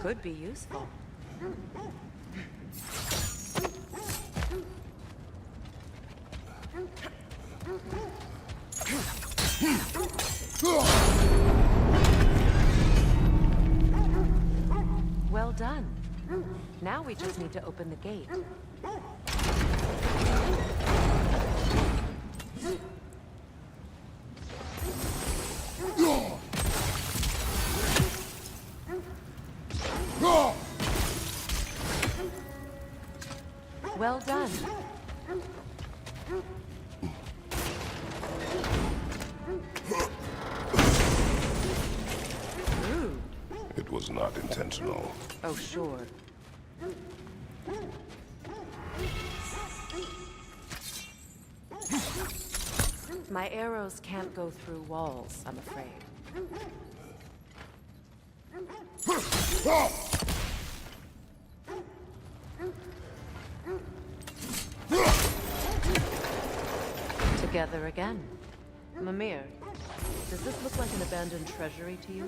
Could be useful. Well done. Now we just need to open the gate. Well done. Rude. It was not intentional. Oh, sure. My arrows can't go through walls, I'm afraid. Together again. Mimir, does this look like an abandoned treasury to you?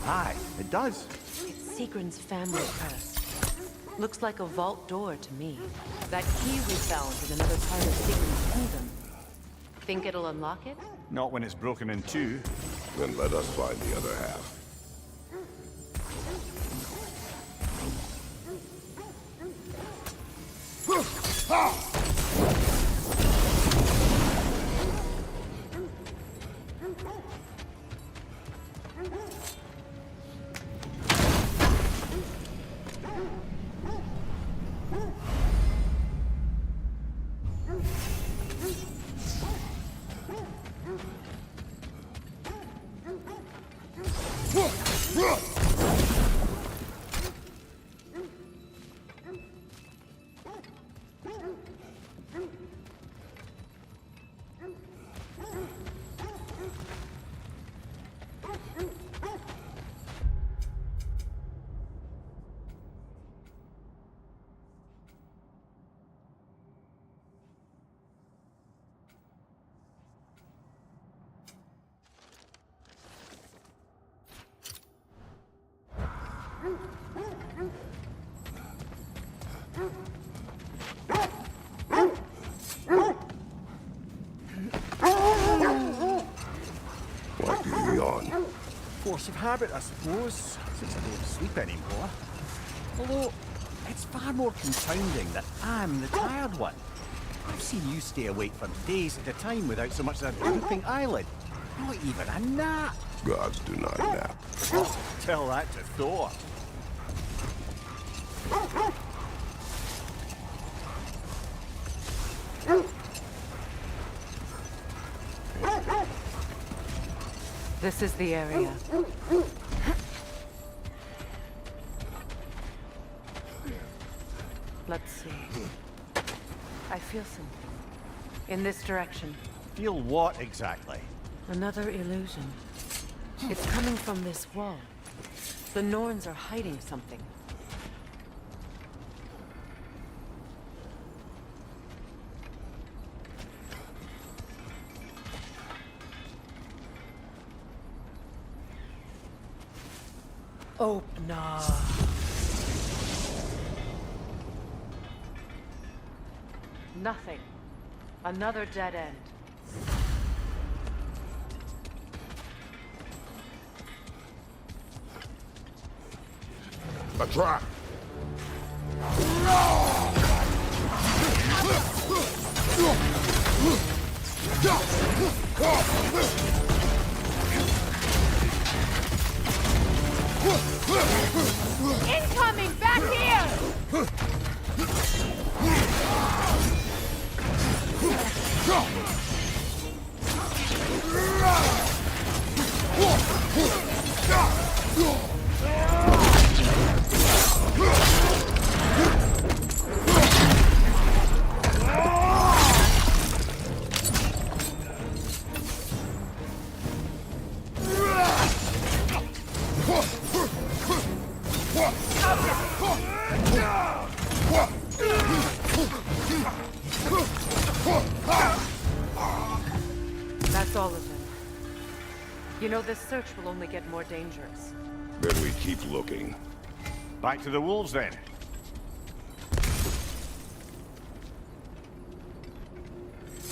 Aye, it does. It's Sigrun's family crest. Looks like a vault door to me. That key we found in another part of Sigrun's kingdom. Think it'll unlock it? Not when it's broken in two. Then let us find the other half. Why do you yawn? Force of habit, I suppose, since I don't sleep anymore. Although, it's far more confounding that I'm the tired one. I've seen you stay awake for days at a time without so much as a drooping eyelid. Not even a nap. Gods do not nap. Oh, tell that to Thor. This is the area. Let's see. I feel something. In this direction. Feel what exactly? Another illusion. It's coming from this wall. The Norns are hiding something. Oh, nah. Nothing. Another dead end. A trap! Incoming! Back here! That's all of them. You know, this search will only get more dangerous. Then we keep looking. Back to the wolves, then.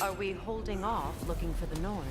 Are we holding off looking for the Norns?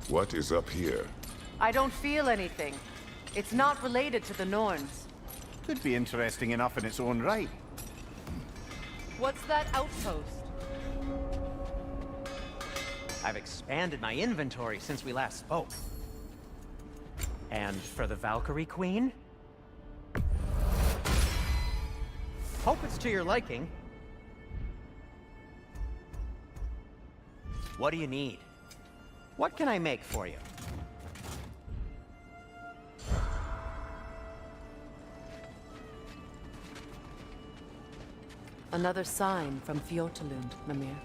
What is up here? I don't feel anything. It's not related to the Norns. Could be interesting enough in its own right. What's that outpost? I've expanded my inventory since we last spoke. And for the Valkyrie Queen? Hope it's to your liking. What do you need? What can I make for you? Another sign from Fjortalund, Mimir.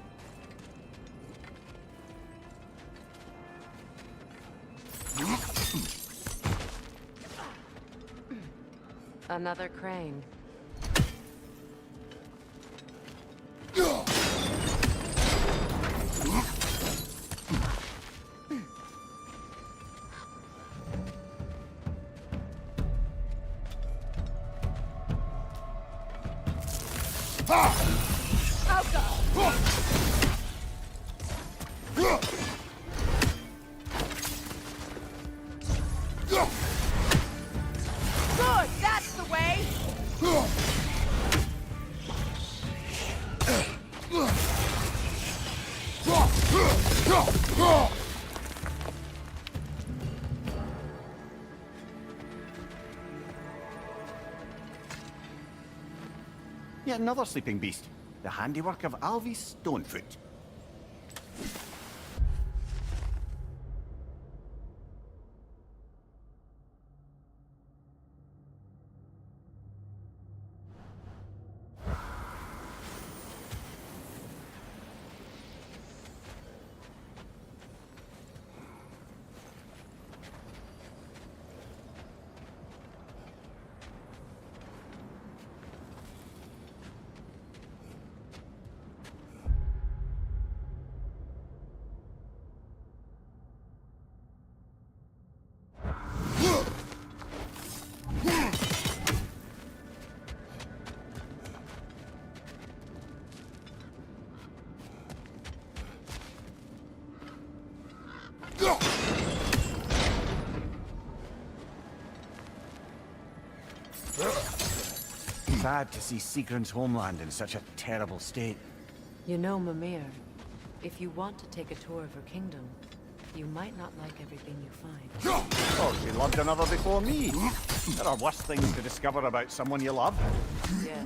Another crane. Good, that's the way! Yet another sleeping beast. The handiwork of Alvis Stonefoot. Sad to see Sigrun's homeland in such a terrible state. You know, Mimir, if you want to take a tour of her kingdom, you might not like everything you find. Oh, she loved another before me. There are worse things to discover about someone you love. Yeah.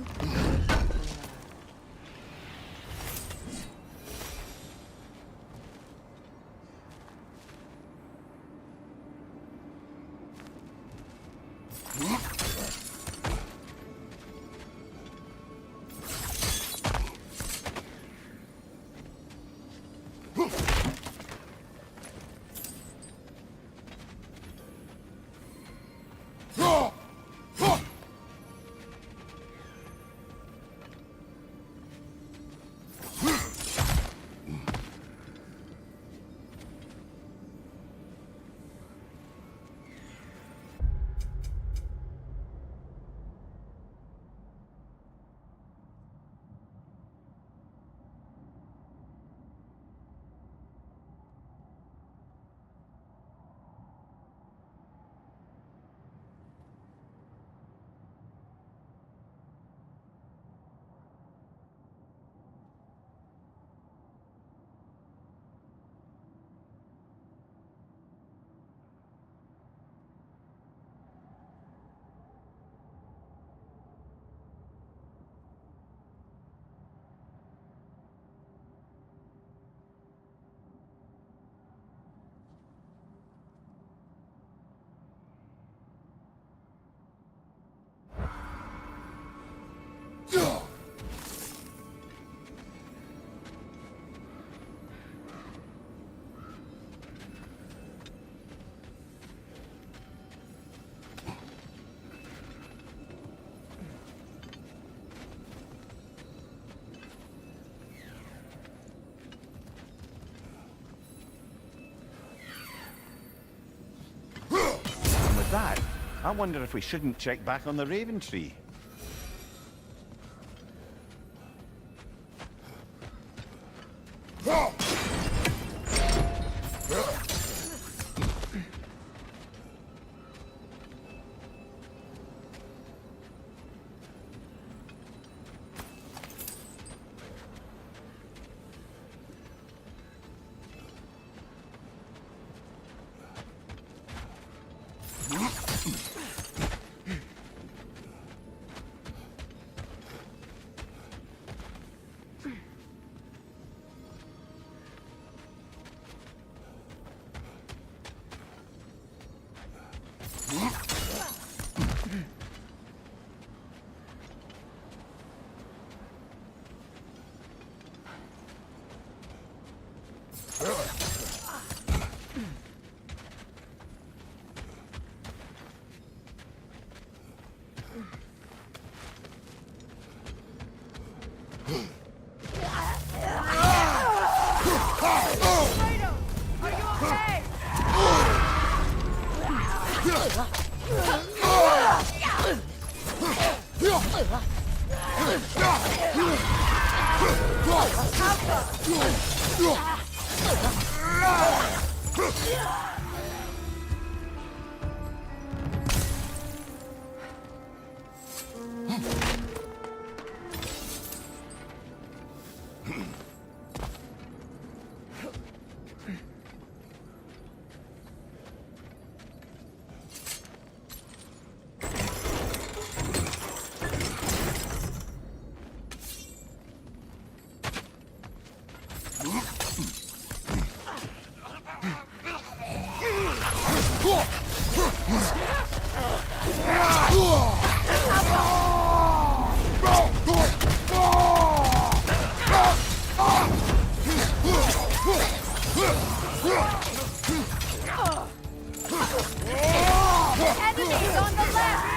And with that, I wonder if we shouldn't check back on the Raven Tree. Enemies on the left!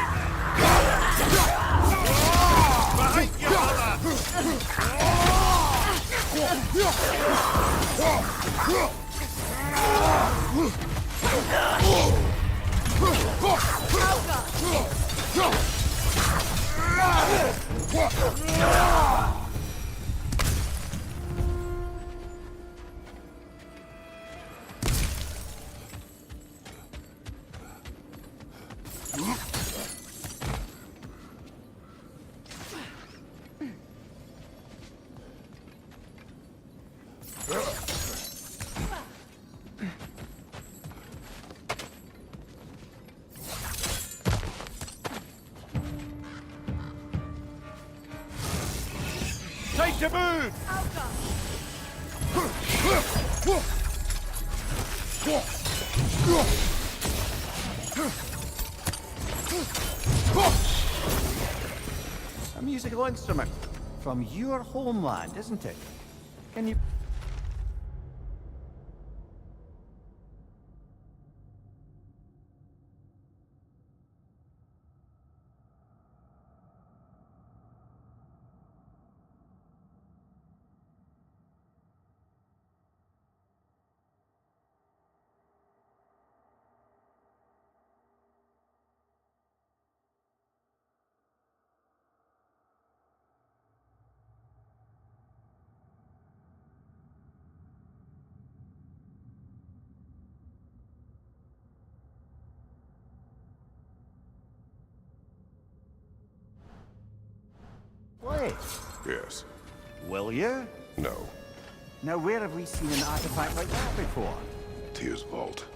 need to move! A musical instrument from your homeland, isn't it? Can you... Play? Yes. Will you? No. Now, where have we seen an artifact like that before? Tyr's vault.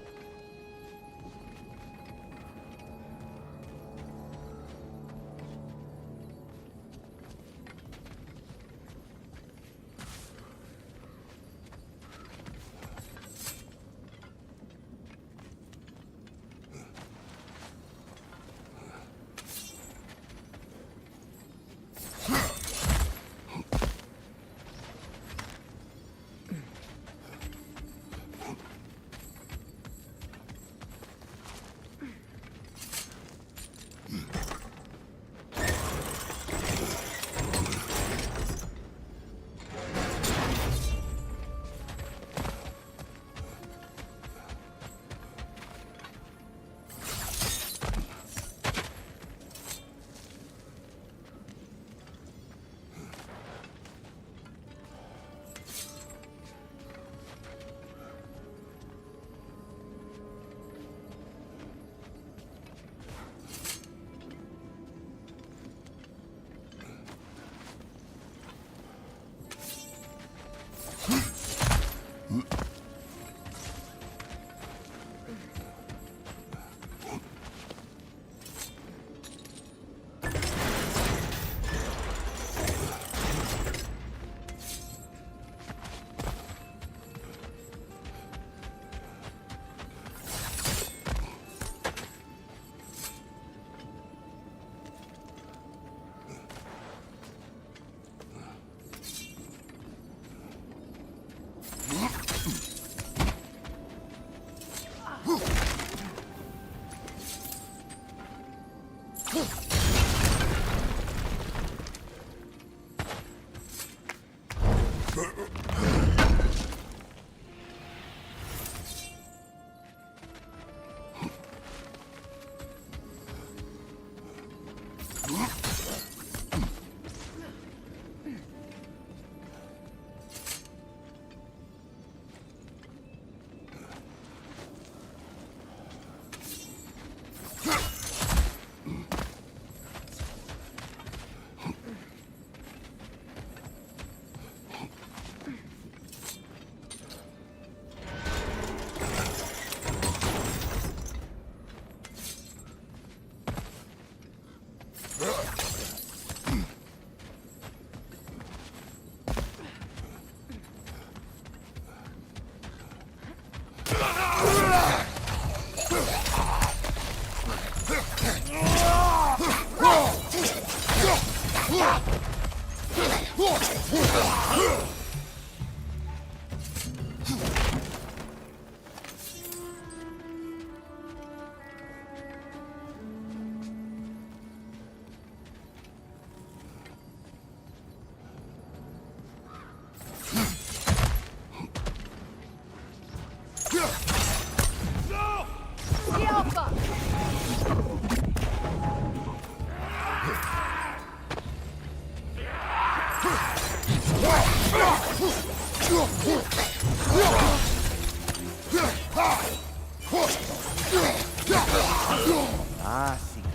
Ah, secret.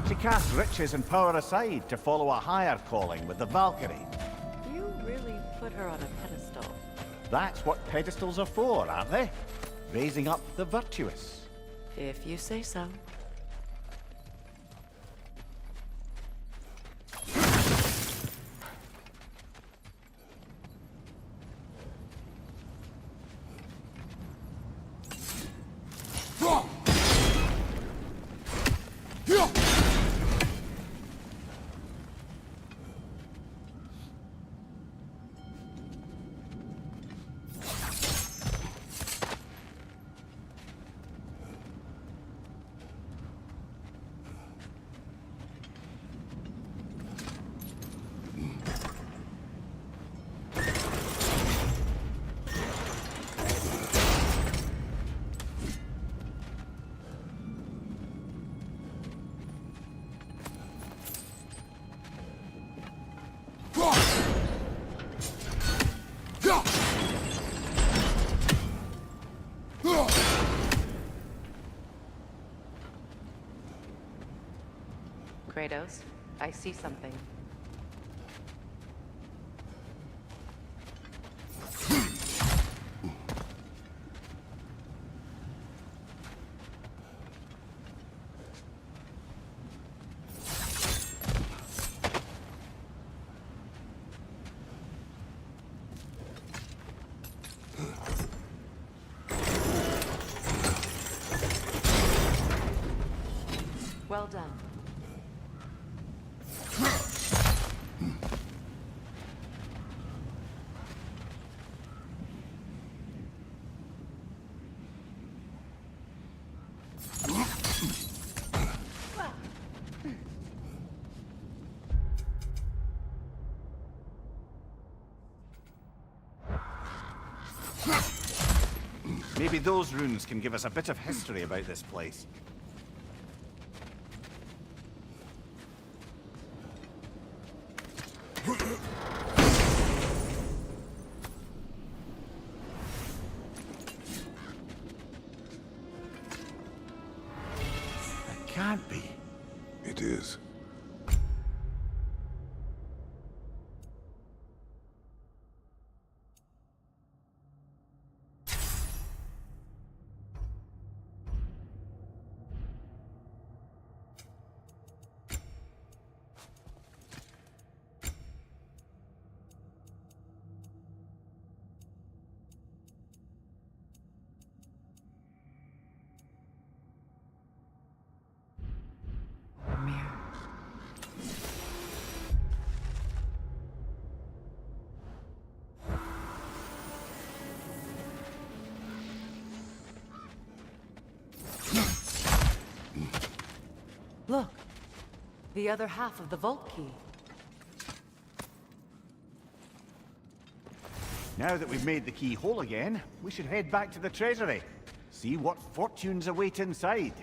She cast riches and power aside to follow a higher calling with the Valkyrie. You really put her on a pedestal. That's what pedestals are for, aren't they? Raising up the virtuous. If you say so. Kratos, I see something. Well done. Maybe those runes can give us a bit of history about this place. It can't be. It is. Look, the other half of the vault key. Now that we've made the key whole again, we should head back to the treasury. See what fortunes await inside.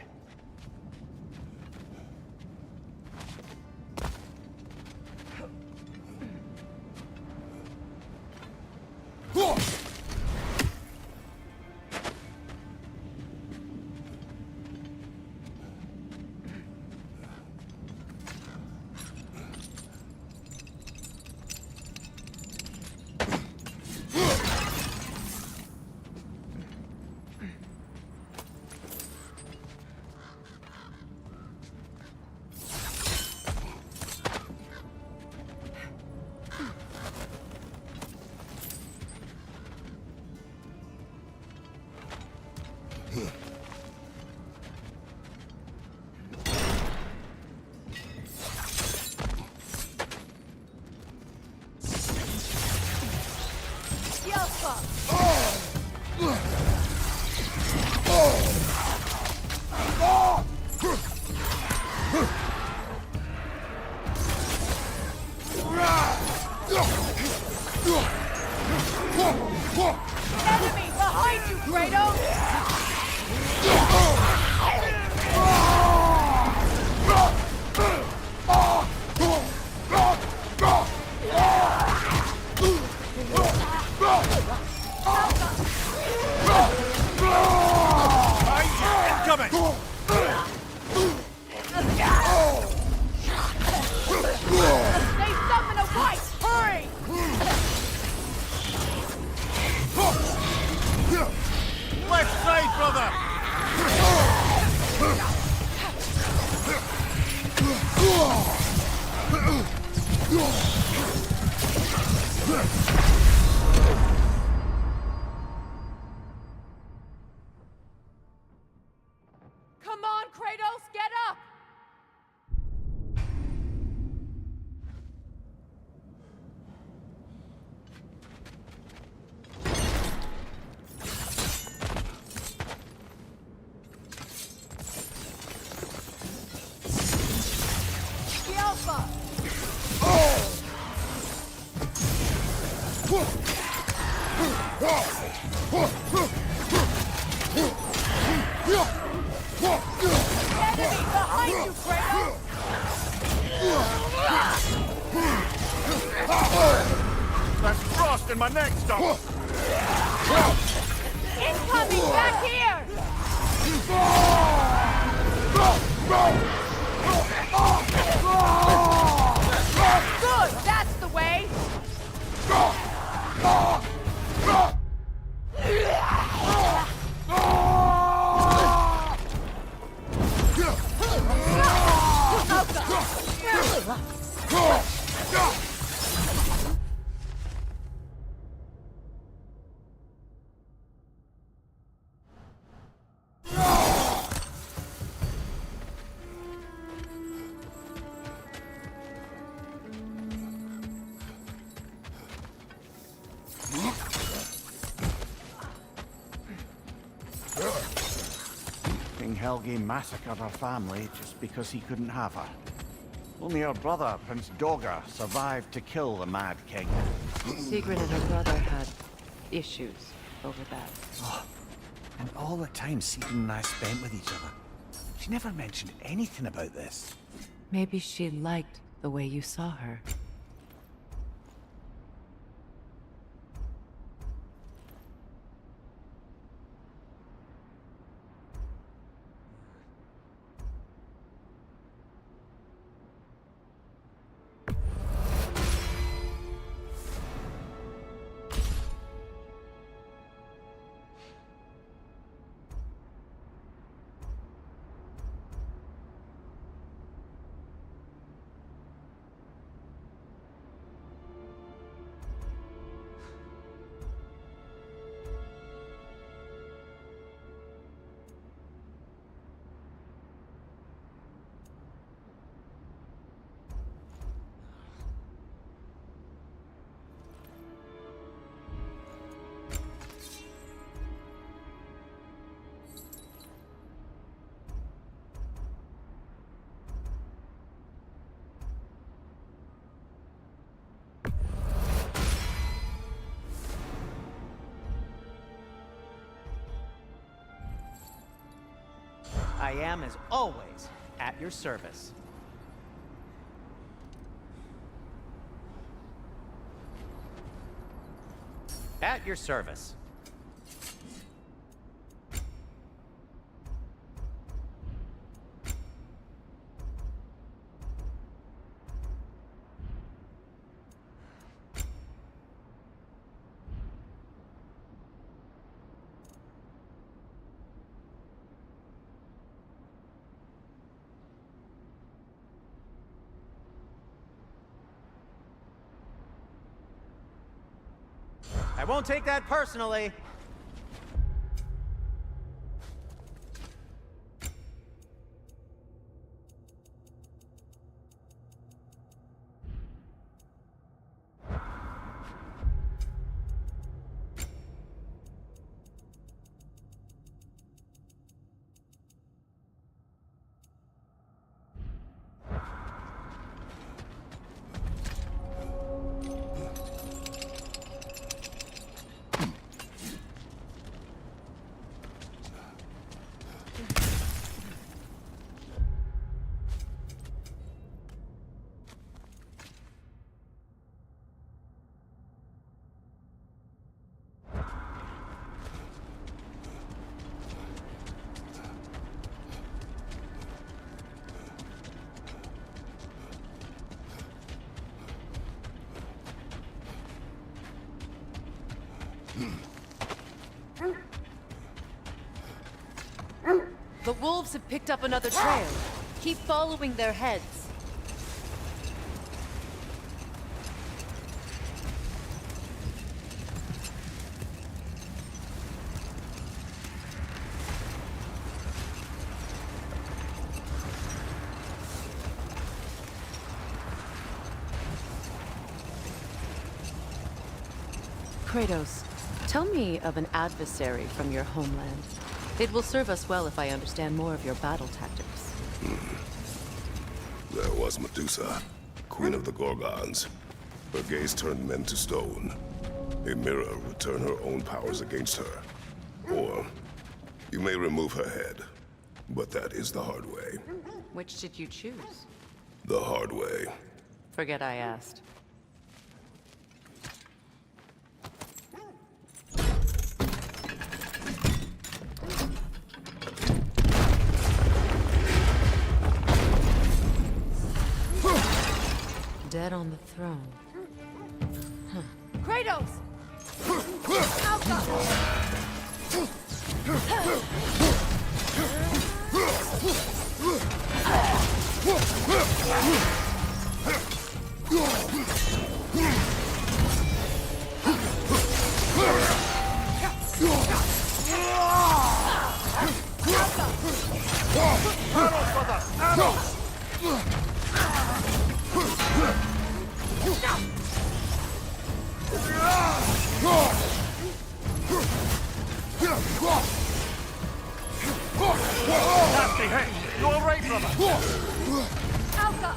Enemy behind you, Kratos! They summon a wight! Hurry! Left side, brother! Behind you, Kratos! That's frost in my neck, Stump! Incoming! Back here! Good! That's the way! King Helge massacred her family just because he couldn't have her. Only her brother, Prince Dogger, survived to kill the Mad King. Sigrid and her brother had issues over that. Oh, and all the time Sigrid and I spent with each other. She never mentioned anything about this. Maybe she liked the way you saw her. I am, as always, at your service. At your service. I won't take that personally. The wolves have picked up another trail. Keep following their heads. Kratos, tell me of an adversary from your homeland. It will serve us well if I understand more of your battle tactics. There was Medusa, queen of the Gorgons. Her gaze turned men to stone. A mirror will turn her own powers against her. Or you may remove her head, but that is the hard way. Which did you choose? The hard way. Forget I asked. Dead on the throne. Kratos! Alka! Nasty hit! You all right, brother? Alka!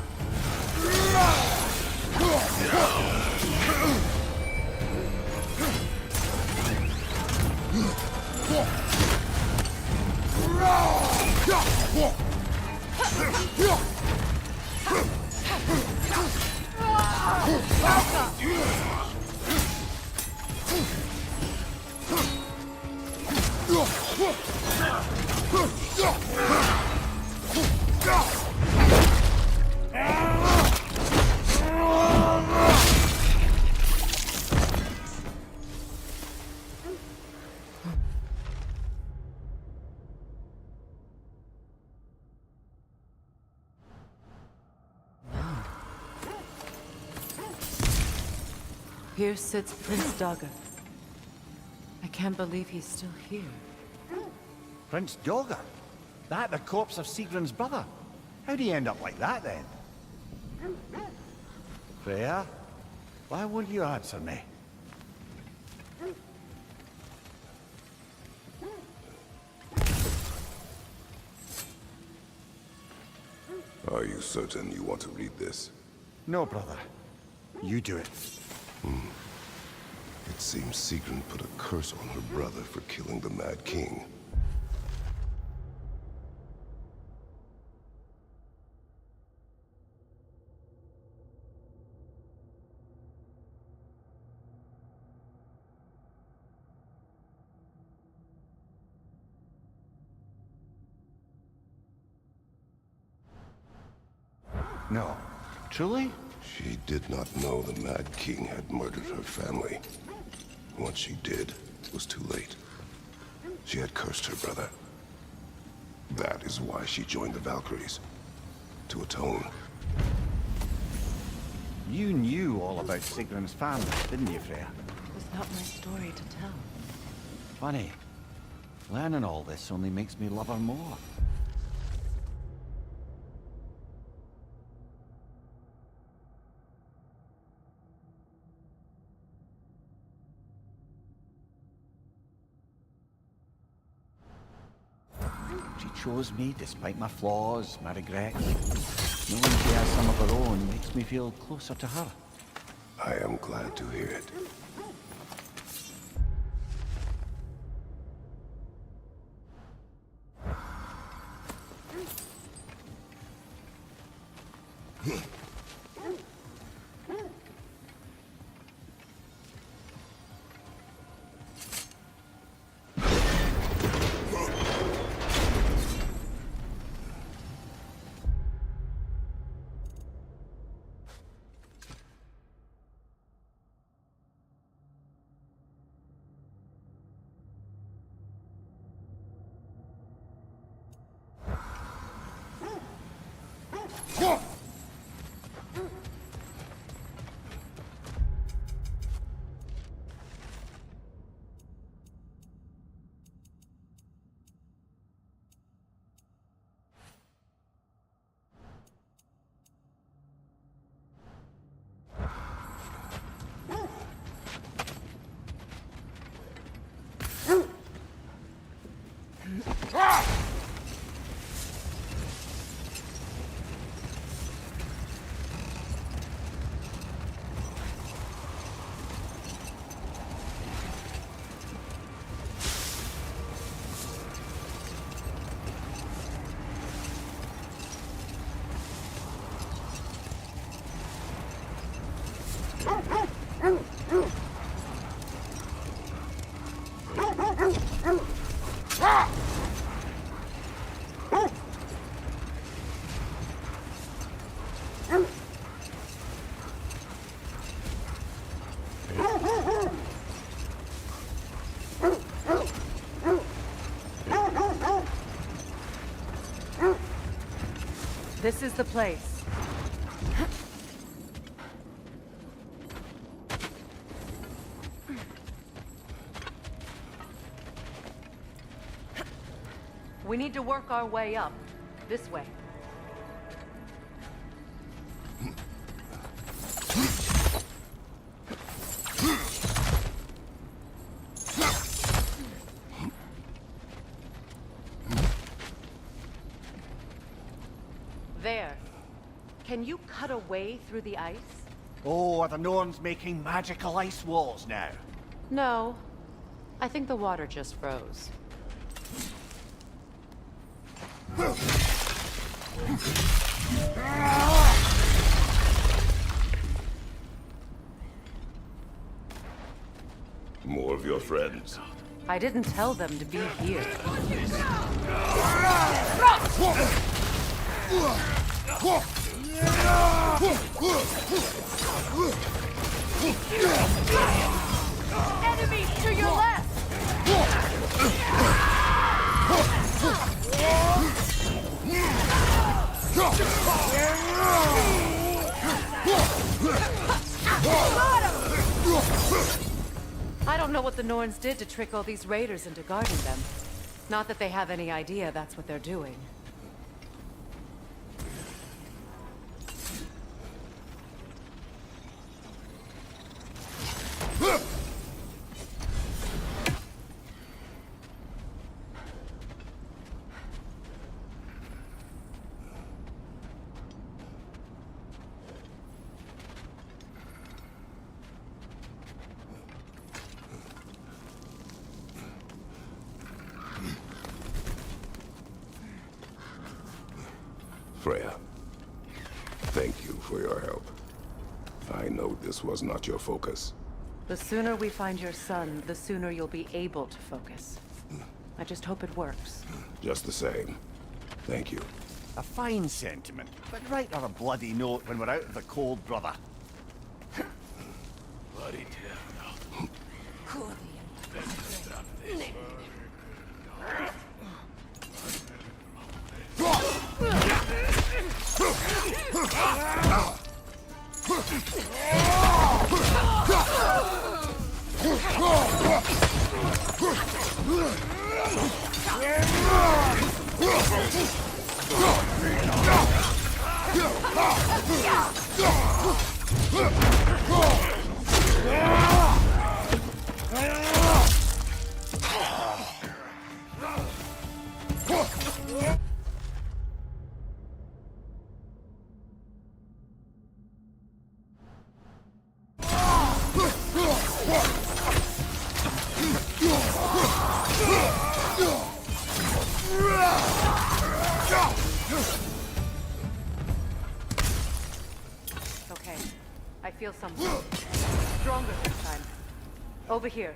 Here sits Prince Dagger. I can't believe he's still here. Prince Dagger? That the corpse of Sigrun's brother? How'd he end up like that, then? Freya? Why won't you answer me? Are you certain you want to read this? No, brother. You do it. It seems Sigrun put a curse on her brother for killing the Mad King. No. Truly? She did not know the Mad King had murdered her family. Once she did, it was too late. She had cursed her brother. That is why she joined the Valkyries. To atone. You knew all about Sigrun's family, didn't you, Freya? It was not my story to tell. Funny. Learning all this only makes me love her more. She chose me despite my flaws, my regrets. Knowing she has some of her own makes me feel closer to her. I am glad to hear it. This is the place. We need to work our way up. This way. There. Can you cut a way through the ice? Oh, are the Norns making magical ice walls now? No. I think the water just froze. More of your friends. I didn't tell them to be here. Enemy to your left! I don't know what the Norns did to trick all these raiders into guarding them. Not that they have any idea that's what they're doing. Freya, thank you for your help. I know this was not your focus. The sooner we find your son, the sooner you'll be able to focus. I just hope it works. Just the same. Thank you. A fine sentiment, but write her a bloody note when we're out of the cold, brother. Bloody hell. Okay. I feel something. Stronger this time. Over here.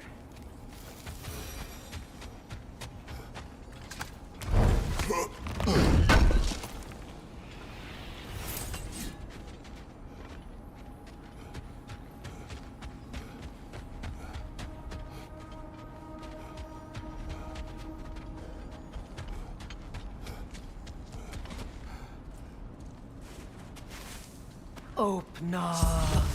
Open up.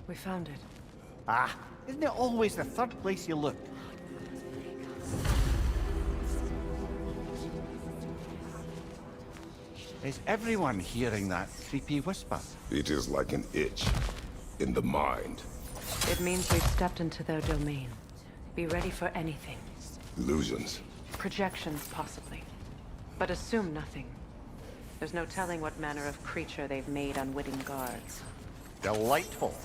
We found it. Ah, isn't it always the third place you look? Is everyone hearing that creepy whisper? It is like an itch in the mind. It means we've stepped into their domain. Be ready for anything. Illusions. Projections, possibly. But assume nothing. There's no telling what manner of creature they've made unwitting guards. Delightful.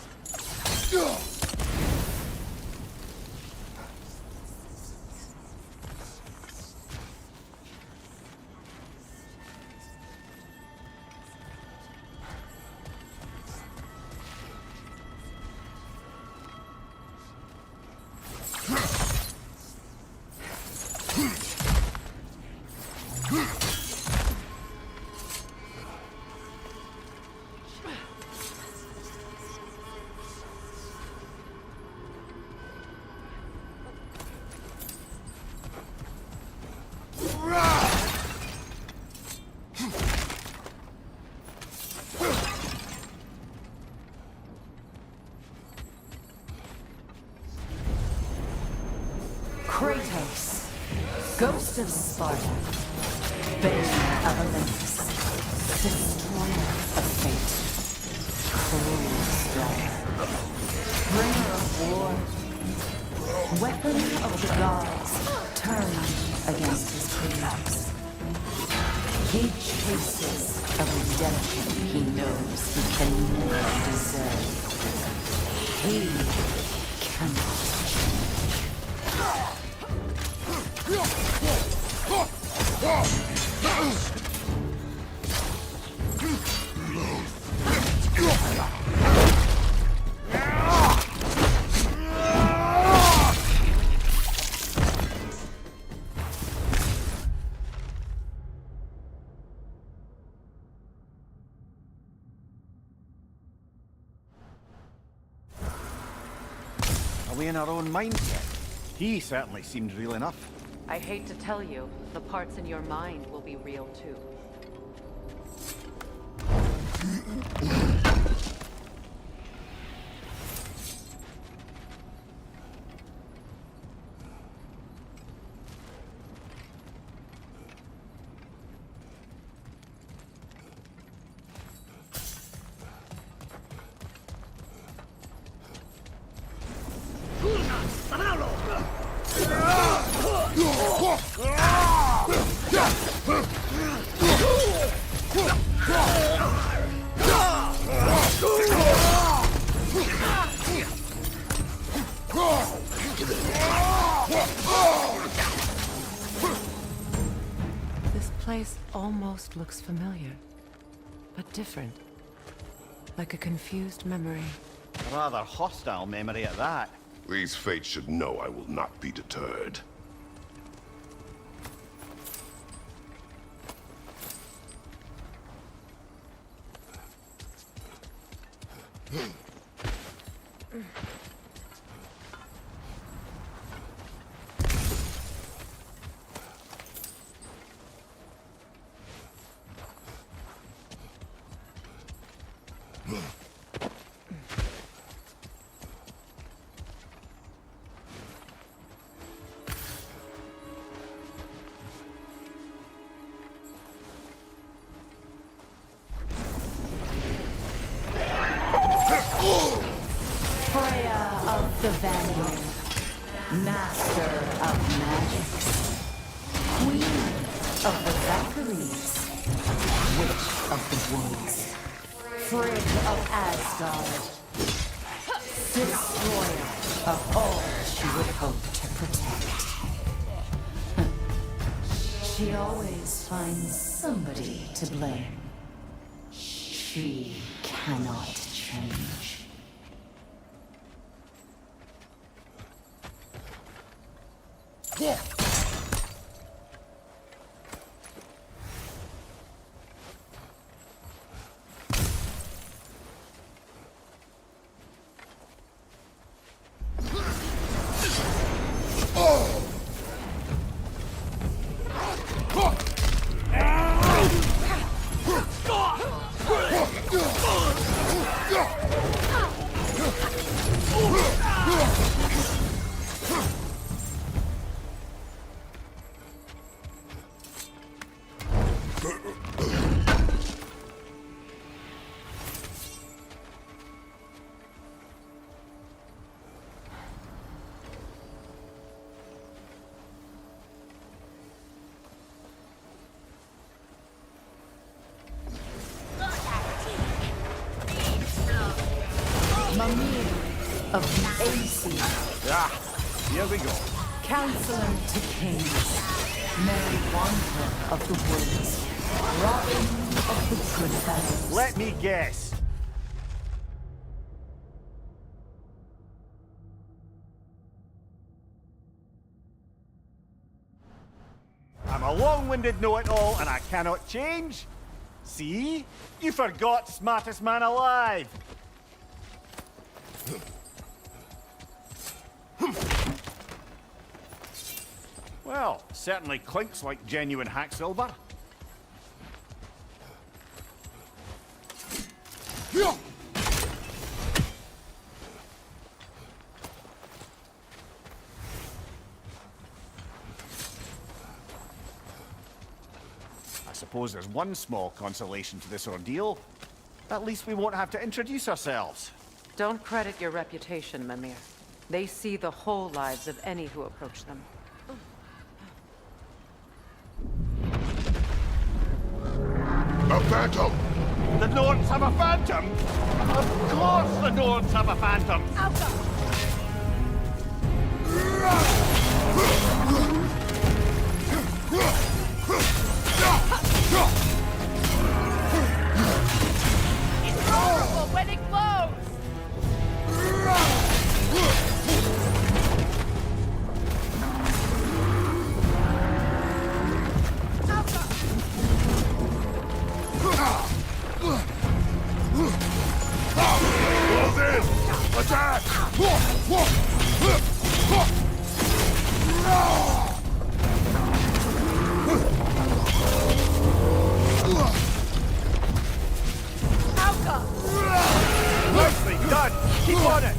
Kratos, Ghost of Sparta, Bane of Olympus, Destroyer of Fate, Cruel Strength, Bringer of War, Weapon of the Gods, turned against his creators. He chases a redemption he knows he can never deserve. He cannot. Are we in our own minds yet? He certainly seemed real enough. I hate to tell you, the parts in your mind will be real too. This place almost looks familiar, but different. Like a confused memory. A rather hostile memory at that. These fates should know I will not be deterred. Freya of the Vanguard, Master of Magics, Queen of the Valkyries, Witch of the Woods, Frigg of Asgard, Destroyer of all she would hope to protect. She always finds somebody to blame. She cannot change. of the AC. Ah, here we go. Counselor to kings, Merry Wanderer of the woods, Robin of the good fellows. Let me guess. I'm a long-winded know-it-all, and I cannot change. See? You forgot smartest man alive. Well, certainly clinks like genuine hack silver. I suppose there's one small consolation to this ordeal. At least we won't have to introduce ourselves. Don't credit your reputation, Mimir. They see the whole lives of any who approach them. A phantom! The Norns have a phantom? Of course the Norns have a phantom! It's horrible when it glows! Close in! Attack! Nicely done! Keep on it!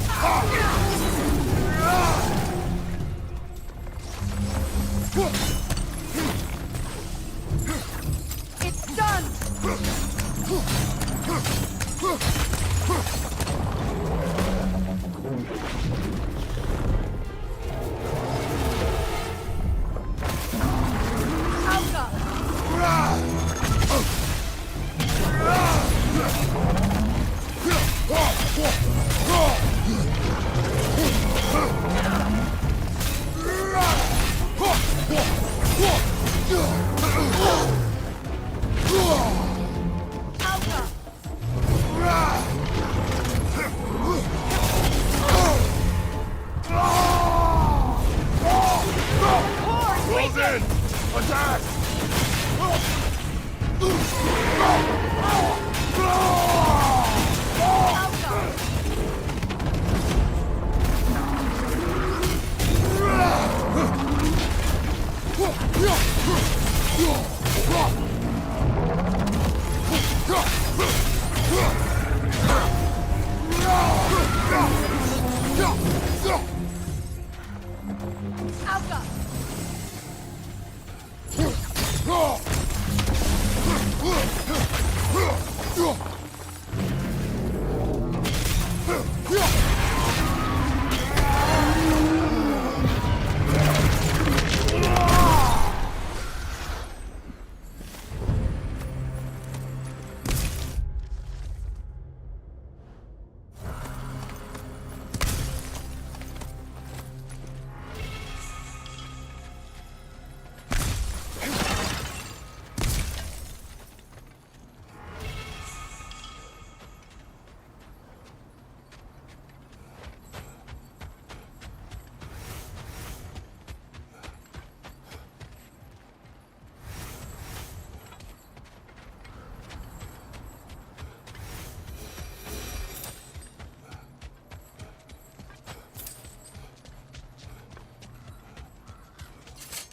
It's done! Close in! Attack!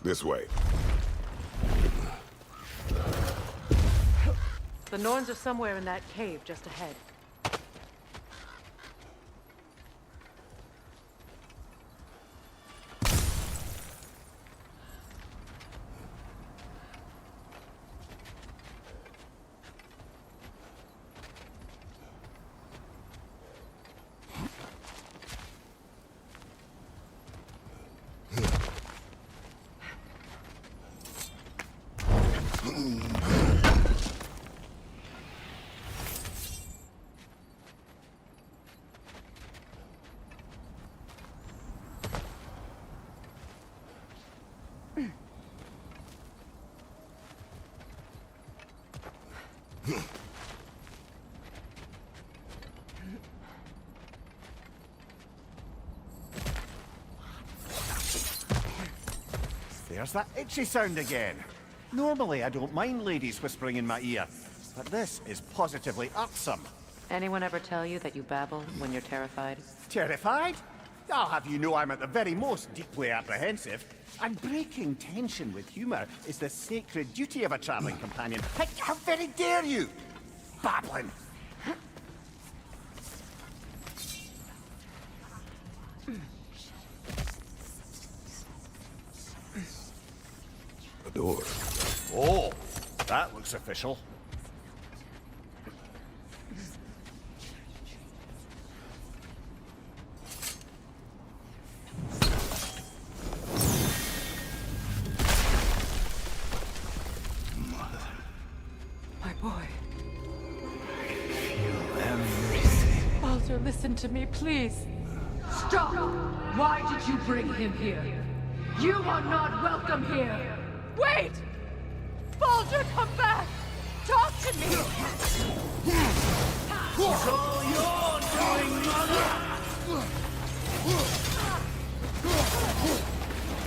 This way. The Norns are somewhere in that cave just ahead. There's that itchy sound again. Normally, I don't mind ladies whispering in my ear, but this is positively irksome. Anyone ever tell you that you babble when you're terrified? Terrified? I'll have you know I'm at the very most deeply apprehensive. And breaking tension with humor is the sacred duty of a traveling companion. How very dare you! Babbling! The door. Oh, that looks official. My boy. Feel everything. Baldur, listen to me, please. Stop! Why did you bring him here? You are not welcome here! Wait! Baldur, come back! Talk to me! It's all your doing, mother!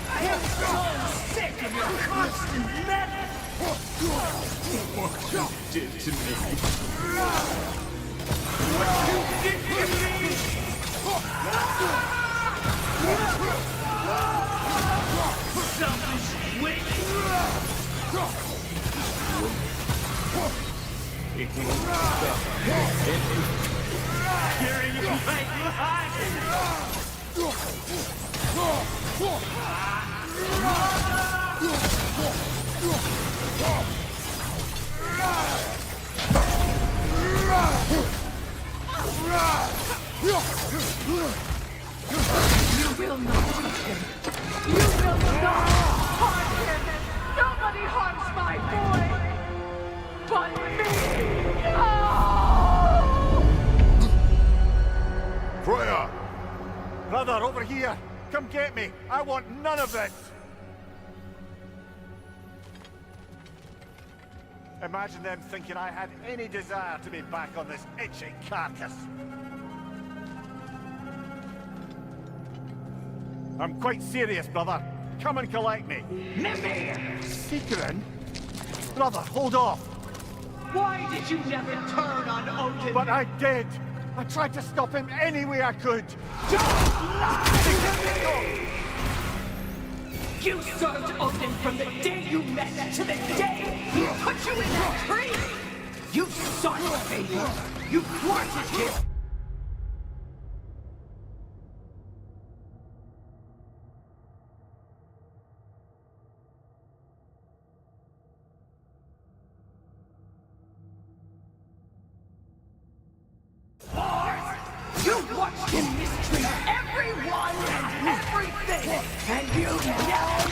I am so sick of your constant meddling! What you did to me. What you did to me! Selfish witch! Scaring you right behind! You will not touch him. You will not harm him. Nobody harms my boy but me. No! Freya! Brother, over here! Come get me! I want none of this! Imagine them thinking I had any desire to be back on this itchy carcass. I'm quite serious, brother. Come and collect me. Mimir! Secret? Brother, hold off. Why did you never turn on Odin? But I did. I tried to stop him any way I could. Don't lie! You served Odin from the day you met to the day he put you in that tree! You sought favor! You thwarted him! You watched him mistreat everyone and everything, and you never got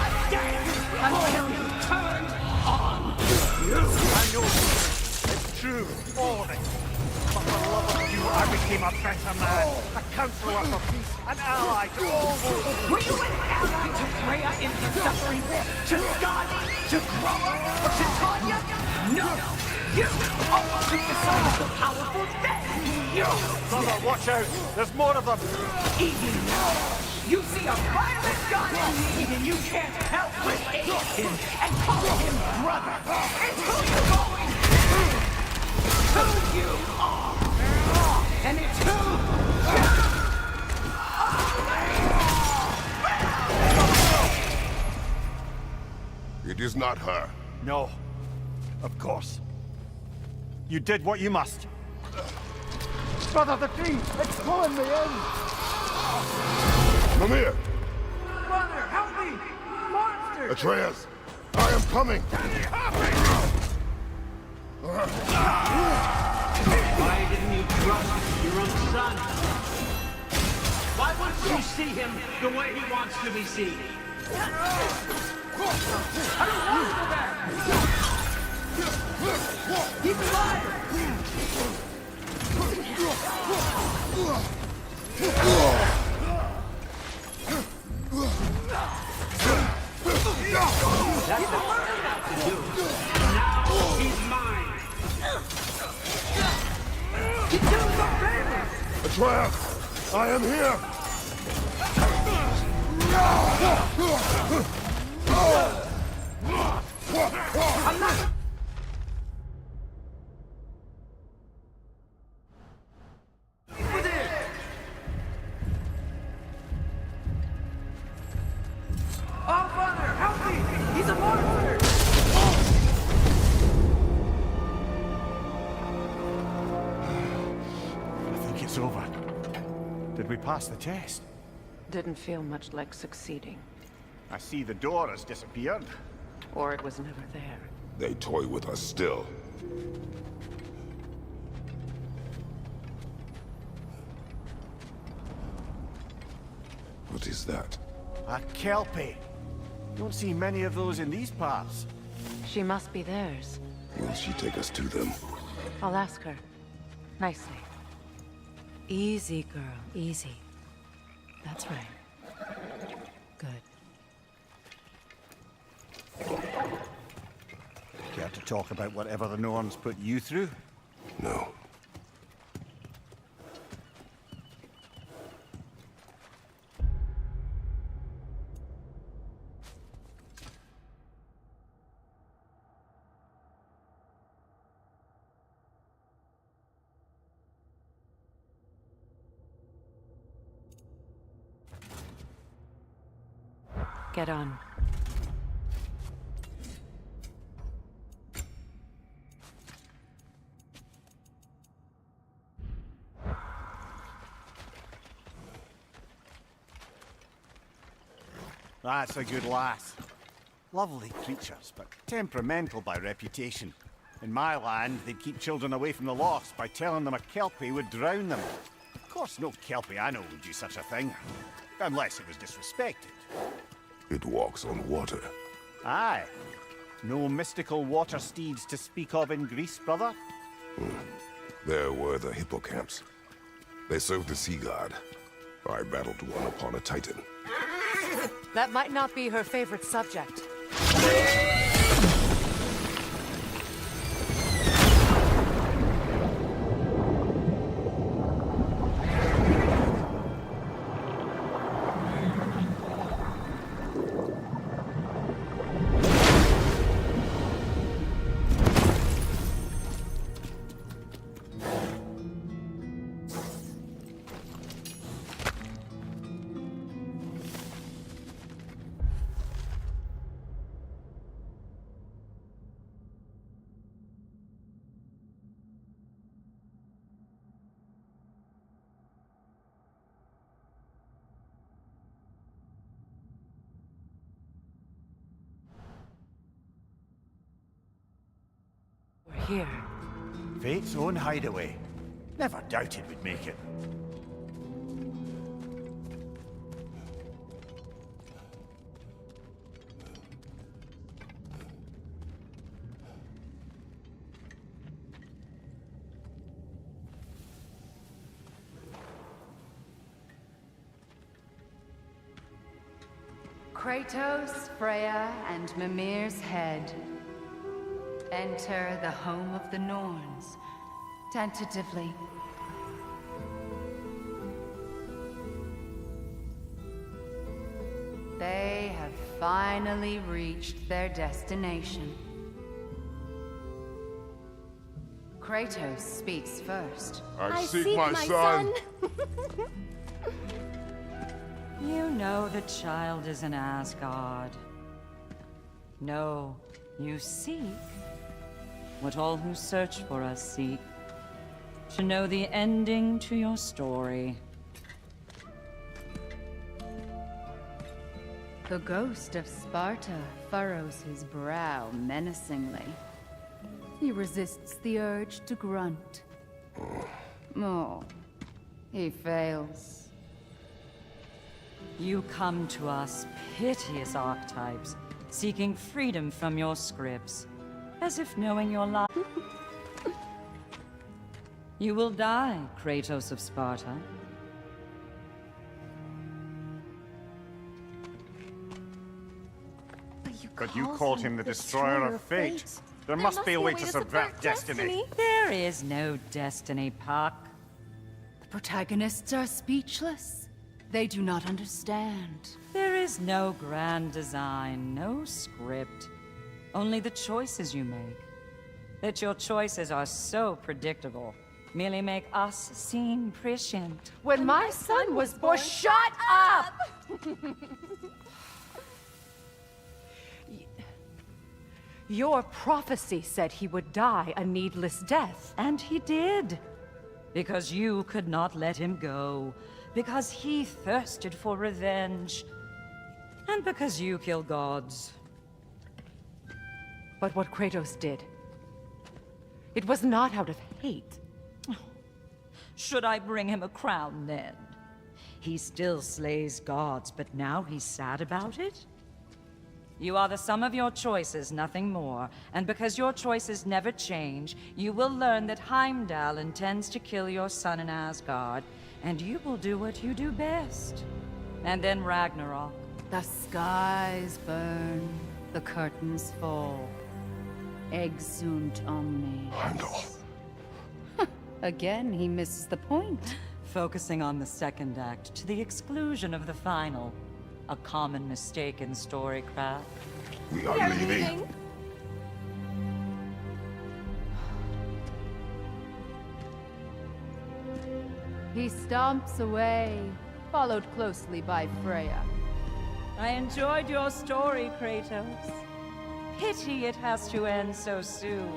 a dance until you turned on you. I know it's true, all of it. But for the love of you, I became a better man, a counselor for peace, an ally to all those. Were you an ally to Freya in the suffering, to Skadi, to Groma, or to Tanya? No, you almost took the side of the powerful then. You. Brother, watch out! There's more of them! Even now, you see a violent god in need and you can't help but hate him and call him brother. It's who you're going to. Who you are. And it's who you It is not her. No. Of course. You did what you must. Brother, the tree! It's pulling me in! Mimir! Brother, help me! Monster! Atreus! I am coming! Why didn't you trust your own son? Why wouldn't you see him the way he wants to be seen? I don't want to that! He's alive! That's what I have to do. Now he's mine. trap! I am here! I'm not... Oh, Father, help me! He's a monster! I think it's over. Did we pass the test? Didn't feel much like succeeding. I see the door has disappeared. Or it was never there. They toy with us still. What is that? A kelpie. Don't see many of those in these parts. She must be theirs. Will she take us to them? I'll ask her. Nicely. Easy, girl. Easy. That's right. Good. Care to talk about whatever the Norns put you through? No. Get on. That's a good lass. Lovely creatures, but temperamental by reputation. In my land, they'd keep children away from the lochs by telling them a kelpie would drown them. Of course, no kelpie I know would do such a thing. Unless it was disrespected. It walks on water. Aye. No mystical water steeds to speak of in Greece, brother? There were the hippocamps. They served the sea god. I battled one upon a titan. That might not be her favorite subject. Here. Fate's own hideaway. Never doubted we'd make it. Kratos, Freya, and Mimir's head. Enter the home of the Norns, tentatively. They have finally reached their destination. Kratos speaks first. I seek my son. You know the child is in Asgard. No, you seek what all who search for us seek. To know the ending to your story. The ghost of Sparta furrows his brow menacingly. He resists the urge to grunt. Oh, he fails. You come to us, piteous archetypes, seeking freedom from your scripts, as if knowing your life. You will die, Kratos of Sparta. But you called him the Destroyer of Fate. There must be a way to subvert destiny. There is no destiny, Puck. The protagonists are speechless. They do not understand. There is no grand design, no script. Only the choices you make. That your choices are so predictable merely make us seem prescient. When my son was born, shut up! Your prophecy said he would die a needless death. And he did. Because you could not let him go. Because he thirsted for revenge. And because you kill gods. But what Kratos did, it was not out of hate. Should I bring him a crown then? He still slays gods, but now he's sad about it? You are the sum of your choices, nothing more. And because your choices never change, you will learn that Heimdall intends to kill your son in Asgard, and you will do what you do best. And then Ragnarok. The skies burn, the curtains fall. Exunt omnes. Heimdall. Again, he misses the point. Focusing on the second act to the exclusion of the final. A common mistake in storycraft. We are leaving. He stomps away, followed closely by Freya. I enjoyed your story, Kratos. Pity it has to end so soon.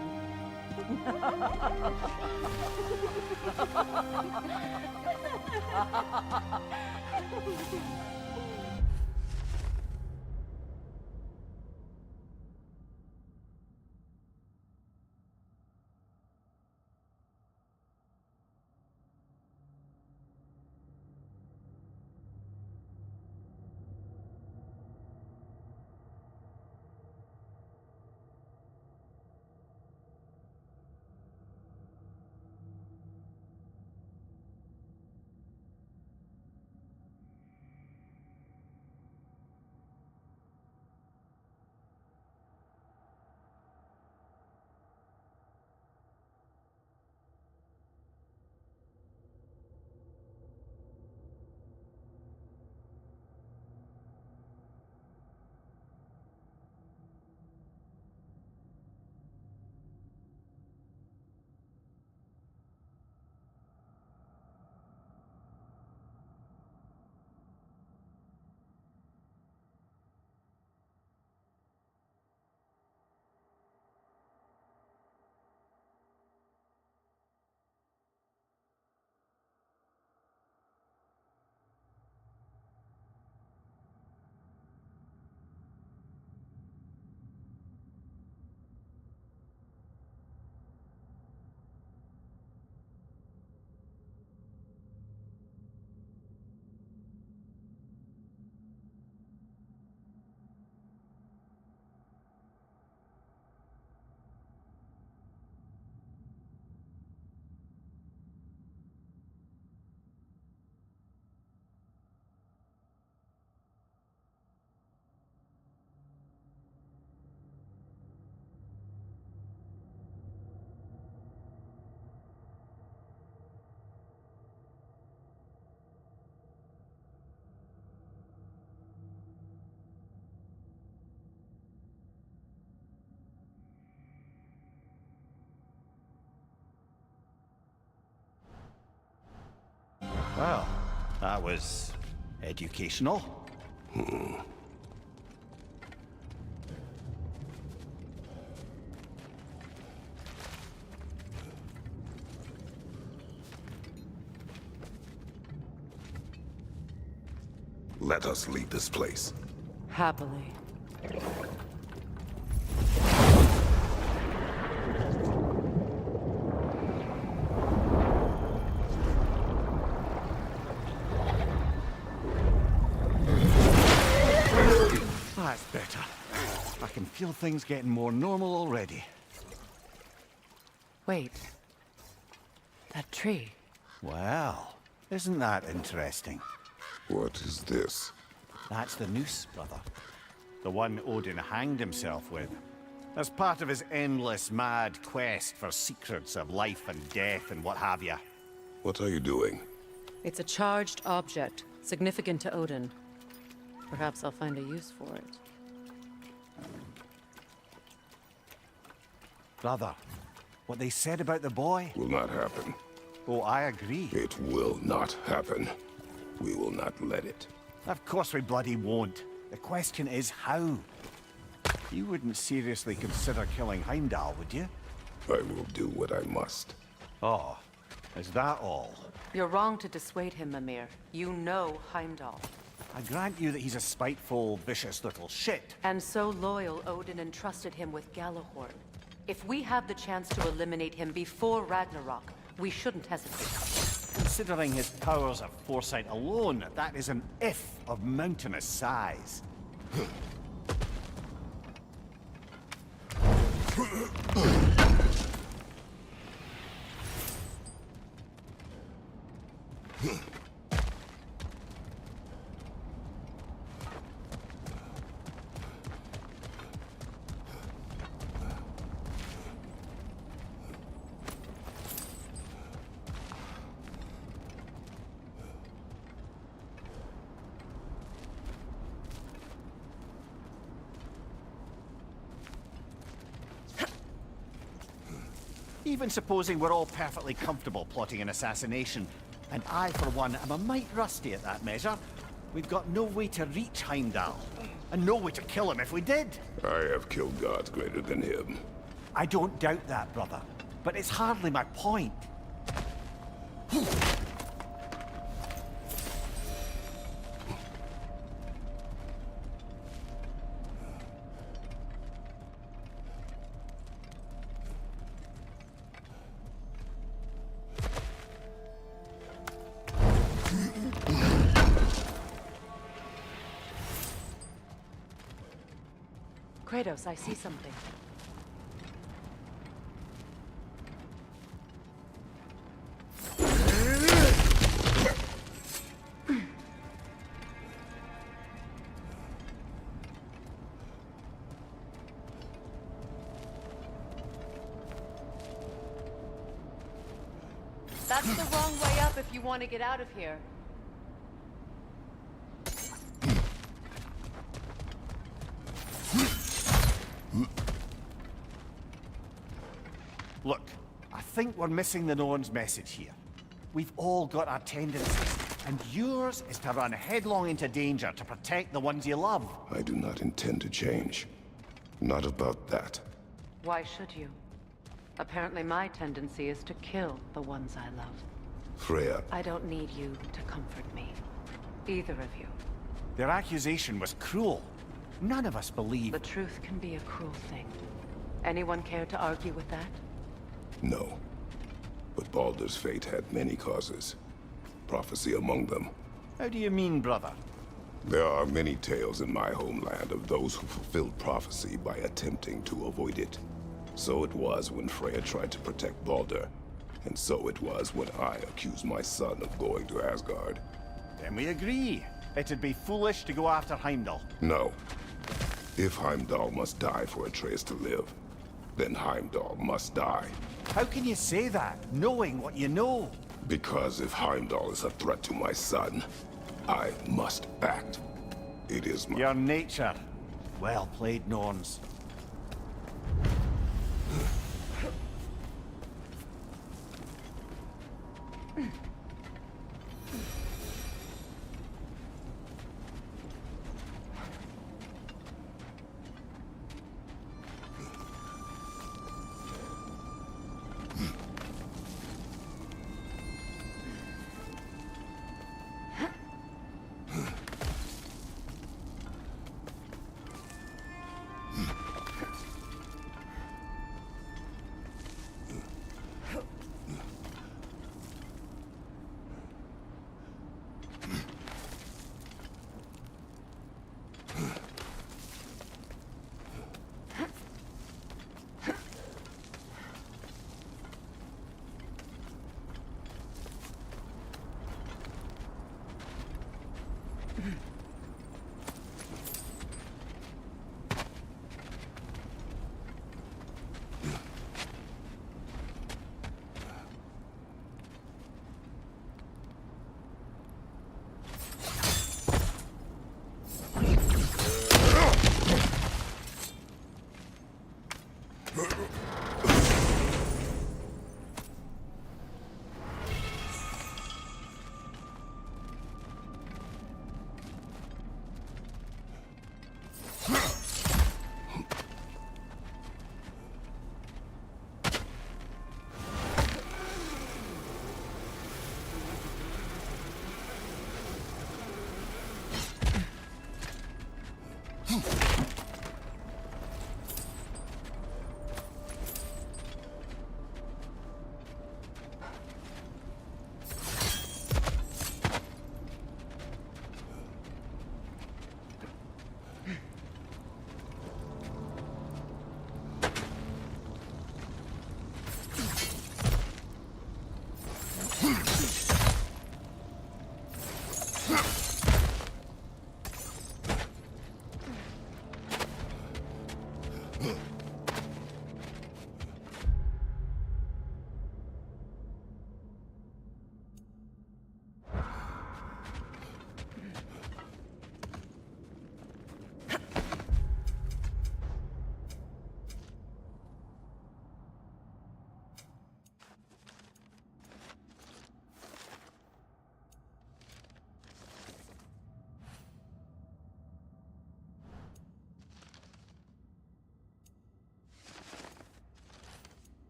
Well, that was educational. Let us leave this place. Happily. That's better. I can feel things getting more normal already. Wait. That tree. Well, isn't that interesting? What is this? That's the noose, brother. The one Odin hanged himself with. As part of his endless, mad quest for secrets of life and death and what have you. What are you doing? It's a charged object, significant to Odin. Perhaps I'll find a use for it. Brother, what they said about the boy? Will not happen. Oh, I agree. It will not happen. We will not let it. Of course we bloody won't. The question is how. You wouldn't seriously consider killing Heimdall, would you? I will do what I must. Oh, is that all? You're wrong to dissuade him, Mimir. You know Heimdall. I grant you that he's a spiteful, vicious little shit. And so loyal, Odin entrusted him with Galahorn. If we have the chance to eliminate him before Ragnarok, we shouldn't hesitate. Considering his powers of foresight alone, that is an if of mountainous size. Even supposing we're all perfectly comfortable plotting an assassination, and I, for one, am a mite rusty at that measure, we've got no way to reach Heimdall, and no way to kill him if we did. I have killed gods greater than him. I don't doubt that, brother, but it's hardly my point. Kratos, I see something. That's the wrong way up if you want to get out of here. Look, I think we're missing the Norn's message here. We've all got our tendencies, and yours is to run headlong into danger to protect the ones you love. I do not intend to change. Not about that. Why should you? Apparently my tendency is to kill the ones I love. Freya. I don't need you to comfort me. Either of you. Their accusation was cruel. None of us believe... The truth can be a cruel thing. Anyone care to argue with that? No. But Baldur's fate had many causes. Prophecy among them. How do you mean, brother? There are many tales in my homeland of those who fulfilled prophecy by attempting to avoid it. So it was when Freya tried to protect Baldur. And so it was when I accused my son of going to Asgard. Then we agree. It'd be foolish to go after Heimdall. No. If Heimdall must die for Atreus to live, then Heimdall must die. How can you say that, knowing what you know? Because if Heimdall is a threat to my son, I must act. It is my... Your nature. Well played, Norns.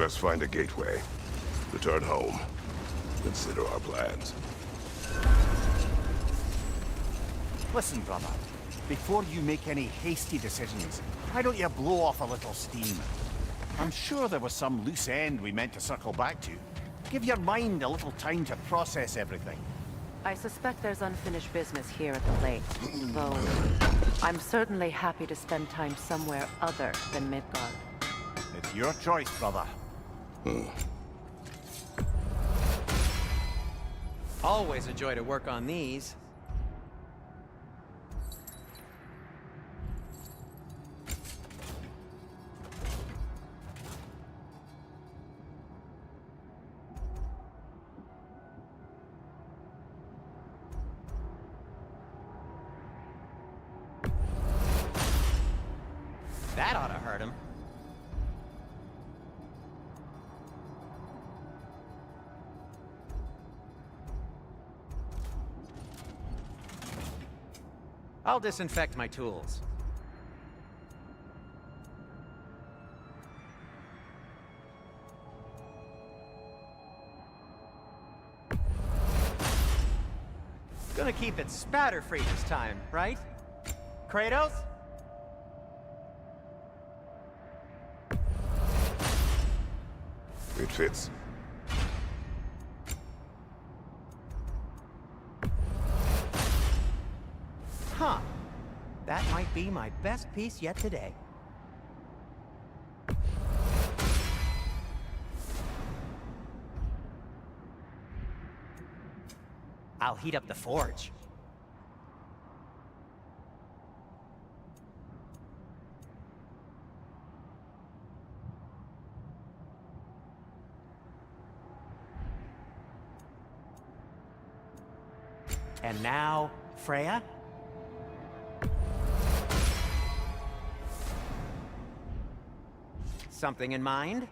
Let us find a gateway. Return home. Consider our plans. Listen, brother. Before you make any hasty decisions, why don't you blow off a little steam? I'm sure there was some loose end we meant to circle back to. Give your mind a little time to process everything. I suspect there's unfinished business here at the lake, though I'm certainly happy to spend time somewhere other than Midgard. It's your choice, brother. Always a joy to work on these. That ought to hurt him. I'll disinfect my tools. Gonna keep it spatter-free this time, right? Kratos? It fits. Huh. That might be my best piece yet today. I'll heat up the forge. And now, Freya? Something in mind?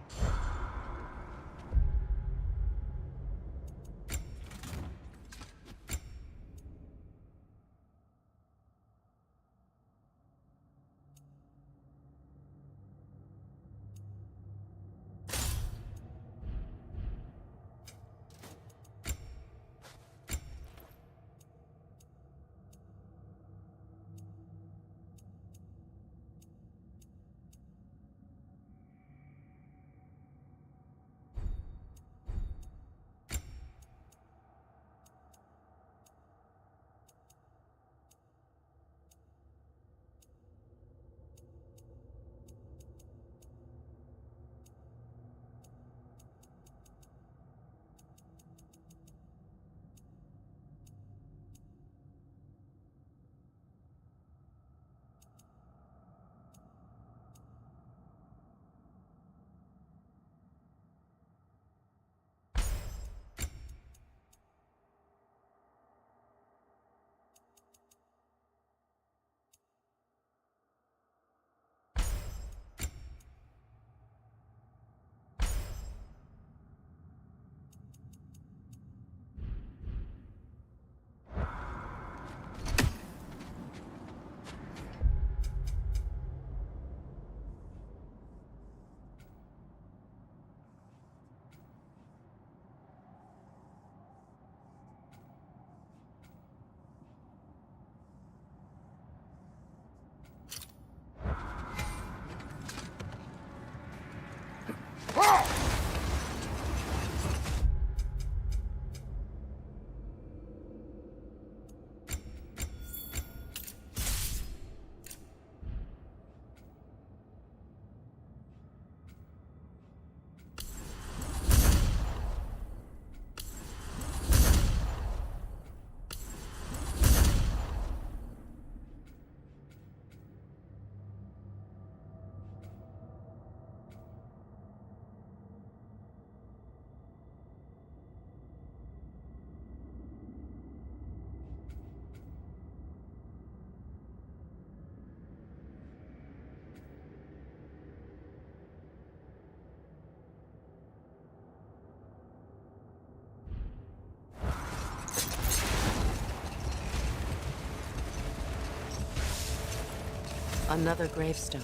Another gravestone.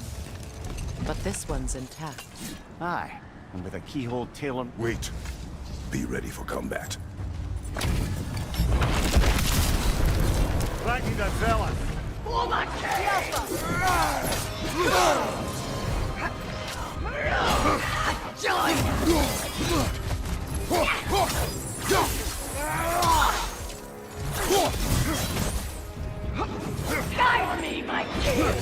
But this one's intact. Aye. And with a keyhole tail. Wait. Be ready for combat. Ráguida Vela! Guide me, my king!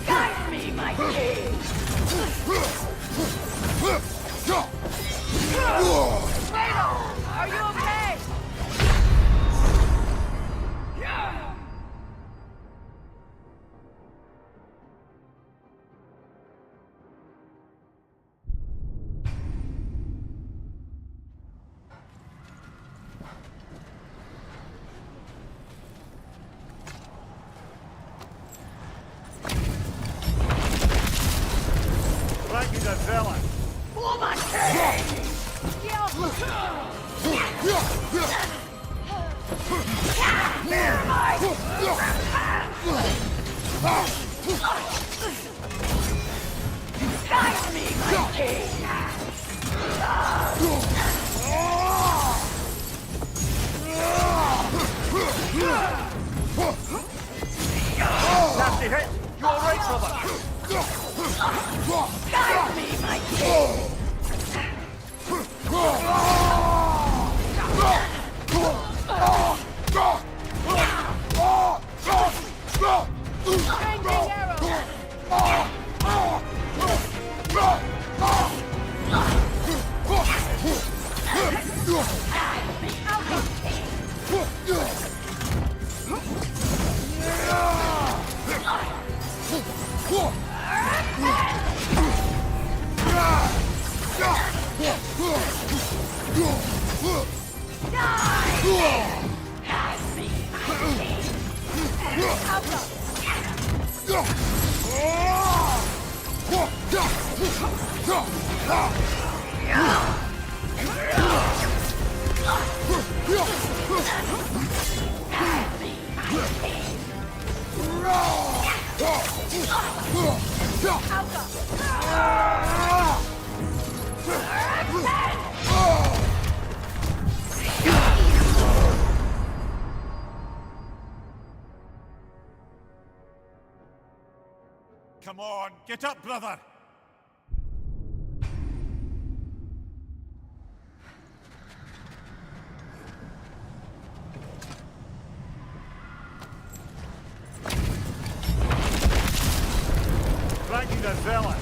Guide me, my king! Are you okay? Ráguida Vela! Guide me, my king! Nasty hit! You alright, brother? Guide me, my king! Come on, get up, brother! Ráguida Vela!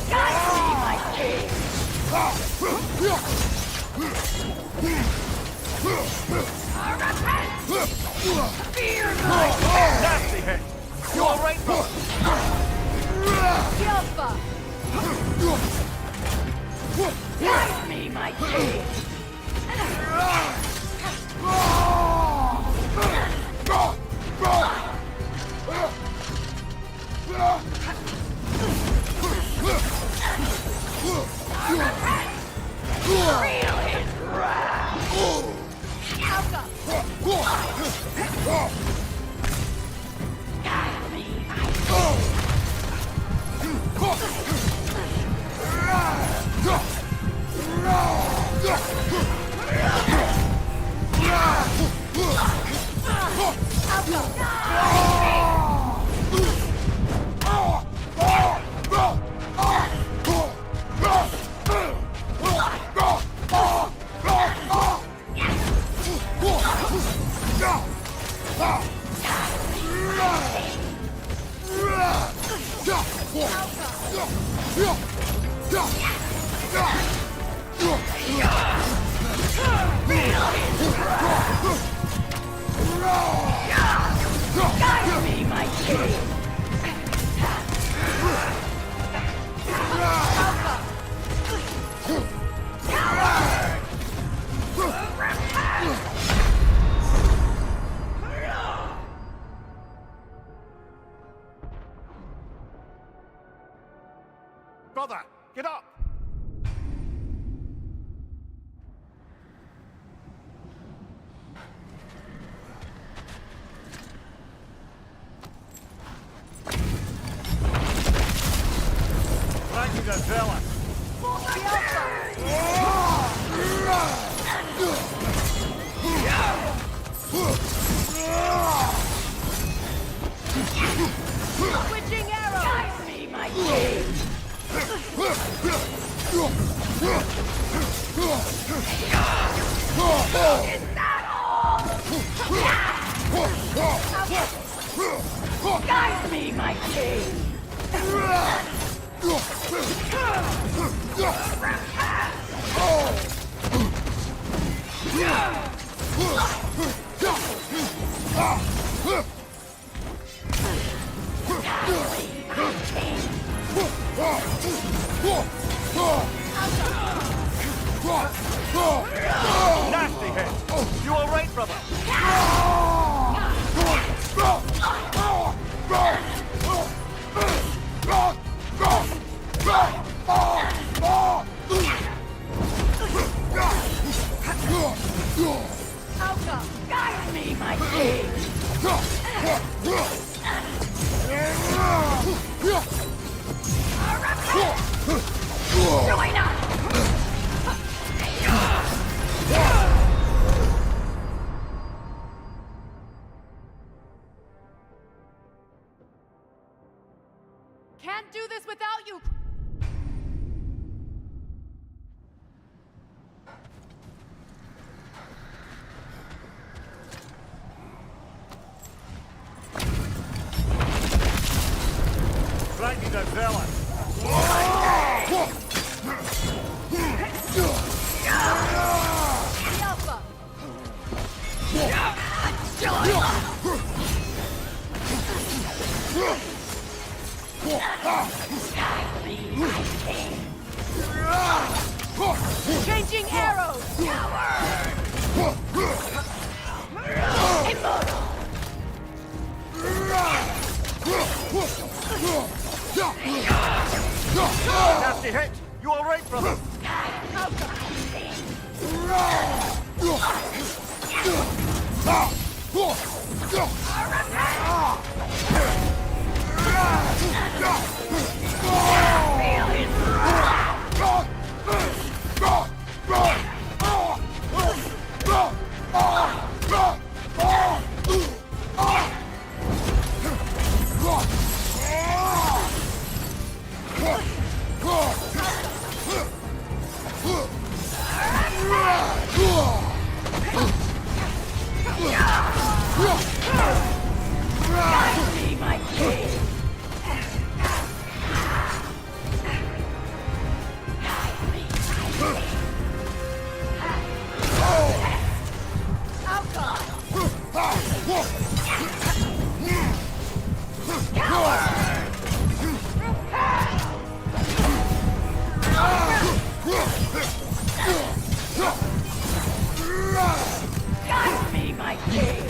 Guide me, my king! Guide me, my king! Brother, get up! Thank you, Gonzala. Switching arrows! Guide me, my king! Is that all? Guide me, my king! Nasty hit! You all right, brother? Alka, guide me, my king! Join us! Can't do this without you! Thank you, Gonzala. Changing arrows! Immortal! Nasty hit! You all right, brother? Guide me, my king! Guide me, my king!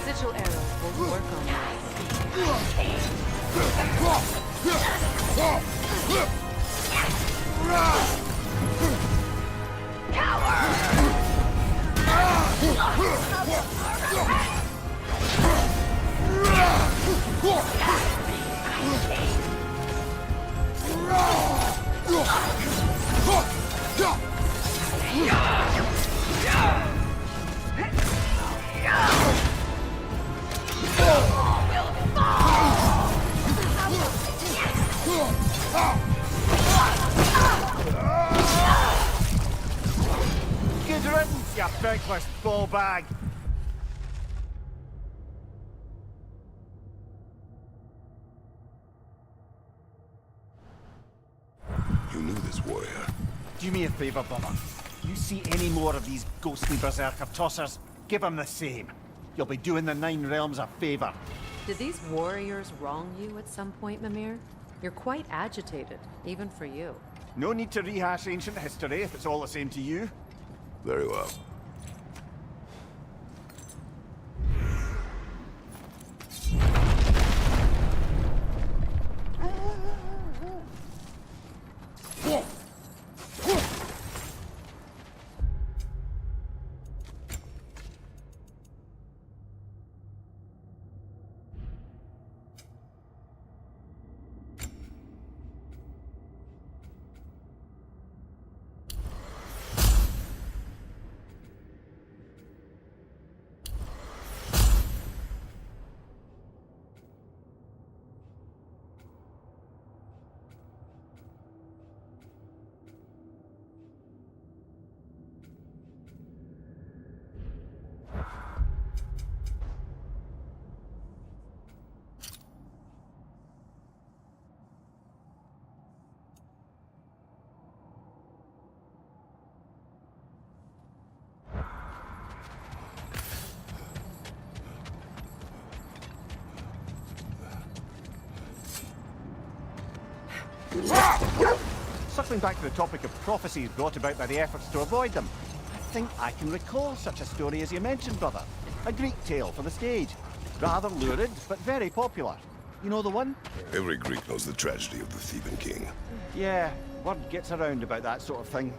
Sigil arrows will work on this. you thankless ball bag! You knew this warrior. Do me a favor, brother. You see any more of these ghostly berserker tossers, give them the same. You'll be doing the Nine Realms a favor. Did these warriors wrong you at some point, Mimir? You're quite agitated, even for you. No need to rehash ancient history if it's all the same to you. Very well. Circling back to the topic of prophecies brought about by the efforts to avoid them, I think I can recall such a story as you mentioned, brother. A Greek tale for the stage. Rather lurid, but very popular. You know the one? Every Greek knows the tragedy of the Theban king. Yeah, word gets around about that sort of thing.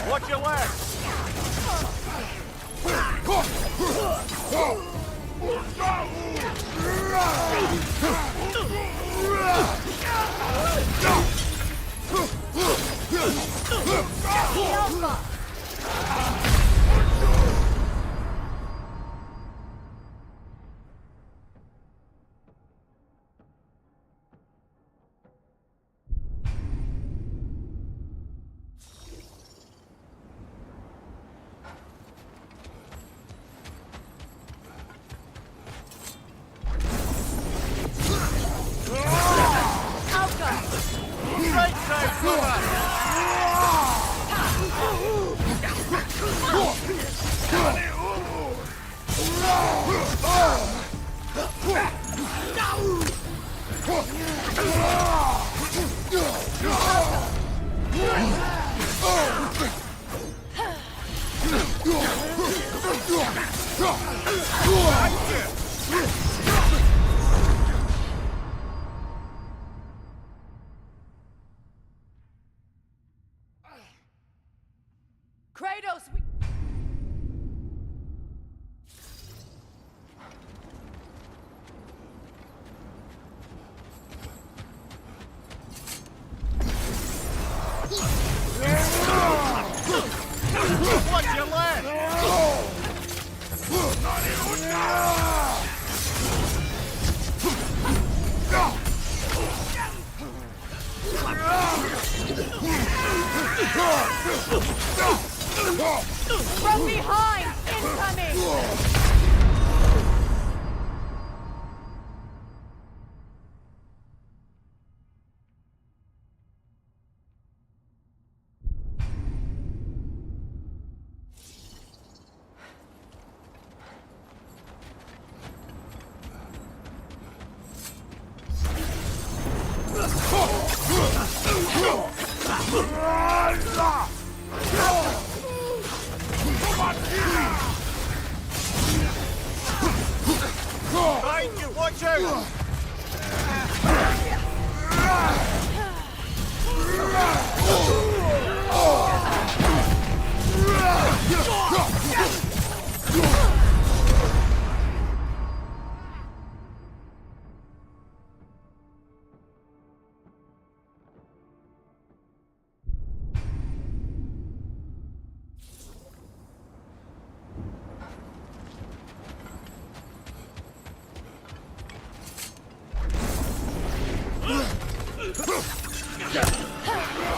Watch your left! From behind! Incoming! Behind you, watch out!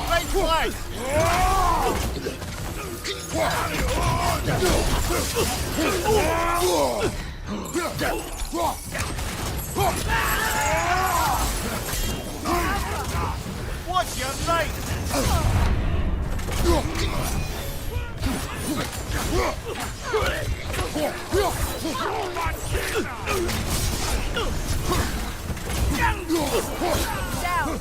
Right flag! Watch your right! Down!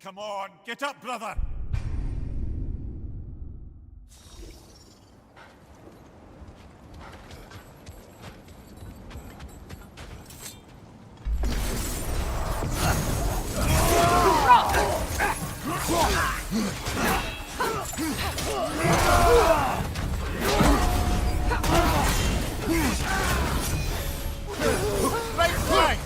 Come on, get up, brother! Right flag!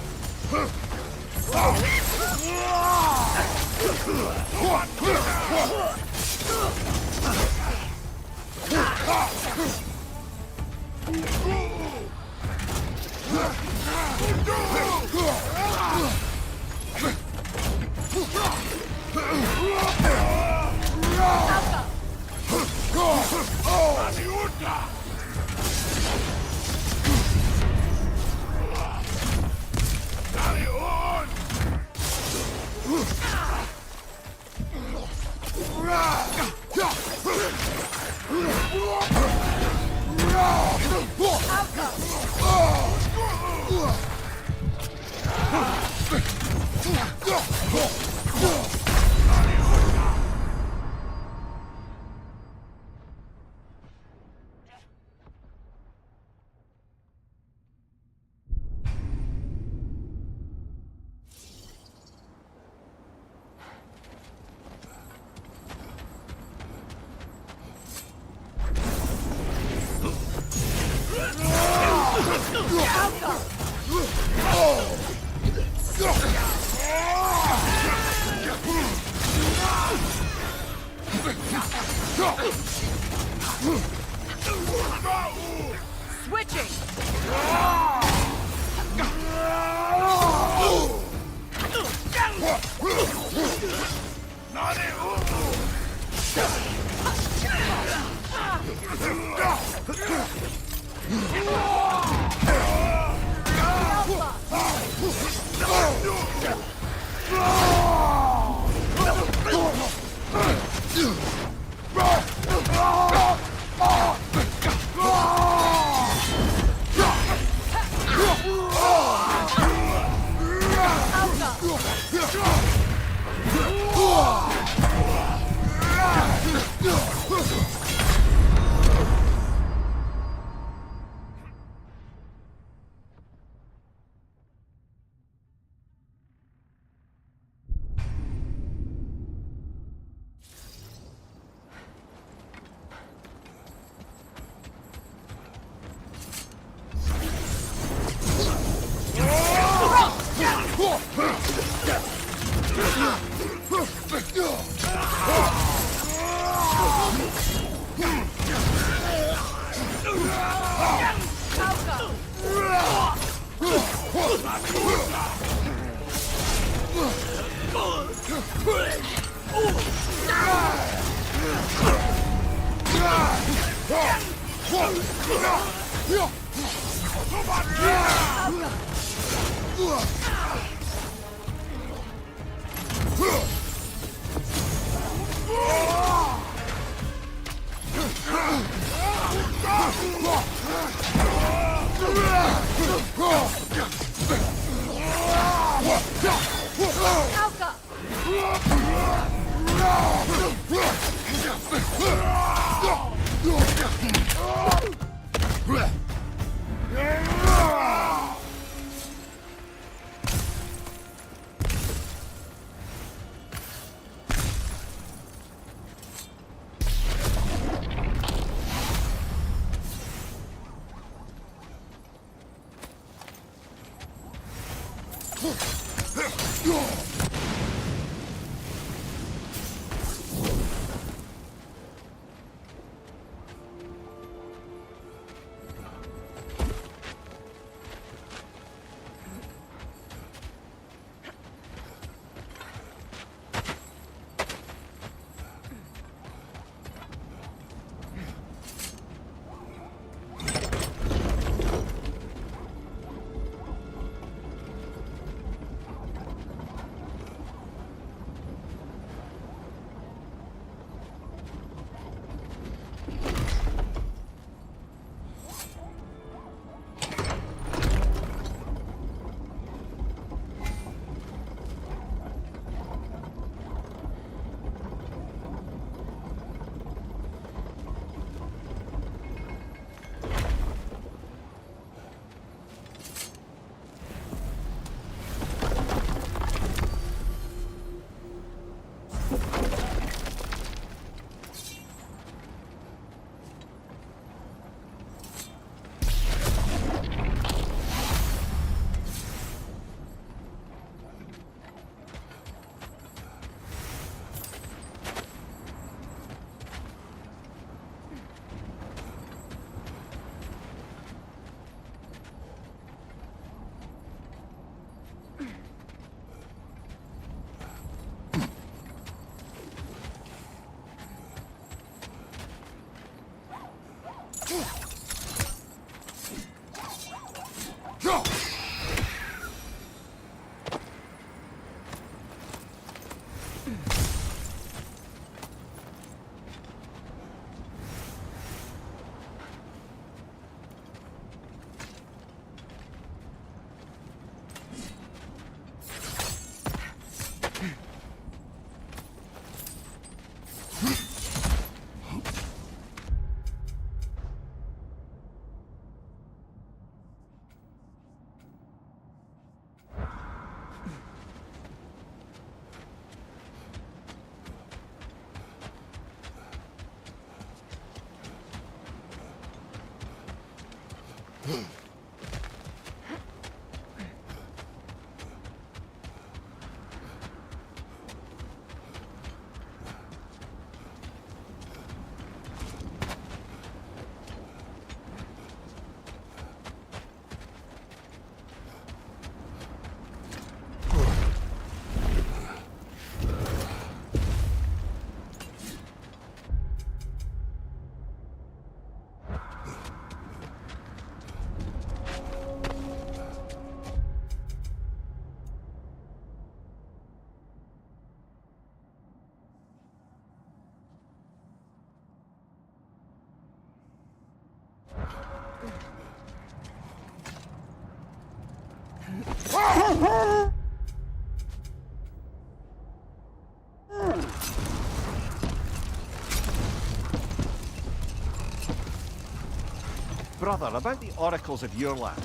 Brother, about the oracles of your lands,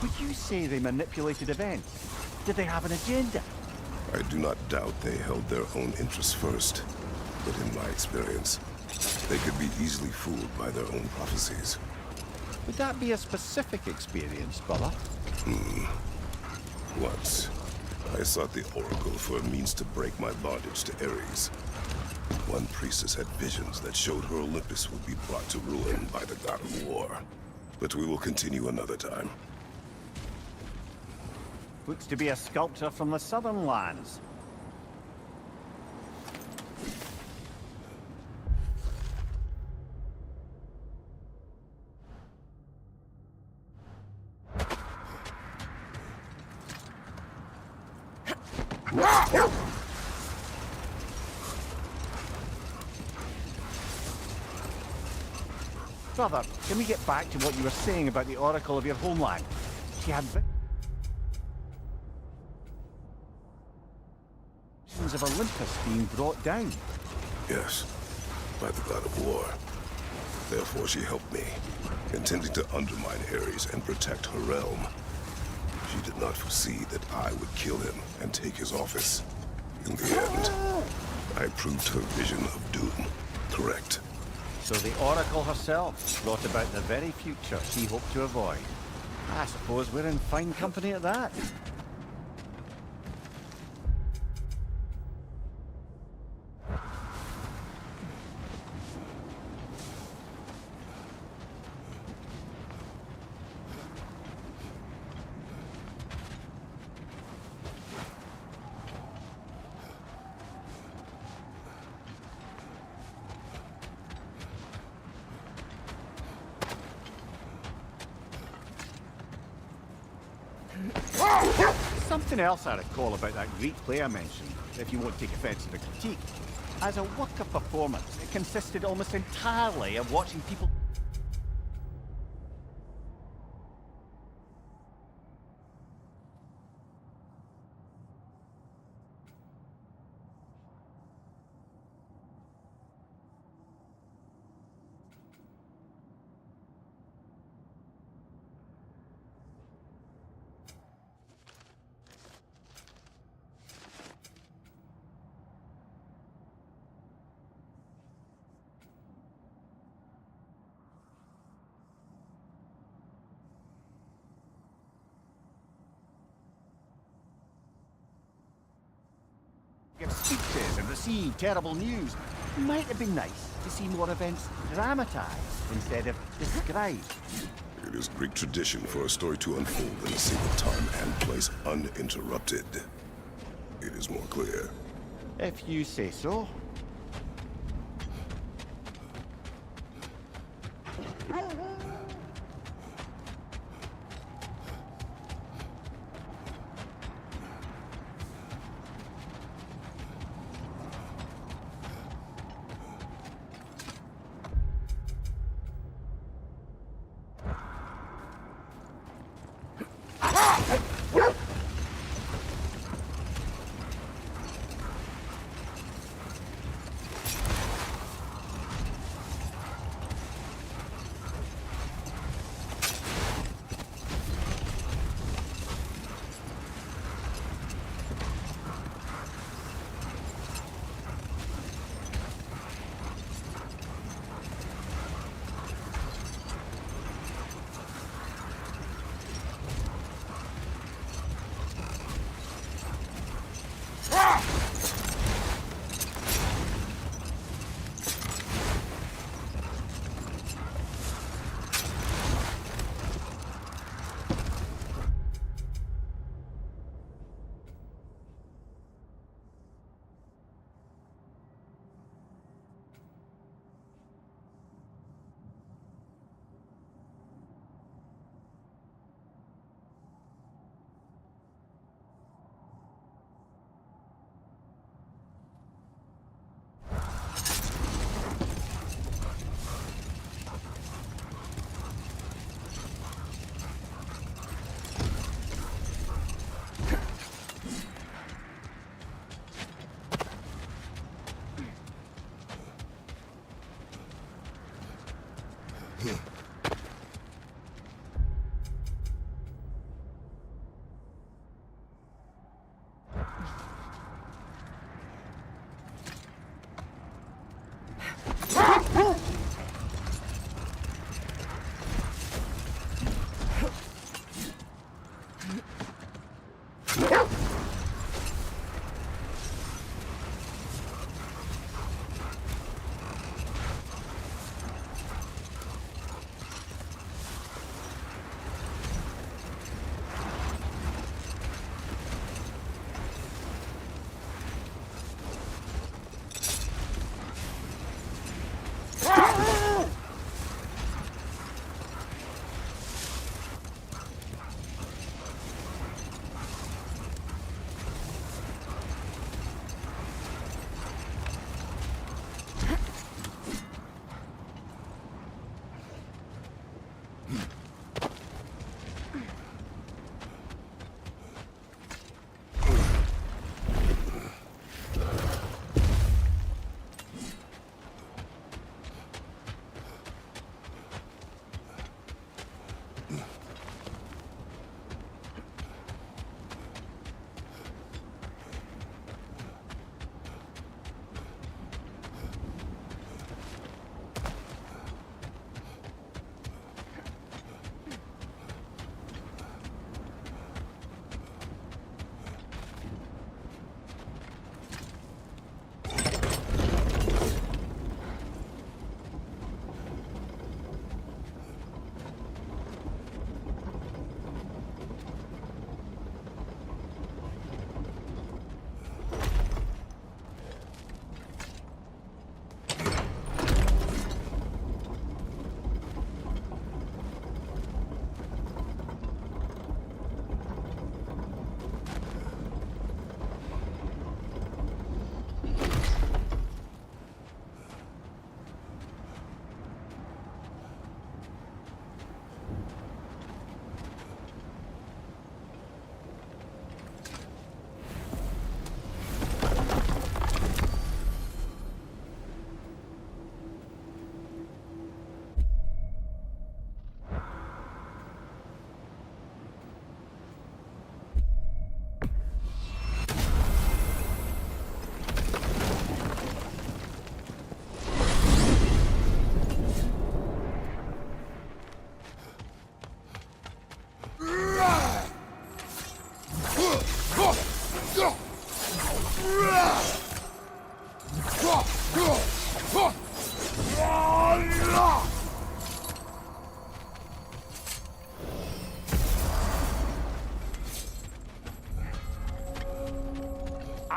would you say they manipulated events? Did they have an agenda? I do not doubt they held their own interests first. But in my experience, they could be easily fooled by their own prophecies. Would that be a specific experience, brother? Once, I sought the Oracle for a means to break my bondage to Ares. One priestess had visions that showed her Olympus would be brought to ruin by the god of war. But we will continue another time. Looks to be a sculptor from the southern lands. Brother, can we get back to what you were saying about the Oracle of your homeland? She had visions of Olympus being brought down. Yes, by the god of war. Therefore she helped me, intending to undermine Ares and protect her realm. She did not foresee that I would kill him and take his office. In the end, I proved her vision of doom correct. So the Oracle herself brought about the very future she hoped to avoid. I suppose we're in fine company at that. Something else I recall about that Greek play I mentioned, if you won't take offense to the critique. As a work of performance, it consisted almost entirely of watching people... give speeches and receive terrible news. It might have been nice to see more events dramatized instead of described. It is Greek tradition for a story to unfold in a single time and place uninterrupted. It is more clear. If you say so.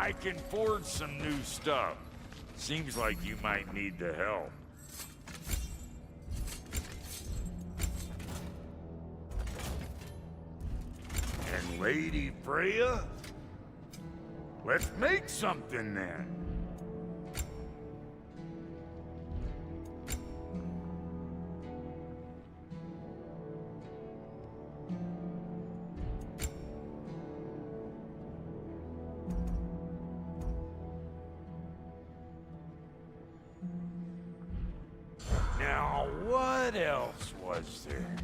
I can forge some new stuff. Seems like you might need the help. And Lady Freya? Let's make something then. Now, what else was there?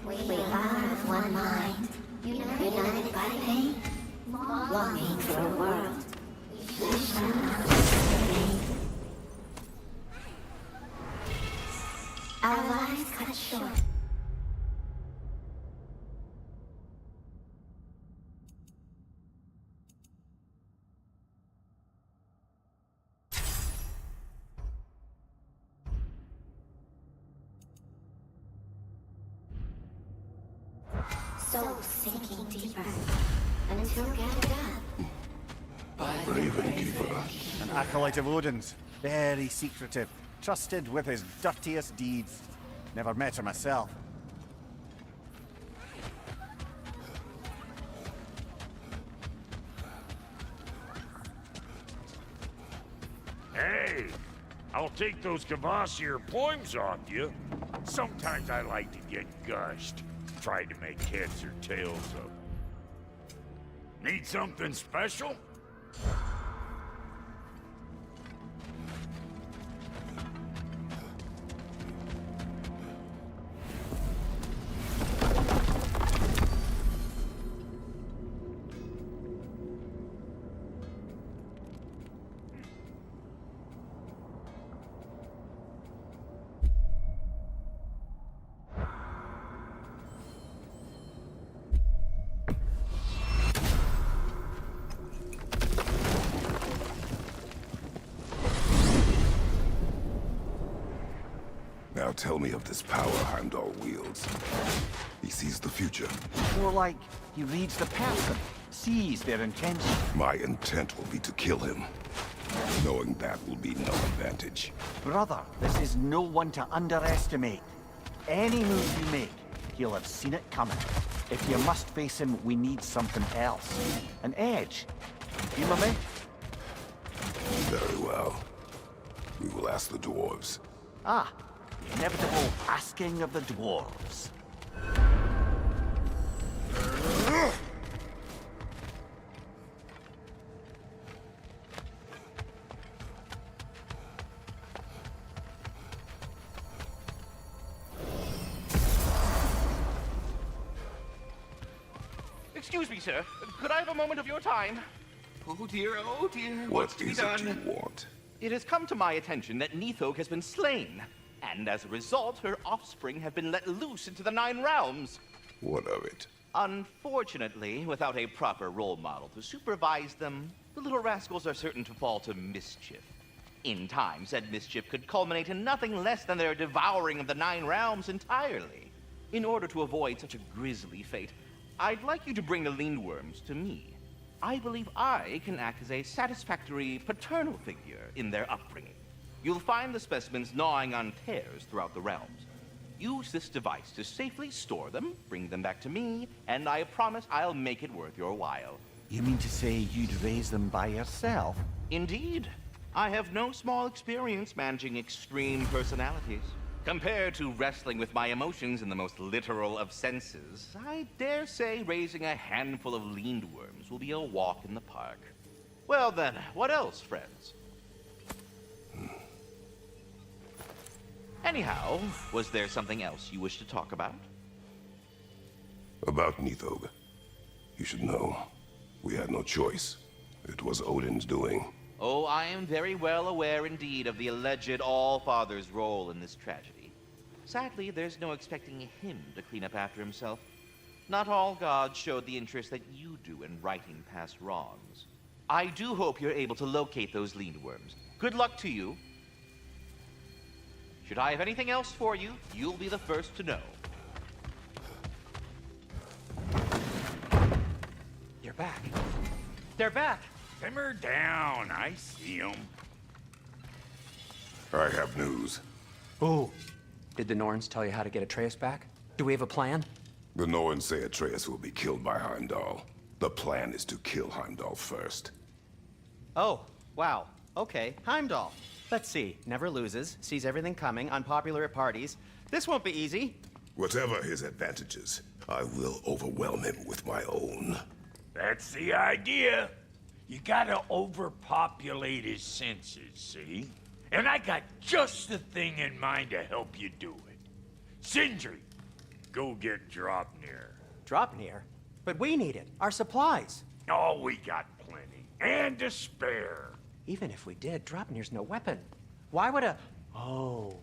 We are of one mind, united by pain, longing for a world we shall not remain. Our lives cut short. Souls sinking deeper until gathered up. Raven Keeper. An acolyte of Odin's. Very secretive. Trusted with his dirtiest deeds. Never met her myself. Hey, I'll take those Kvasir poems off you. Sometimes I like to get gushed. Try to make heads or tails of. Need something special? Now tell me of this power Heimdall wields. He sees the future. More like he reads the person, sees their intention. My intent will be to kill him. Knowing that will be no advantage. Brother, this is no one to underestimate. Any move you make, he'll have seen it coming. If you must face him, we need something else. An edge. You with me? Very well. We will ask the dwarves. Ah, the inevitable asking of the dwarves. Excuse me, sir. Could I have a moment of your time? Oh dear, what's What to be is it done? you want? It has come to my attention that Nithog has been slain, and as a result, her offspring have been let loose into the Nine Realms. What of it? Unfortunately, without a proper role model to supervise them, the little rascals are certain to fall to mischief. In time, said mischief could culminate in nothing less than their devouring of the Nine Realms entirely. In order to avoid such a grisly fate, I'd like you to bring the Lindworms to me. I believe I can act as a satisfactory paternal figure in their upbringing. You'll find the specimens gnawing on tears throughout the realms. Use this device to safely store them, bring them back to me, and I promise I'll make it worth your while. You mean to say you'd raise them by yourself? Indeed. I have no small experience managing extreme personalities. Compared to wrestling with my emotions in the most literal of senses, I dare say raising a handful of Lindworms will be a walk in the park. Well then, what else, friends? Anyhow, was there something else you wish to talk about? About Nithog. You should know, we had no choice. It was Odin's doing. Oh, I am very well aware indeed of the alleged All-Father's role in this tragedy. Sadly, there's no expecting him to clean up after himself. Not all gods showed the interest that you do in righting past wrongs. I do hope you're able to locate those Lindworms. Good luck to you. Should I have anything else for you, you'll be the first to know. You're back. They're back. Simmer down. I see them. I have news. Ooh. Did the Norns tell you how to get Atreus back? Do we have a plan? The Norns say Atreus will be killed by Heimdall. The plan is to kill Heimdall first. Oh, wow. Okay, Heimdall. Let's see. Never loses, sees everything coming, unpopular at parties. This won't be easy. Whatever his advantages, I will overwhelm him with my own. That's the idea. You gotta overpopulate his senses, see? And I got just the thing in mind to help you do it. Sindri, go get Dropnir. Dropnir? But we need it. Our supplies. Oh, we got plenty. And to spare. Even if we did, Dropnir's no weapon. Why would a... Oh.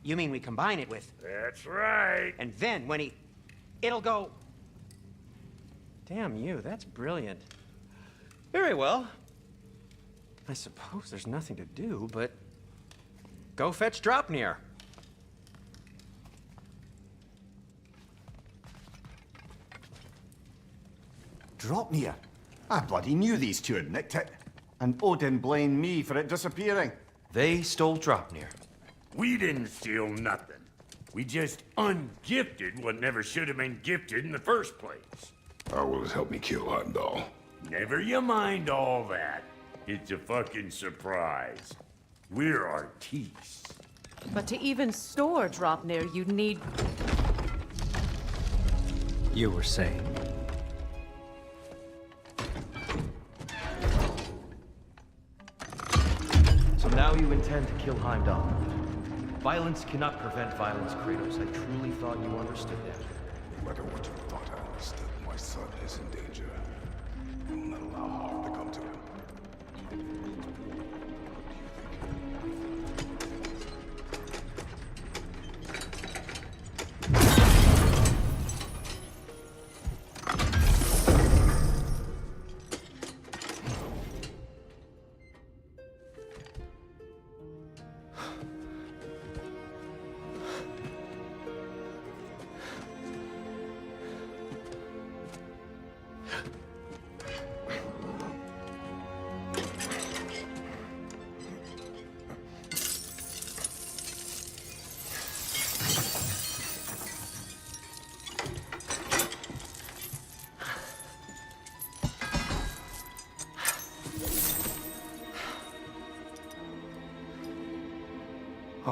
You mean we combine it with... That's right. And then when he... It'll go... Damn you, that's brilliant. Very well. I suppose there's nothing to do, but... Go fetch Dropnir. Dropnir? I bloody knew these two had nicked it. And Odin blamed me for it disappearing. They stole Dropnir. We didn't steal nothing. We just ungifted what never should have been gifted in the first place. How will it help me kill Heimdall? Never you mind all that. It's a fucking surprise. We're artistes. But to even store Dropnir, you'd need... You were saying? So now you intend to kill Heimdall. Violence cannot prevent violence, Kratos. I truly thought you understood that. No matter what you thought I understood, my son is in danger. I will not allow harm to come to him.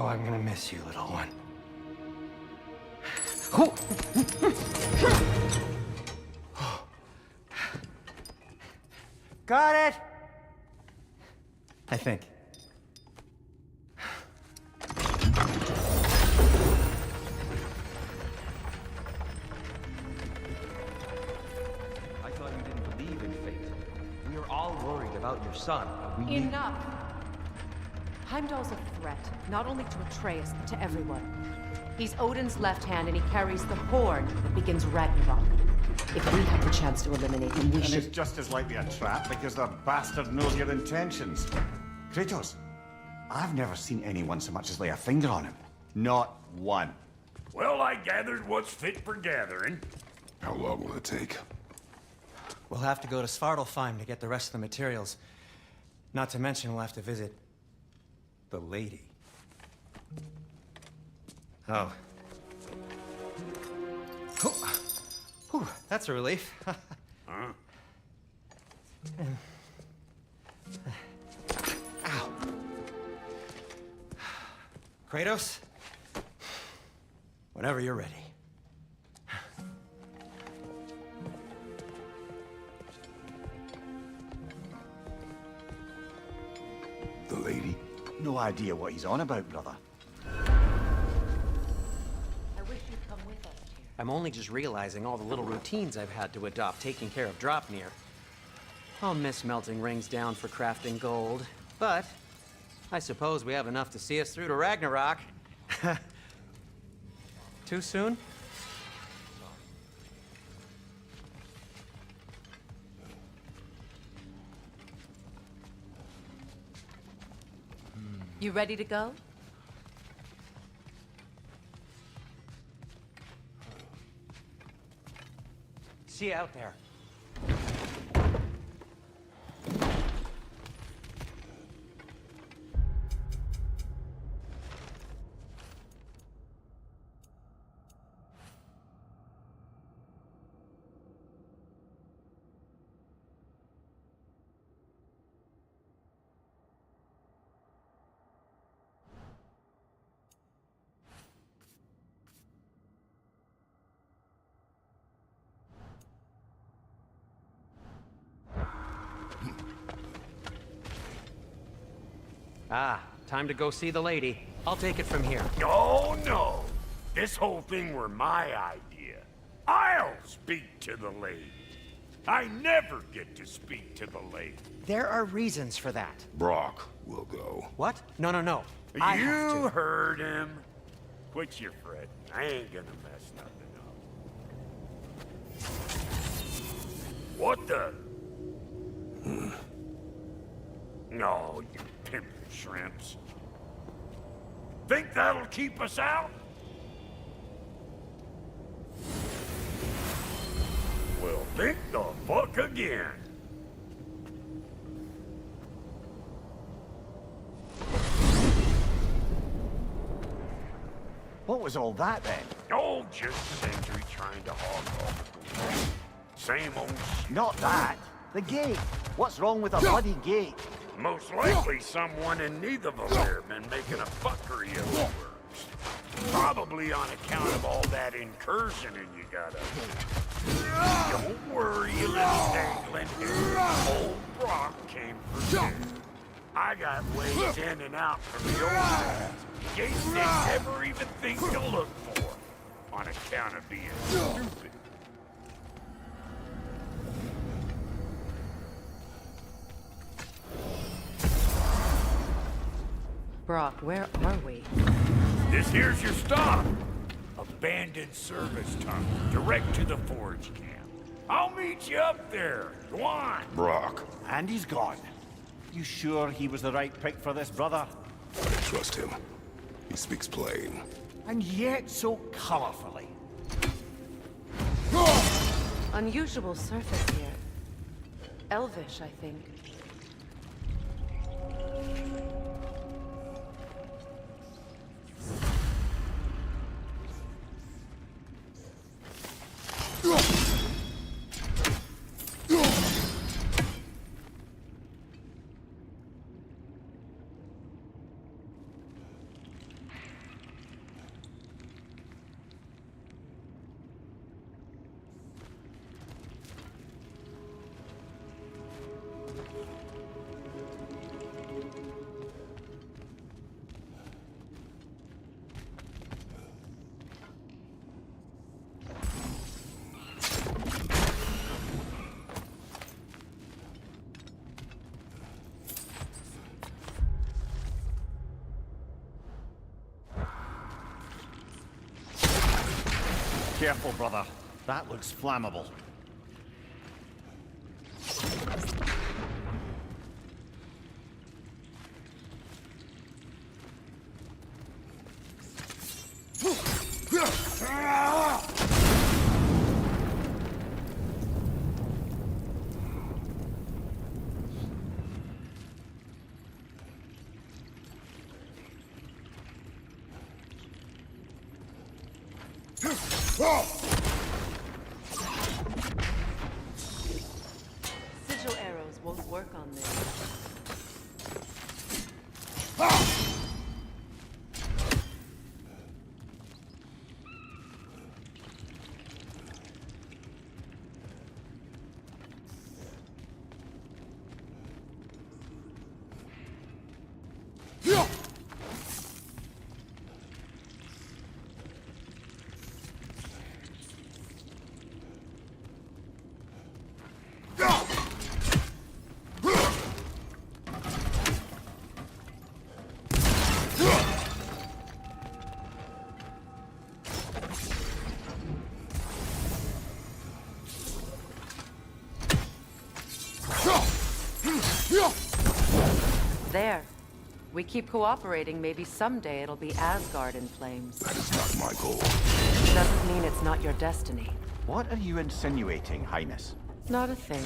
Oh, I'm gonna miss you, little one. Got it! I think. I thought you didn't believe in fate. We are all worried about your son. We Enough! Heimdall's a threat, not only to Atreus, but to everyone. He's Odin's left hand, and he carries the horn that begins Ragnarok. If we have the chance to eliminate him, we And should... it's just as likely a trap because the bastard knows your intentions. Kratos, I've never seen anyone so much as lay a finger on him. Not one. Well, I gathered what's fit for gathering. How long will it take? We'll have to go to Svartalfheim to get the rest of the materials. Not to mention we'll have to visit the lady. Oh. Whew, that's a relief. Huh? Ow. Kratos? Whenever you're ready. The lady? No idea what he's on about, brother. I wish you'd come with us, Tyr. I'm only just realizing all the little routines I've had to adopt taking care of Dropnir. I'll miss melting rings down for crafting gold, but I suppose we have enough to see us through to Ragnarok. Too soon? You ready to go? See you out there. Ah, time to go see the lady. I'll take it from here. Oh, no. This whole thing were my idea. I'll speak to the lady. I never get to speak to the lady. There are reasons for that. Brock will go. What? No, no, no. I have You to. heard him. Quit your fretting. I ain't gonna mess nothing up. What the? No, you pimpin' shrimps. Think that'll keep us out? Well, think the fuck again. What was all that then? Oh, just Sentry trying to hog off the way. Same old shit. Not that. The gate. What's wrong with a bloody gate? Most likely someone in Nidavellir been making a fuckery of the works. Probably on account of all that incursioning you got up there. Don't worry, you little dangling hair. Old Brock came for you. I got ways in and out from the old days. Gates didn't ever even think to look for on account of being stupid. Brock, where are we? This here's your stop. Abandoned service tunnel, direct to the forge camp. I'll meet you up there. Go on. Brock. And he's gone. You sure he was the right pick for this, brother? I trust him. He speaks plain. And yet so colorfully. Unusual surface here. Elvish, I think. Careful, brother. That looks flammable. Sigil arrows won't work on this. There. We keep cooperating, maybe someday it'll be Asgard in flames. That is not my goal. Doesn't mean it's not your destiny. What are you insinuating, Highness? Not a thing.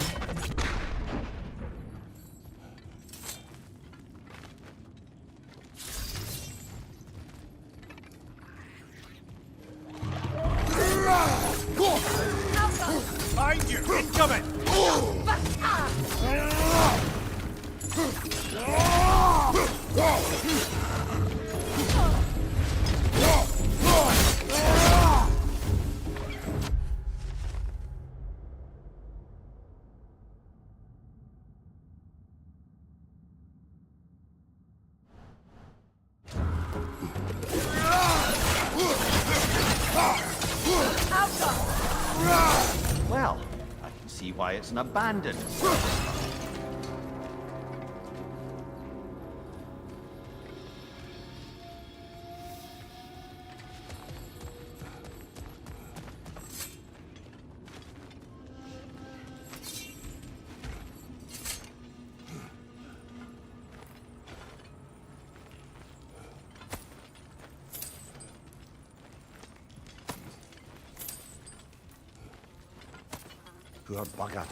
Behind you! Incoming! Well, I can see why it's an abandoned. Poor bugger.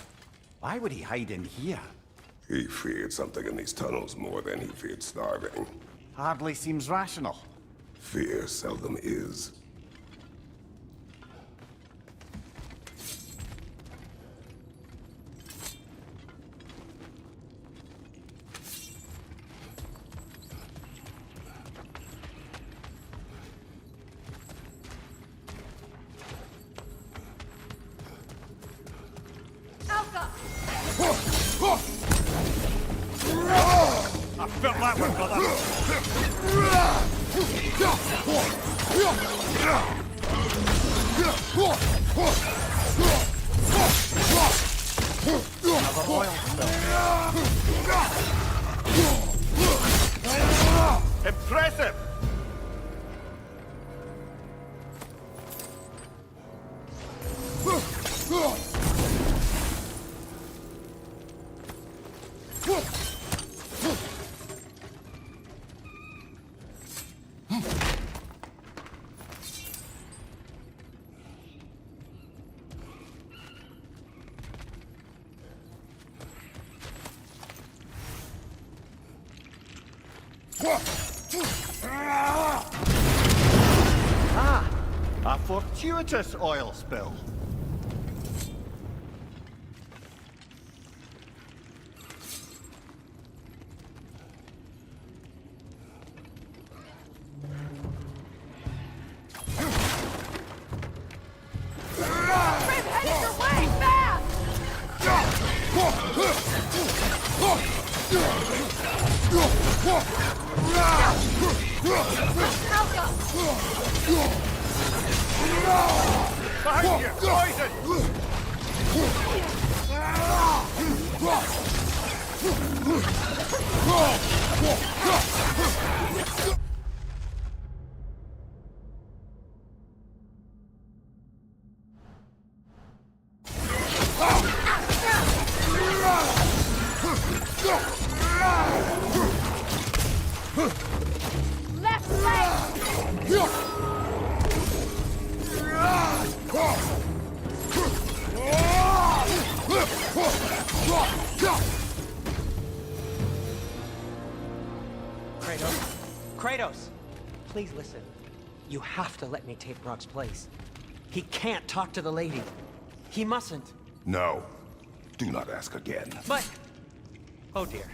Why would he hide in here? He feared something in these tunnels more than he feared starving. Hardly seems rational. Fear seldom is. I felt that one, Another oil spill. Impressive! Ah, a fortuitous oil spill. Behind you! Poison! Kratos. Kratos! Please listen. You have to let me take Brock's place. He can't talk to the lady. He mustn't. No. Do not ask again. But... Oh dear.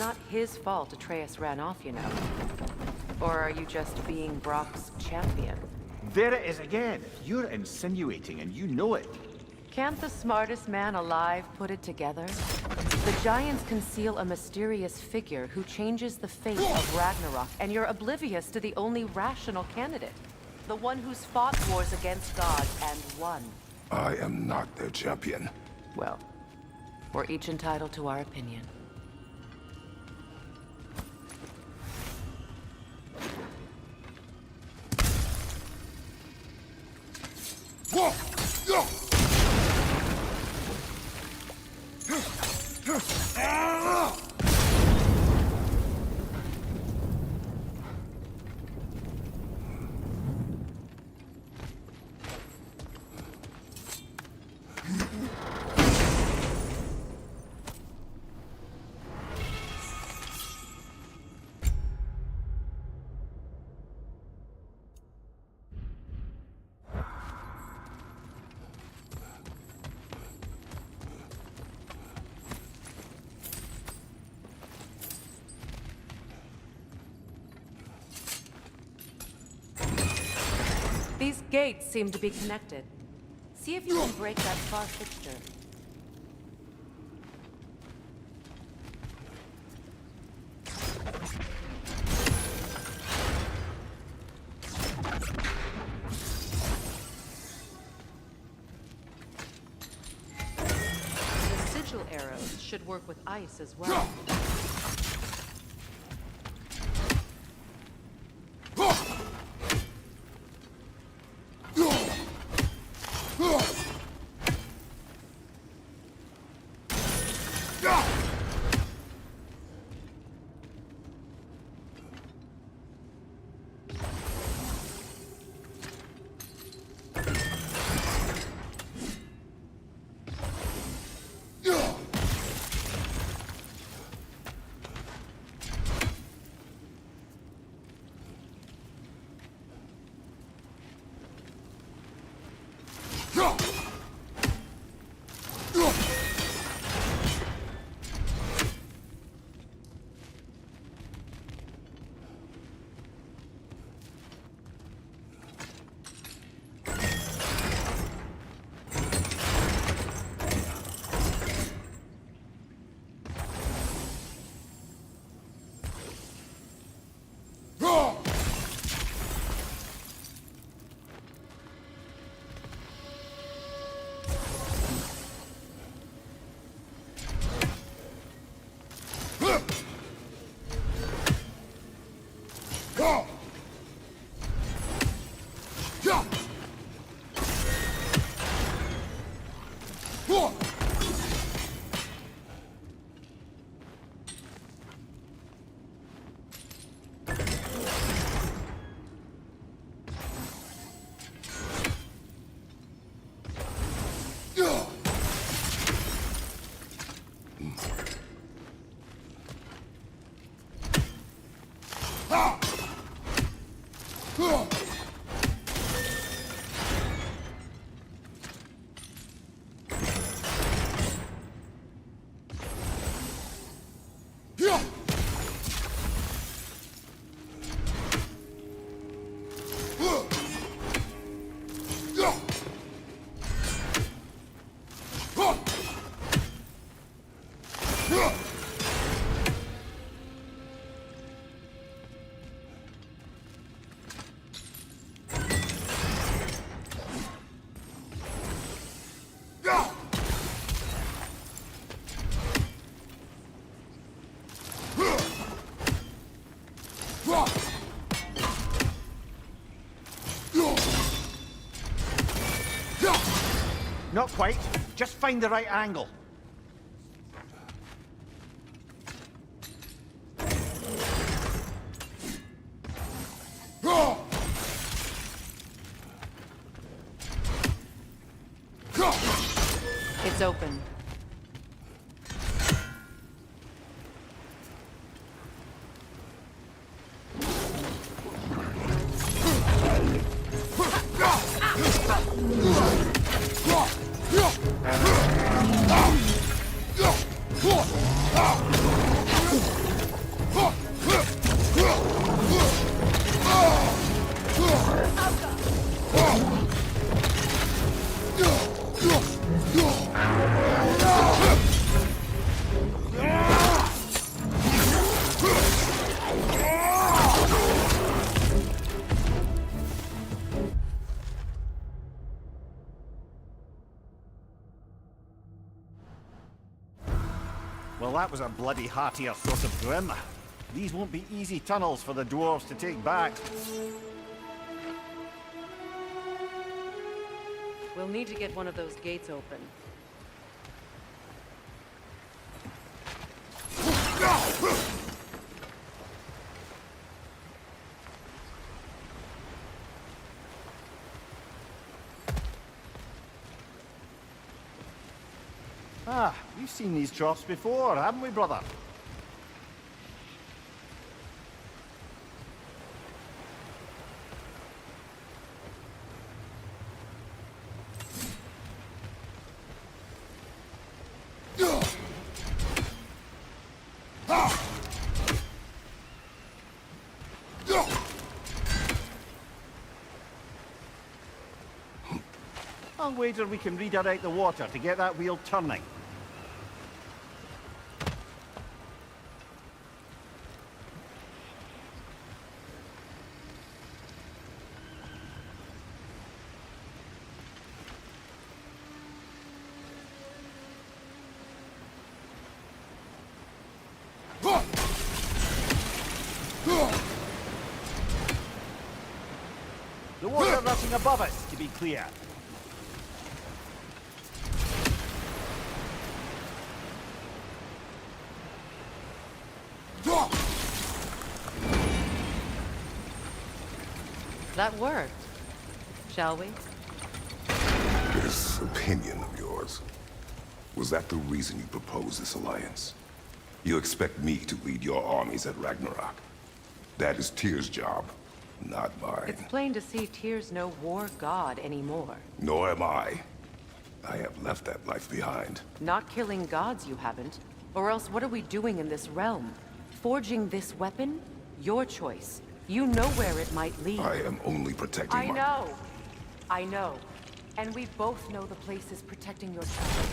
not his fault Atreus ran off, you know. Or are you just being Brock's champion? There it is again. You're insinuating, and you know it. Can't the smartest man alive put it together? The Giants conceal a mysterious figure who changes the fate of Ragnarok, and you're oblivious to the only rational candidate. The one who's fought wars against gods and won. I am not their champion. Well, we're each entitled to our opinion. These gates seem to be connected. See if you can break that far fixture. The sigil arrows should work with ice as well. Not quite. Just find the right angle. It's open. Well, that was a bloody heartier sort of grim. These won't be easy tunnels for the dwarves to take back. We'll need to get one of those gates open. Ah, we've seen these troughs before, haven't we, brother? I'll wager we can redirect the water to get that wheel turning. The water rushing above us, to be clear. That worked. Shall we? This opinion of yours, was that the reason you proposed this alliance? You expect me to lead your armies at Ragnarok? That is Tyr's job, not mine. It's plain to see Tyr's no war god anymore. Nor am I. I have left that life behind. Not killing gods, you haven't. Or else what are we doing in this realm? Forging this weapon? Your choice. You know where it might lead. I am only protecting I know. I know. And we both know the place is protecting your child.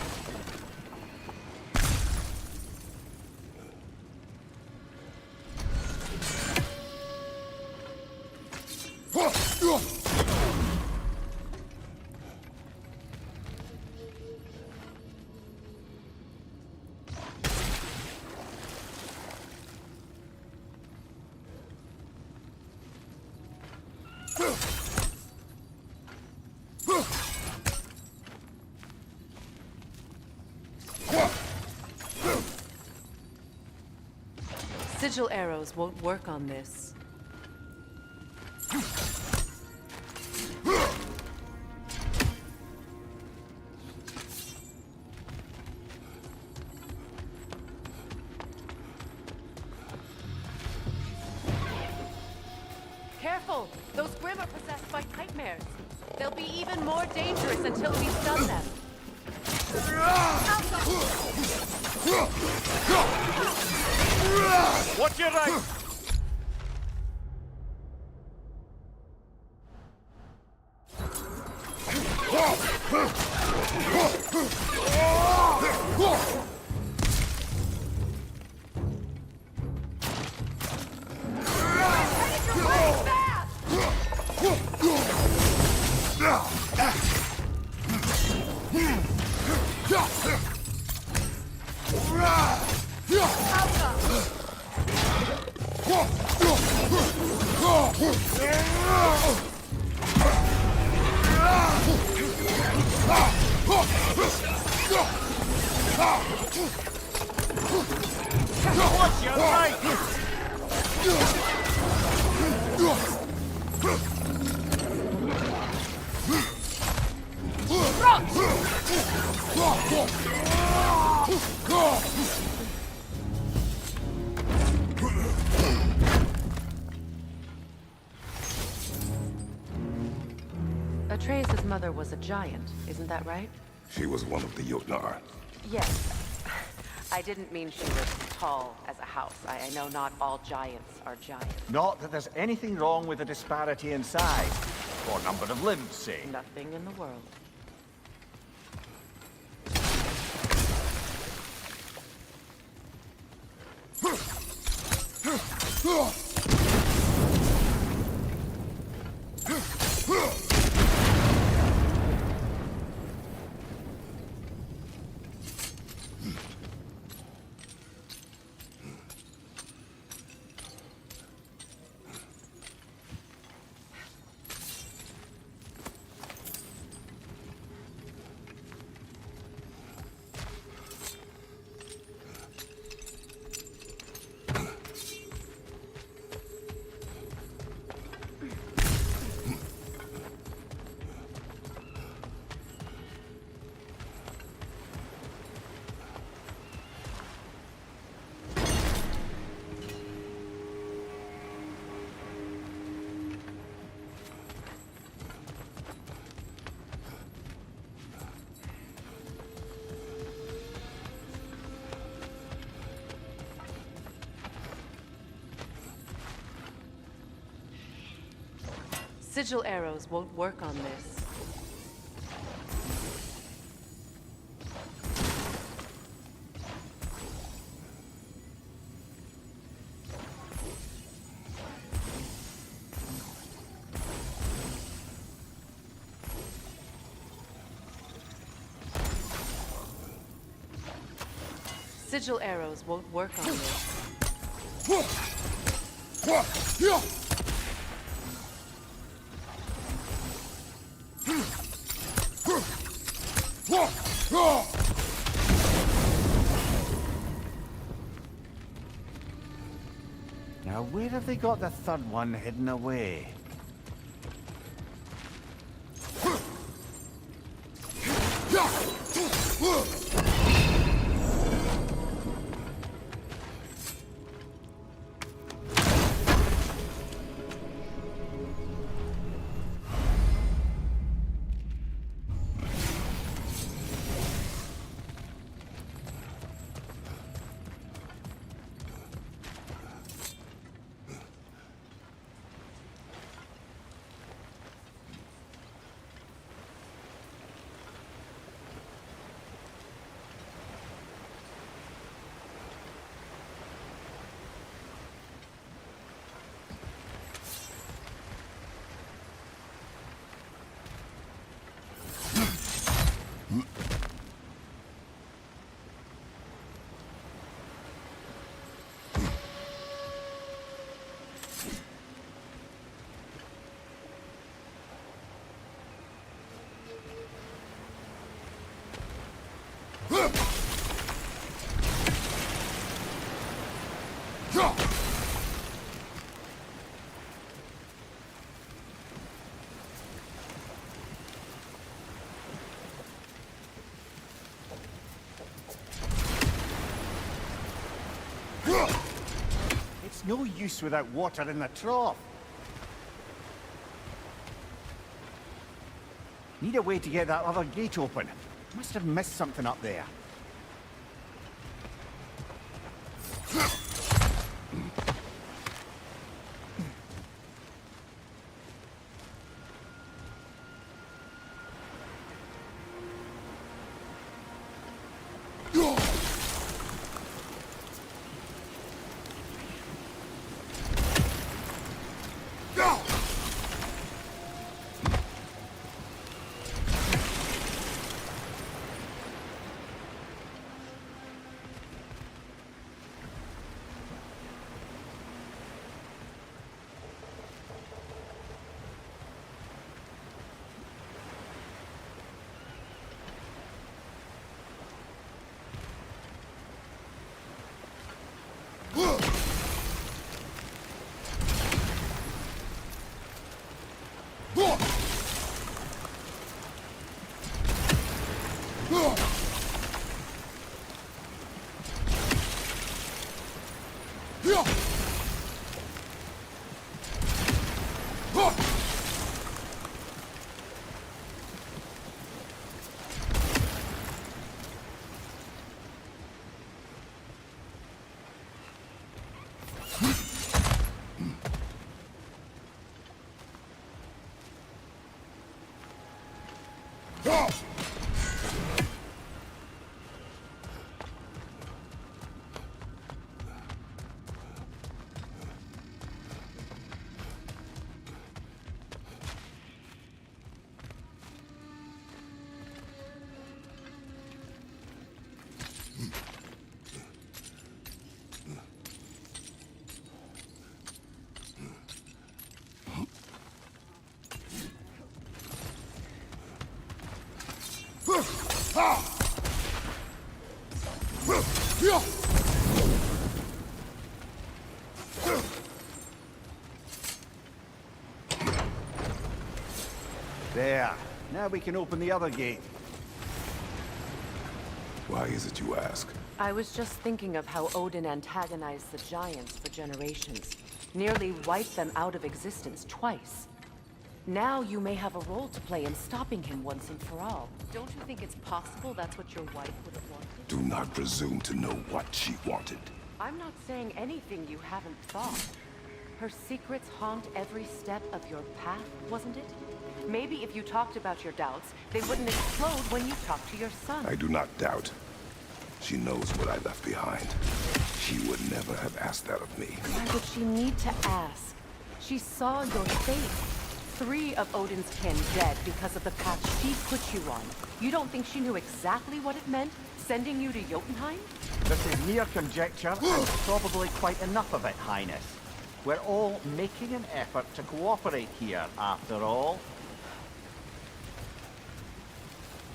Sigil arrows won't work on this. Careful! Those Grim are possessed by nightmares. They'll be even more dangerous until we stun them. Watch your right! Watch your right! Atreus' mother was a giant, isn't that right? She was one of the Jotnar. Yes. I didn't mean she was tall as a house. I know not all giants are giants. Not that there's anything wrong with the disparity in size, or number of limbs, say. Nothing in the world. Sigil arrows won't work on this. Sigil arrows won't work on this. Now, where have they got the third one hidden away? It's no use without water in the trough. Need a way to get that other gate open. Must have missed something up there. There. Now we can open the other gate. Why is it you ask? I was just thinking of how Odin antagonized the Giants for generations. Nearly wiped them out of existence twice. Now you may have a role to play in stopping him once and for all. Don't you think it's possible that's what your wife would have wanted? Do not presume to know what she wanted. I'm not saying anything you haven't thought. Her secrets haunt every step of your path, wasn't it? Maybe if you talked about your doubts, they wouldn't explode when you talked to your son. I do not doubt. She knows what I left behind. She would never have asked that of me. Why would she need to ask? She saw your fate. 3 of Odin's kin dead because of the path she put you on. You don't think she knew exactly what it meant, sending you to Jotunheim? This is mere conjecture, and probably quite enough of it, Highness. We're all making an effort to cooperate here, after all.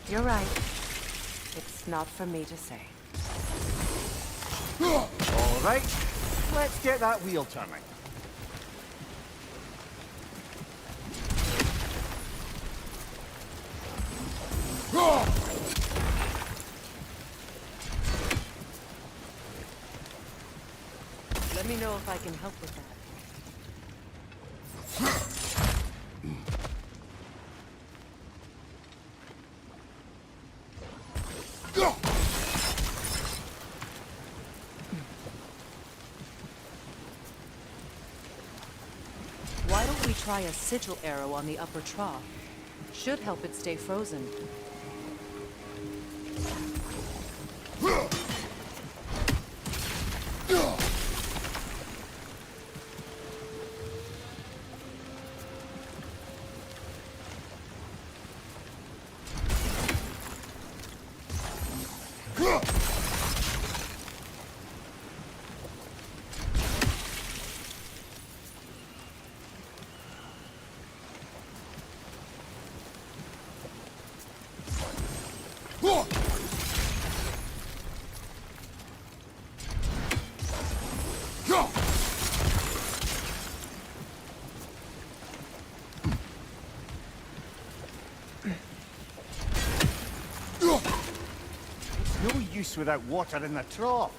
You're right. It's not for me to say. All right, let's get that wheel turning. Let me know if I can help with that. Why don't we try a sigil arrow on the upper trough? Should help it stay frozen. No use without water in the trough.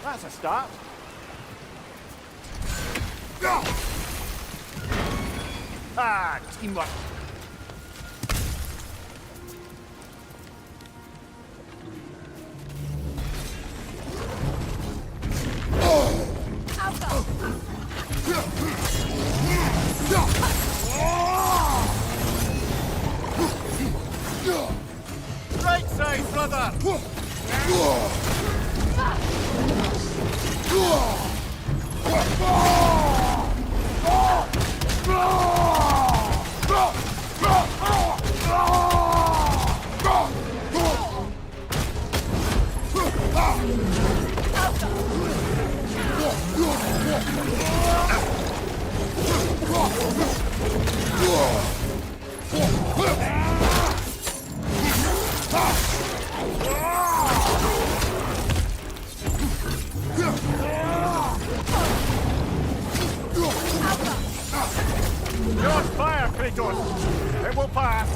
That's a start. Ah, teamwork. Right side, brother! You're on fire, Kratos! It will pass!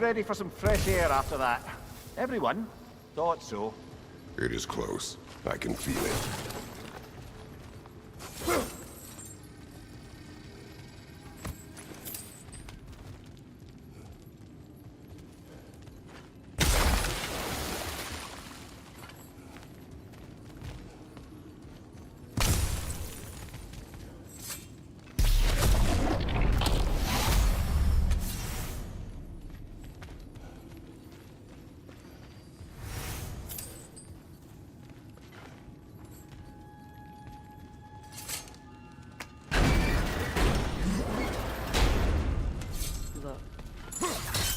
ready for some fresh air after that. Everyone thought so. It is close. I can feel it.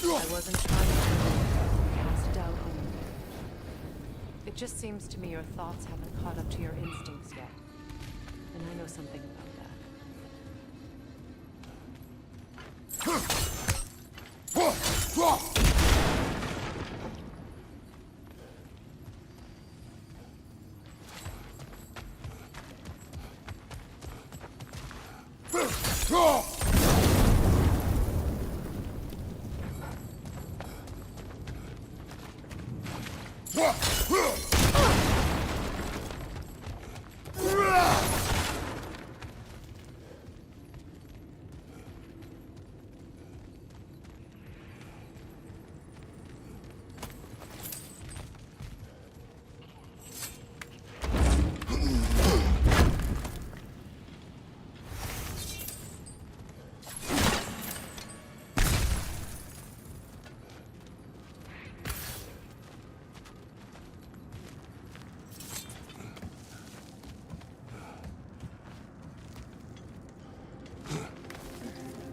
Look, I wasn't trying to cast doubt on you. It just seems to me your thoughts haven't caught up to your instincts yet. And I know something about that.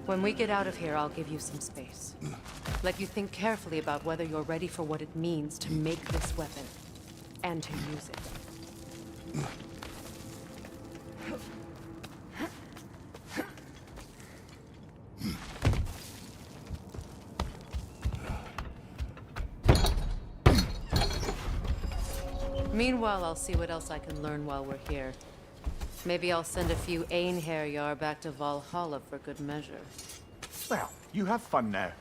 When we get out of here, I'll give you some space. Let you think carefully about whether you're ready for what it means to make this weapon, and to use it. Meanwhile, I'll see what else I can learn while we're here. Maybe I'll send a few Einherjar back to Valhalla for good measure. Well, you have fun now.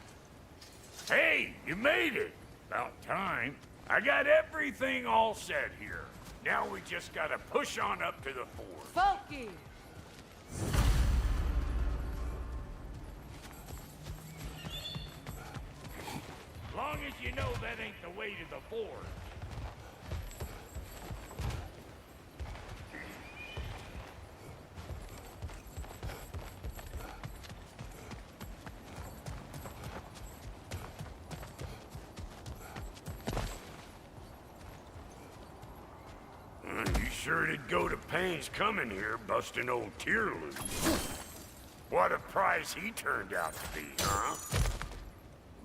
Hey, you made it! About time. I got everything all set here. Now we just gotta push on up to the fort. Funky! Long as you know that ain't the way to the fort. You sure did go to pains coming here, busting old Tyr loose. What a prize he turned out to be, huh?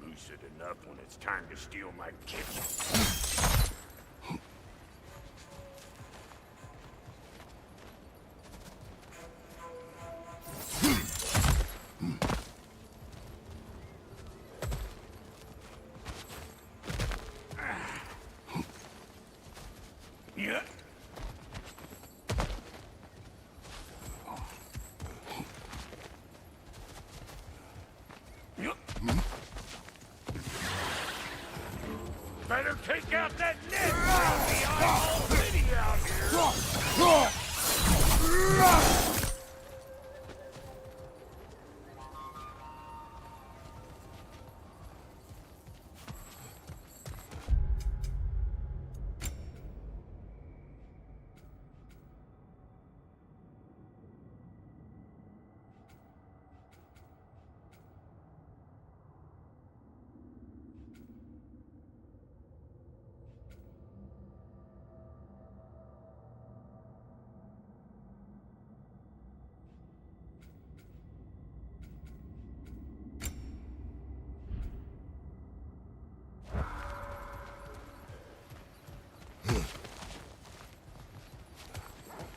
Lucid enough when it's time to steal my kitchen. Yeah. Better take out that net! I'm already out here!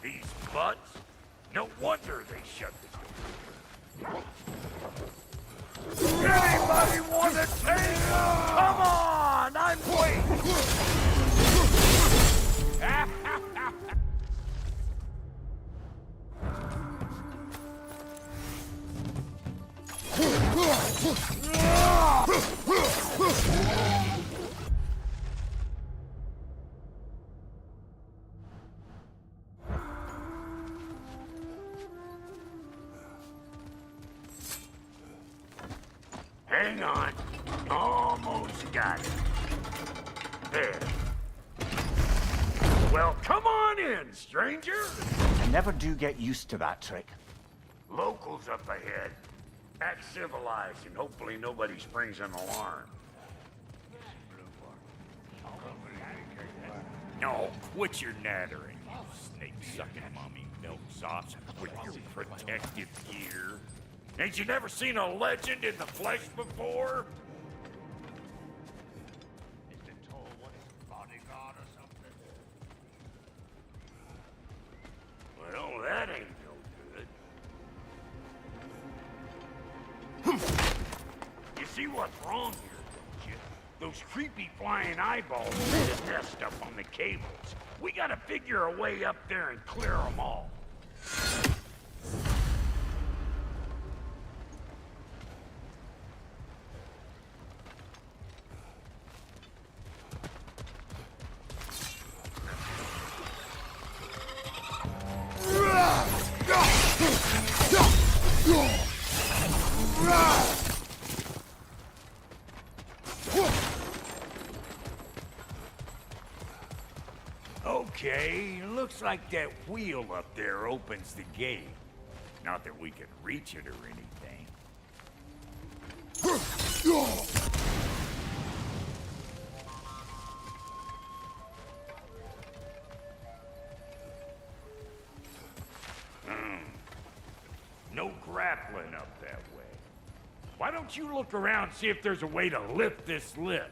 These butts? No wonder they shut the door. Anybody want to take them? Come on! I'm waiting! Hang on. Almost got it. There. Well, come on in, stranger. I never do get used to that trick. Locals up ahead. Act civilized, and hopefully nobody springs an alarm. No, quit your nattering, you snake-sucking mommy milksops with your protective gear. Ain't you never seen a legend in the flesh before? Well, that ain't no good. You see what's wrong here, don't you? Those creepy flying eyeballs that nest up on the cables. We gotta figure a way up there and clear them all. Okay, looks like that wheel up there opens the gate. Not that we can reach it or anything. No grappling up that way. Why don't you look around and see if there's a way to lift this lift?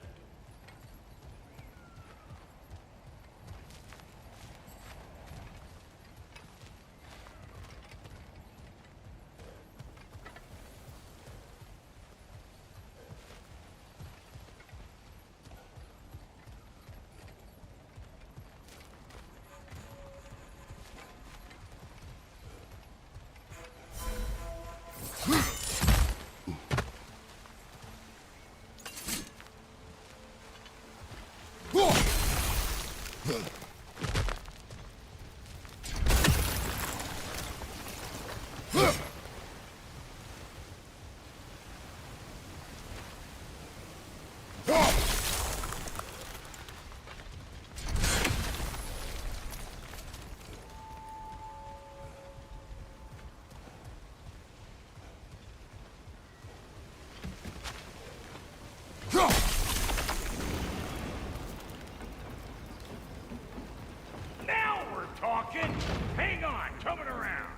Now we're talking! Hang on, coming around.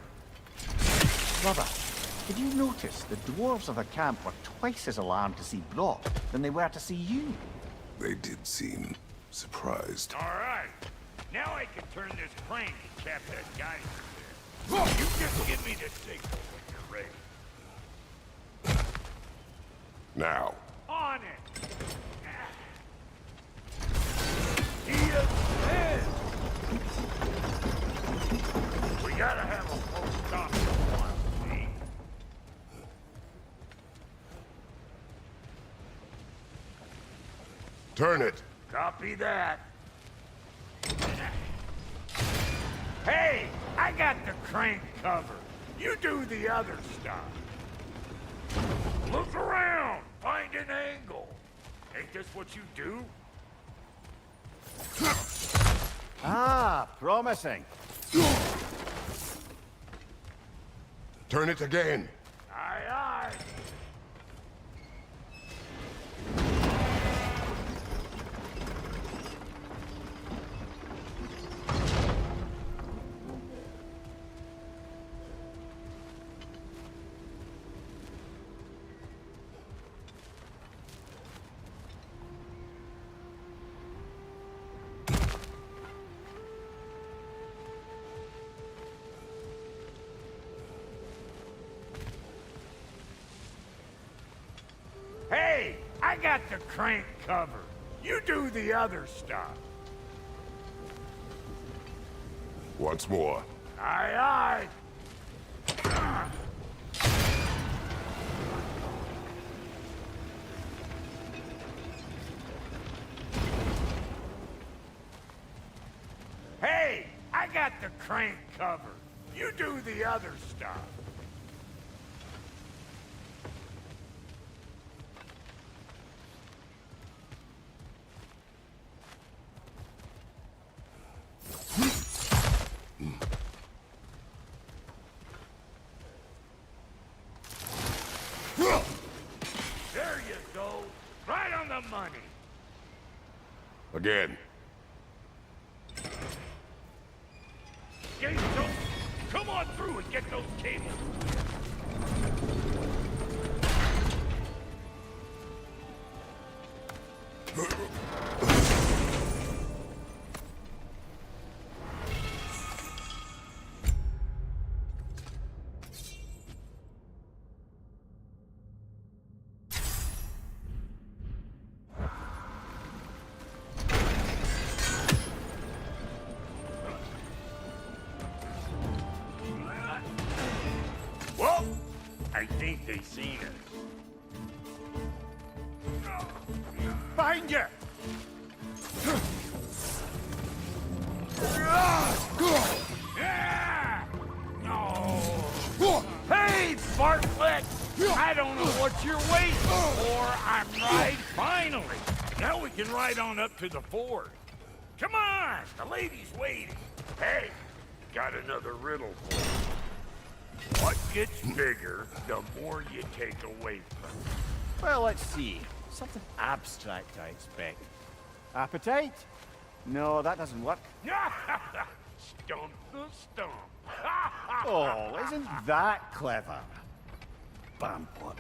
Brother, did you notice the dwarves of the camp were twice as alarmed to see Brock than they were to see you? They did seem surprised. All right. Now I can turn this crank and cap that geyser there. You just give me the signal when you're ready. Now. On it! He is dead! We gotta have a full stop for one, see? Turn it. Copy that. Hey! I got the crank covered. You do the other stuff. Look around! Find an angle. Ain't this what you do? Ah, promising. Turn it again. Aye, aye. Hey, I got the crank covered. You do the other stuff. Once more. Aye, aye. Hey, I got the crank covered. You do the other stuff. Again. Gates open. Come on through and get those cables. Well, I think they seen us. Behind you! No! Hey, Bartlett! I don't know what you're waiting for. I'm right, finally. Now we can ride on up to the fort. Come on, the lady's waiting. Hey, got another riddle for you. What gets bigger, the more you take away from it. Well, let's see. Something abstract, I expect. Appetite? No, that doesn't work. Stump the stump. Oh, isn't that clever? Bampot.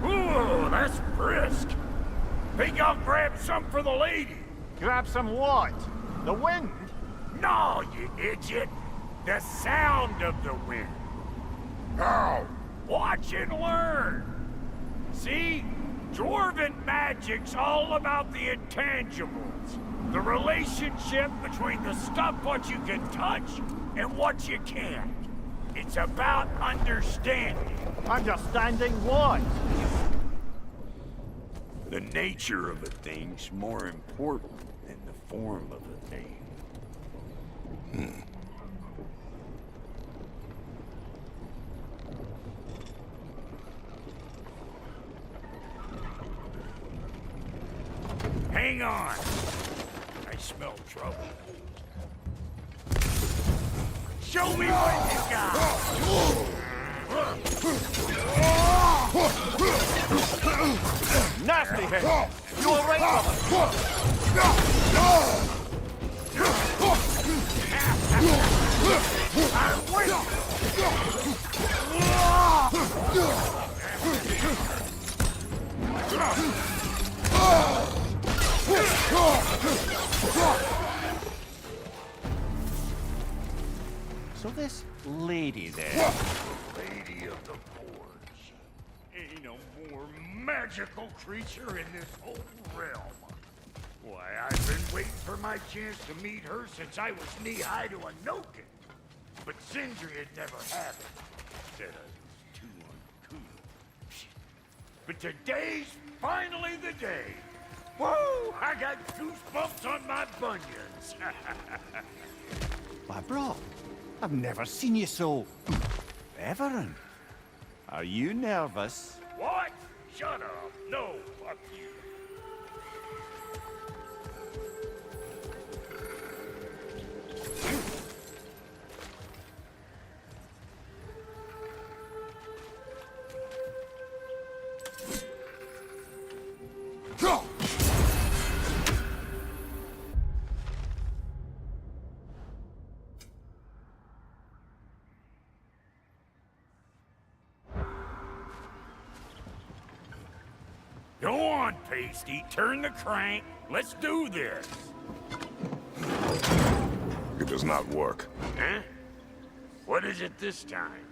Ooh, that's brisk. Think I'll grab some for the lady. Grab some what? The wind? No, you idiot. The sound of the wind. Now, watch and learn. See? Dwarven magic's all about the intangibles. The relationship between the stuff what you can touch and what you can't. It's about understanding. Understanding what? The nature of a thing's more important than the form of a thing. Hang on. I smell trouble. Show me what you got. Nasty head! You all right, brother? So this lady there... Lady of the Forge. Ain't no more magical creature in this whole realm. Why, I've been waiting for my chance to meet her since I was knee-high to a Noken. But Sindri had never had it. Said I was too uncool. But today's finally the day. Whoa! I got goosebumps on my bunions. My bro, I've never seen you so... reverent. Are you nervous? What? Shut up. No, fuck you. Go on, Pasty. Turn the crank. Let's do this. It does not work. Huh? What is it this time?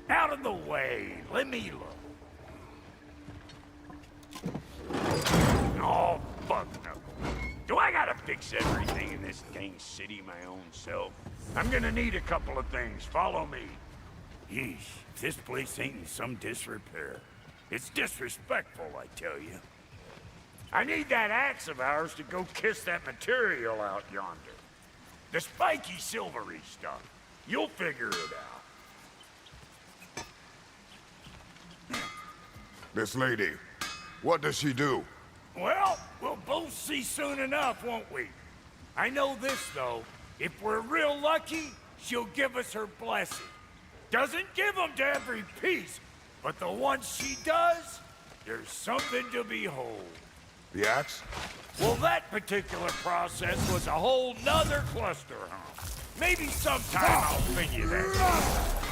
Out of the way. Let me look. Oh, fuck no. Do I gotta fix everything in this dang city my own self. I'm gonna need a couple of things. Follow me. Yeesh, this place ain't in some disrepair. It's disrespectful, I tell you. I need that axe of ours to go kiss that material out yonder. The spiky silvery stuff. You'll figure it out. This lady, what does she do? Well, we'll both see soon enough, won't we? I know this, though. If we're real lucky, she'll give us her blessing. Doesn't give them to every piece, but the ones she does, there's something to behold. The axe? Well, that particular process was a whole nother cluster, huh? Maybe sometime I'll figure that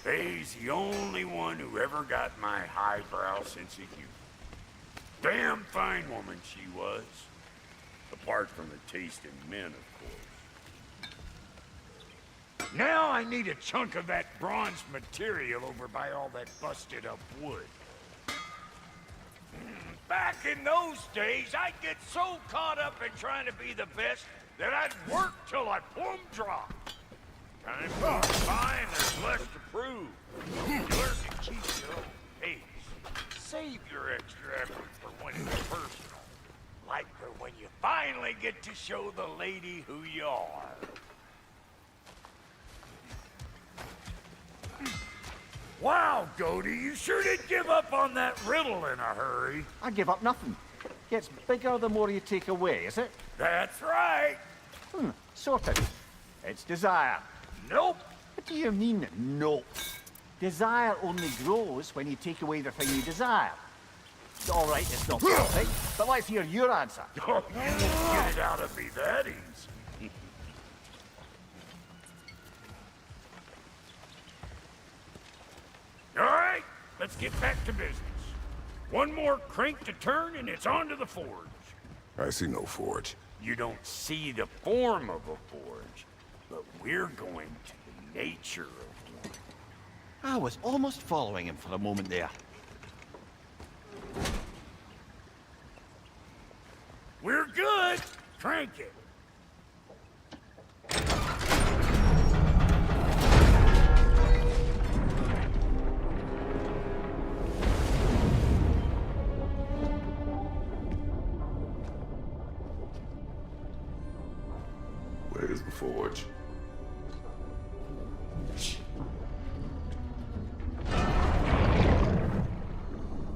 Faye's the only one who ever got my highbrow sense of humor. Damn fine woman she was. Apart from the taste in men, of course. Now I need a chunk of that bronze material over by all that busted up wood. Back in those days, I'd get so caught up in trying to be the best that I'd work till I plumb dropped. Time goes by and there's less to prove. You learn to keep your own pace. Save your extra effort for when it's personal. Like for when you finally get to show the lady who you are. Wow, Goody, you sure did give up on that riddle in a hurry. I give up nothing. Gets bigger the more you take away, is it? That's right. Sorted. It's desire. Nope. What do you mean, nope? Desire only grows when you take away the thing you desire. All right, it's not perfect, but let's hear your answer. Oh, you won't get it out of me that easy. All right, let's get back to business. One more crank to turn and it's on to the forge. I see no forge. You don't see the form of a forge, but we're going to the nature of one. I was almost following him for a moment there. We're good. Crank it. Where's the forge?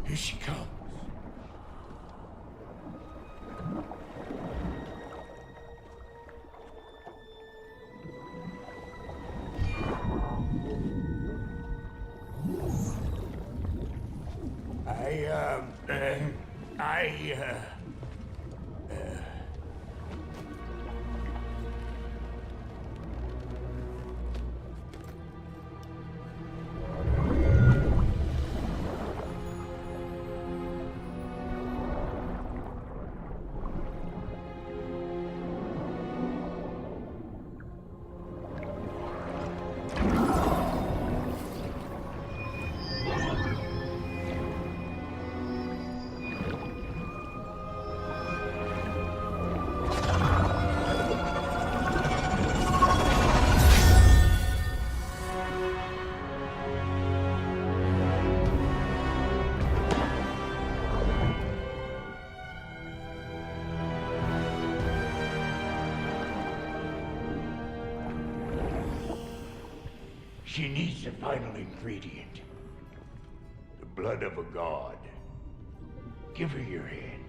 Here she comes. She needs the final ingredient. The blood of a god. Give her your hand.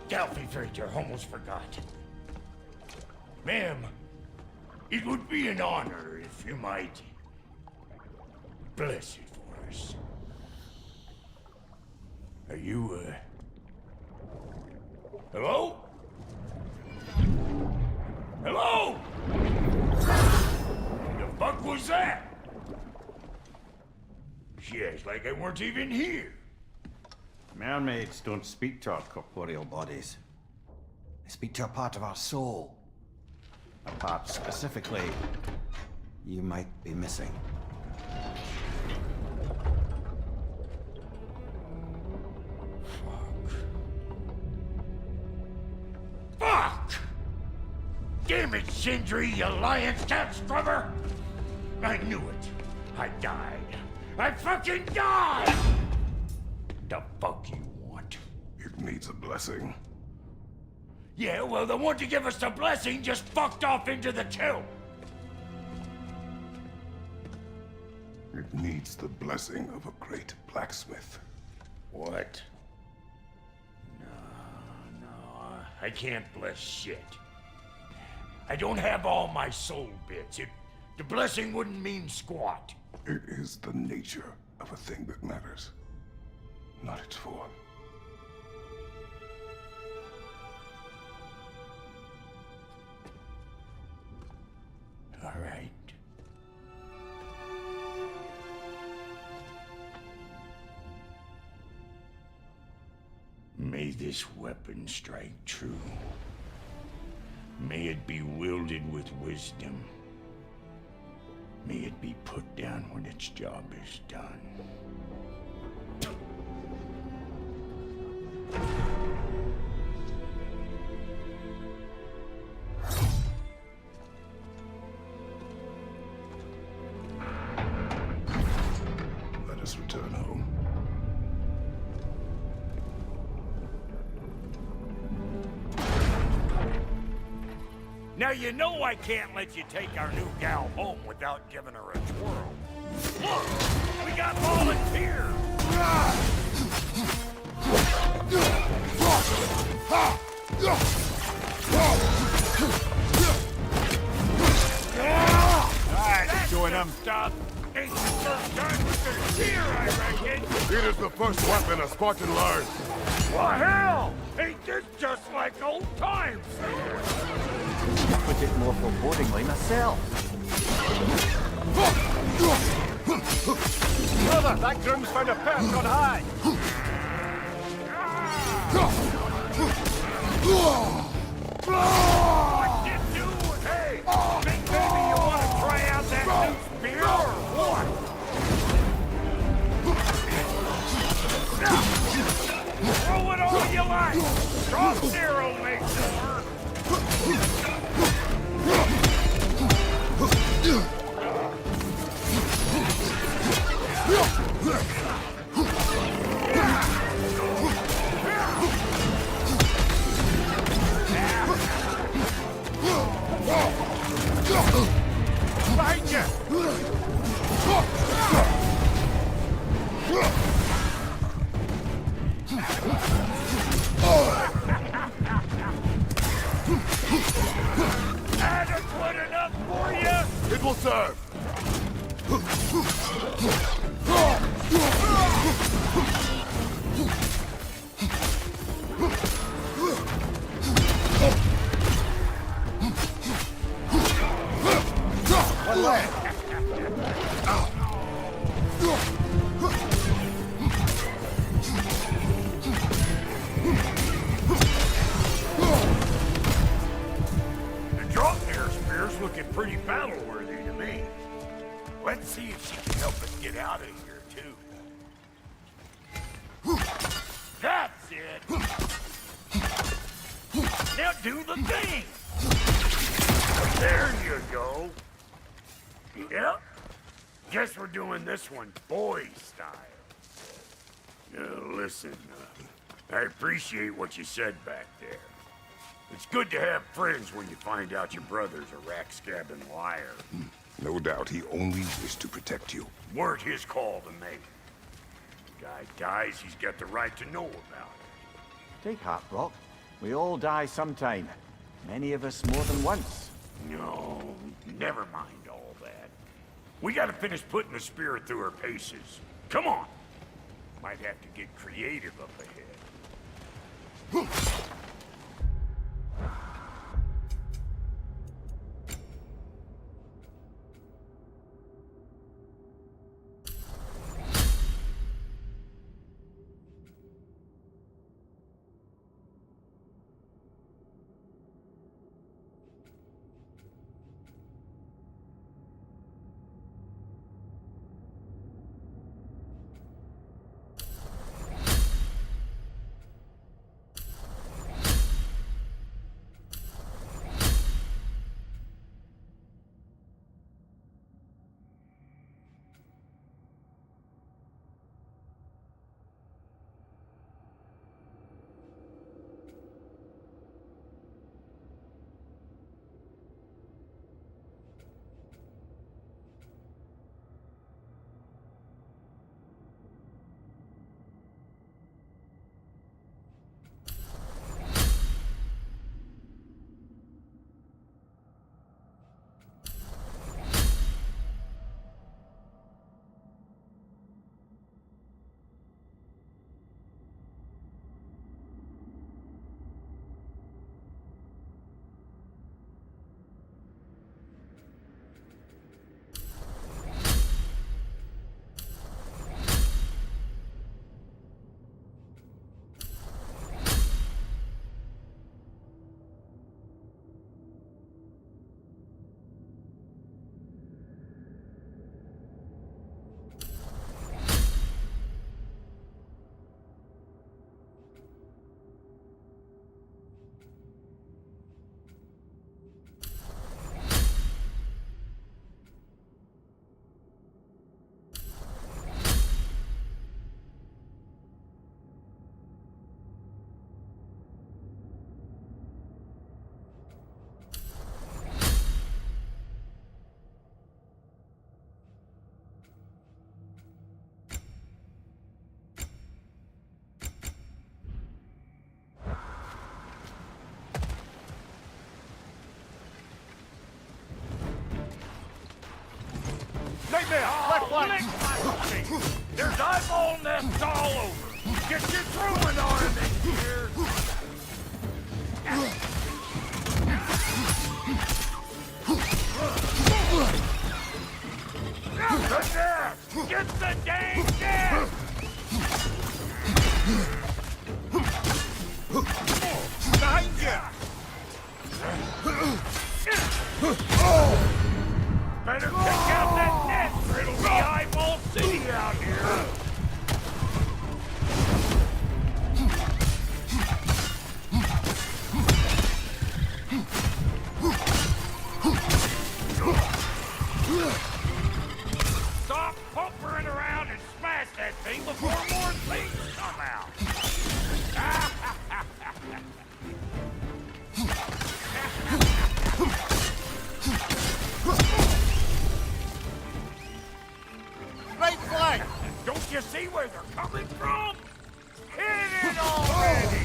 Delphi Freighter almost forgot. Ma'am, it would be an honor if you might bless it for us. Are you, hello? Hello? The fuck was that? She acts like I weren't even here. Mermaids don't speak to our corporeal bodies. They speak to a part of our soul. A part specifically you might be missing. Fuck! Damn it, Sindri, you lion cat scrubber! I knew it. I died. I fucking died! The fuck you want? It needs a blessing. Yeah, well, the one to give us the blessing just fucked off into the tomb. It needs the blessing of a great blacksmith. What? No, I can't bless shit. I don't have all my soul bits. The blessing wouldn't mean squat. It is the nature of a thing that matters, not its form. All right. May this weapon strike true. May it be wielded with wisdom. May it be put down when its job is done. Let us return home. Now you know I can't let you take our new gal home without giving her a twirl. Look! We got volunteers! Alright, join them. Stop! Ain't the first time with the deer, I reckon! It is the first weapon a Spartan learned. Well, hell! Ain't this just like old times? Put it more forebodingly myself. Brother, that groom's found a perch on high. What you doing? Hey! Think maybe you want to try out that new spear or what? Throw it all you like! Drop zero makes it work! Adequate enough for you? It will serve. One leg. The Draupnir spear's looking pretty battle-worthy to me. Let's see if she can help us get out of here, too. That's it! Now do the thing! There you go. Yep. Guess we're doing this one boy style. Listen, I appreciate what you said back there. It's good to have friends when you find out your brother's a rack-scabbing liar. No doubt he only wished to protect you. Weren't his call to make. Guy dies, he's got the right to know about it. Take heart, Brock. We all die sometime. Many of us more than once. No, never mind all that. We gotta finish putting the spirit through her paces. Come on! Might have to get creative up ahead. Left flank! There's eyeball nests all over. Get your throwing arm in here. The gas! Get the dang gas! Behind you! Better check out that nest or it'll be eyeball city out here. Stop pumpering around and smash that thing before more things come out. Can't you see where they're coming from? Hit it already!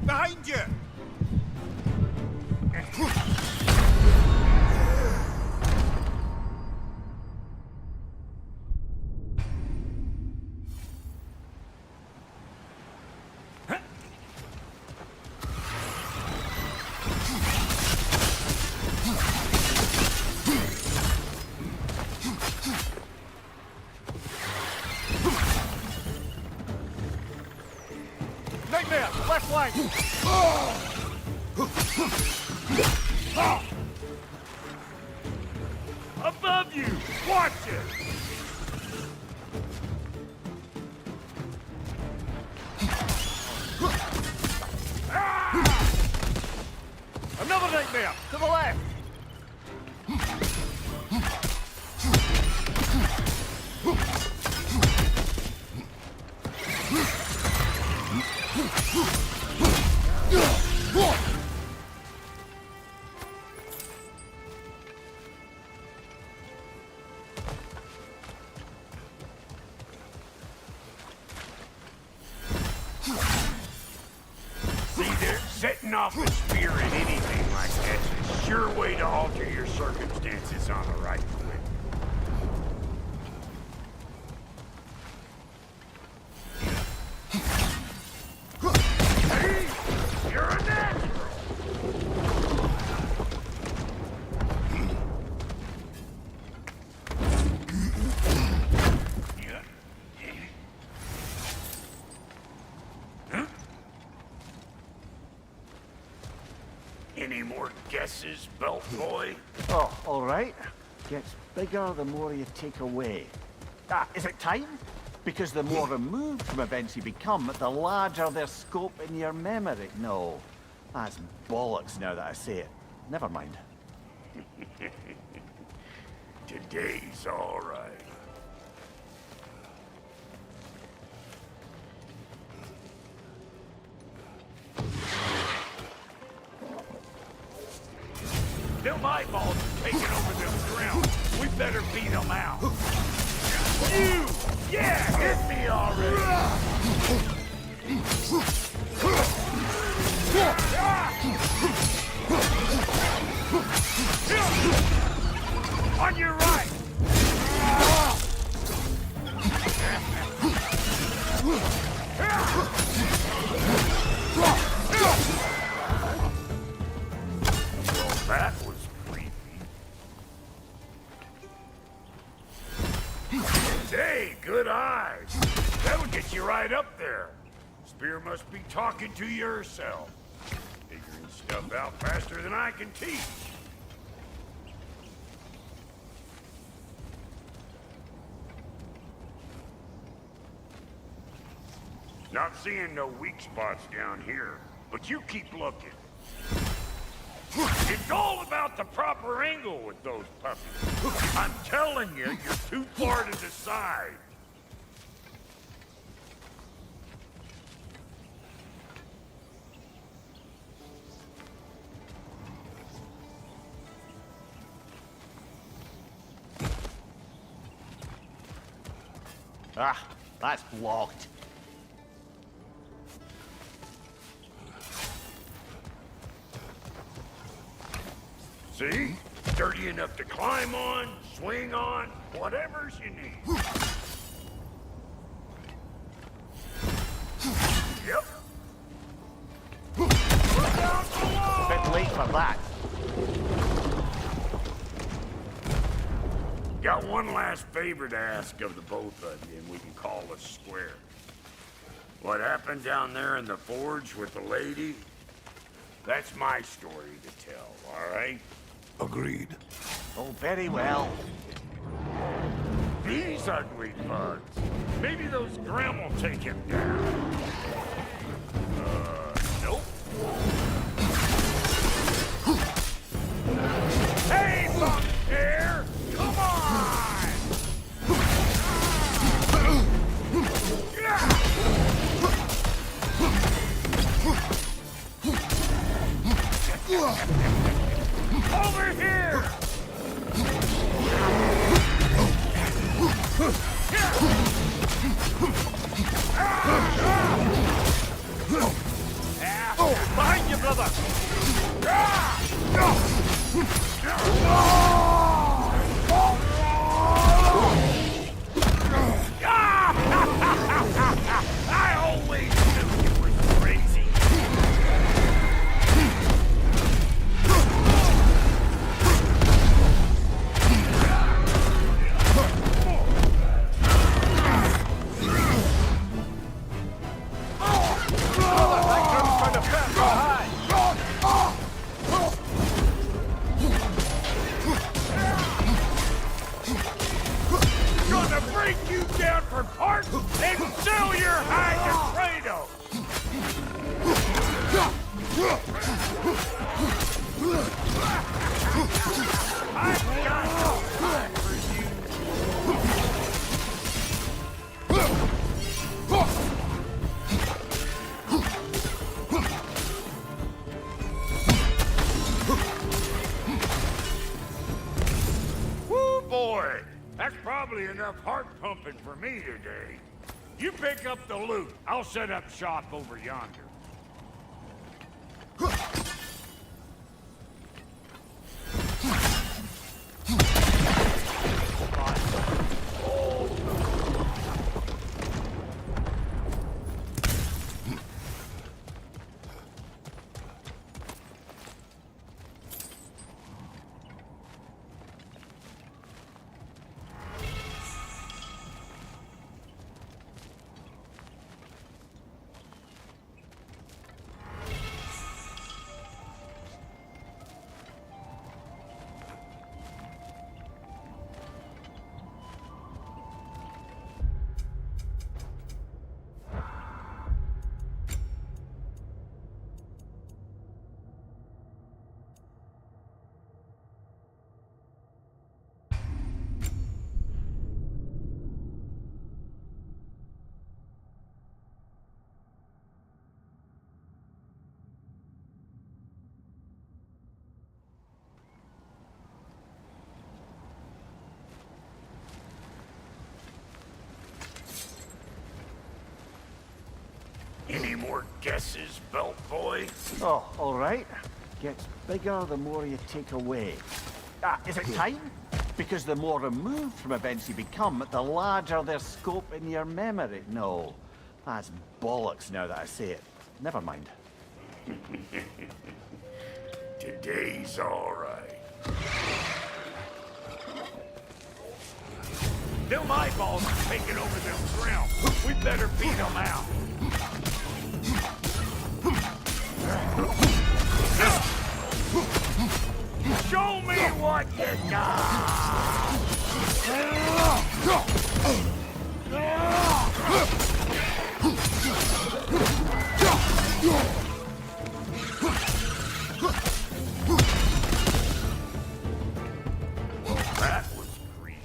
Behind you! Nightmare! Left flank! Above you! Watch it! Another nightmare! To the left! See, they're setting off a spear at anything like that's a sure way to alter your circumstances on the right foot. See? You're a natural! Any more guesses, belt boy? Oh, all right. Gets bigger the more you take away. Ah, is it time? Because the more removed from events you become, the larger their scope in your memory. No, that's bollocks now that I say it. Never mind. Today's all right. Them eyeballs are taking over them ground. We better beat them out. You! Yeah, hit me already! On your right! That was creepy. Hey, good eyes. That'll get you right up there. Spear must be talking to yourself. Figuring stuff out faster than I can teach. Not seeing no weak spots down here, but you keep looking. It's all about the proper angle with those puppies. I'm telling you, you're too far to the side. Ah, that's blocked. See? Sturdy enough to climb on, swing on, whatever's you need. Yep. Look out below! Bit late for that. Got one last favor to ask of the both of you, and we can call us square. What happened down there in the forge with the lady? That's my story to tell, all right? Agreed. Oh, very well. These ugly bugs. Maybe those Grim will take him down. Nope. Hey, bug here! Come on! Yeah! break you down for parts and sell your hide to Kratos! I've got no time for you! Woo, boy! That's probably enough heart pumping for me today. You pick up the loot. I'll set up shop over yonder. Any more guesses, belt boy? Oh, all right. Gets bigger the more you take away. Is it time? Because the more removed from events you become, the larger their scope in your memory. No, that's bollocks now that I say it. Never mind. Today's all right. Them eyeballs are taking over them realms. We better beat them out. Show me what you got! That was creepy.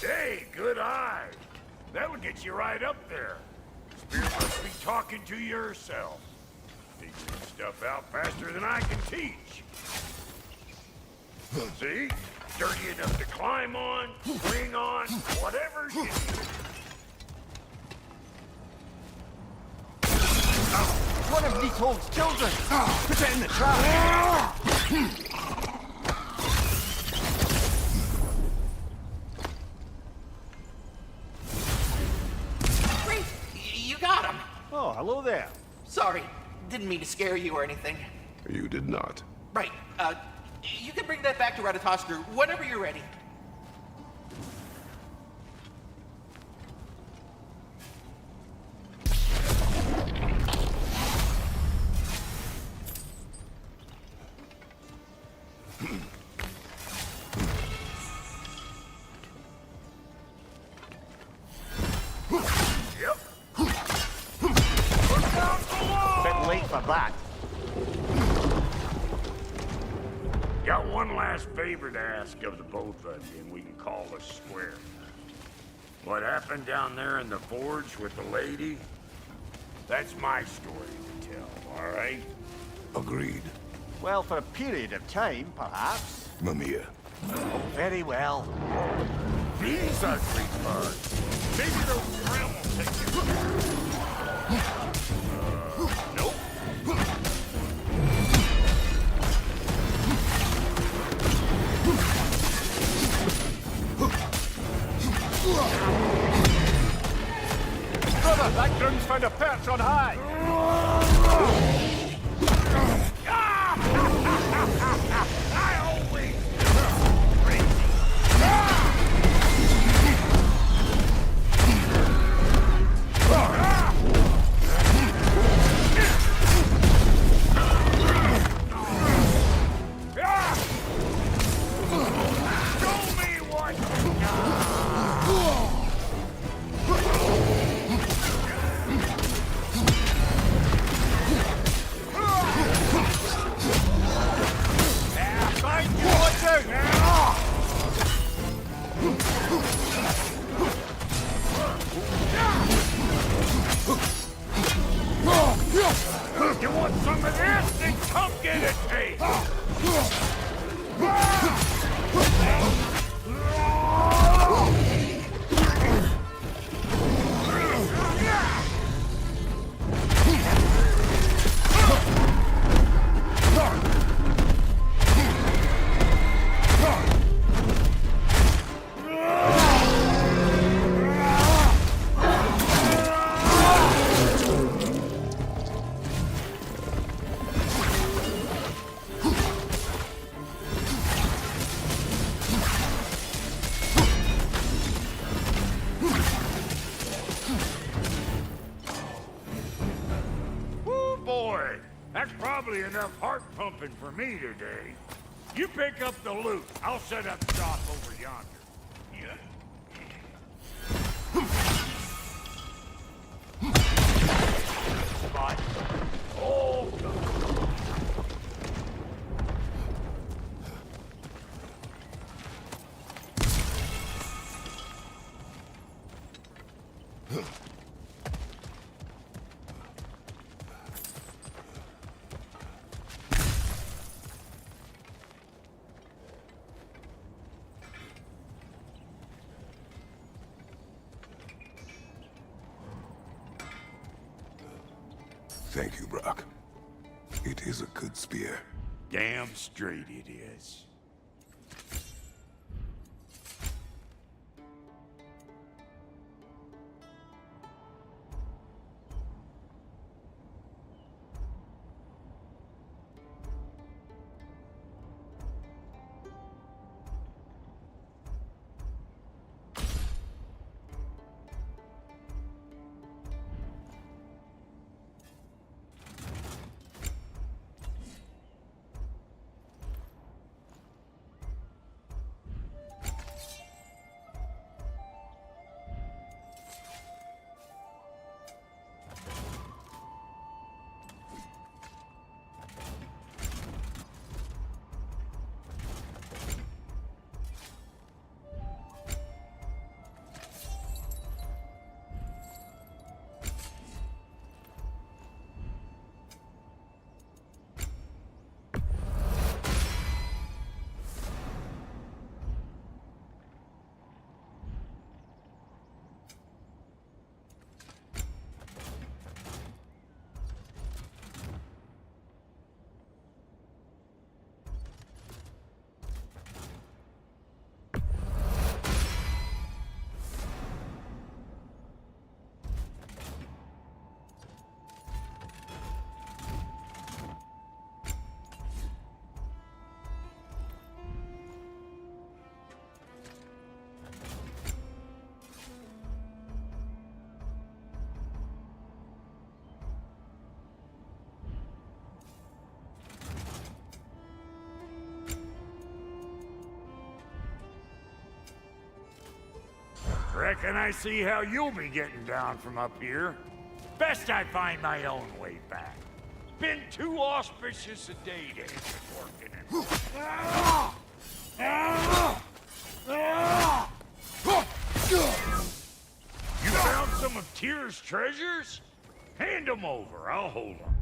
Hey, good eye. That would get you right up there. Spirit must be talking to yourself. Figuring stuff out faster than I can teach. See? Dirty enough to climb on, swing on, whatever you need. One of Leasehold's children! Put it in the trap! Great! You got him! Oh, hello there. Sorry, didn't mean to scare you or anything. You did not. Right, you can bring that back to Ratatoskru whenever you're ready. Bit late for that. Got one last favor to ask of the both of you, and we can call us square. What happened down there in the forge with the lady? That's my story to tell, all right? Agreed. Well, for a period of time, perhaps. Mamiya. Oh, very well. These ugly birds. Maybe those realm will take you. Nope. Brother, that groom's found a perch on high. I always Show me what nearly enough heart pumping for me today. You pick up the loot. I'll set up shop over yonder. Spot. Oh, Thank you, Brock. It is a good spear. damn straight it is. Reckon I see how you'll be getting down from up here. Best I find my own way back. Been too auspicious a day to hit the working You found some of Tyr's treasures? Hand them over, I'll hold them.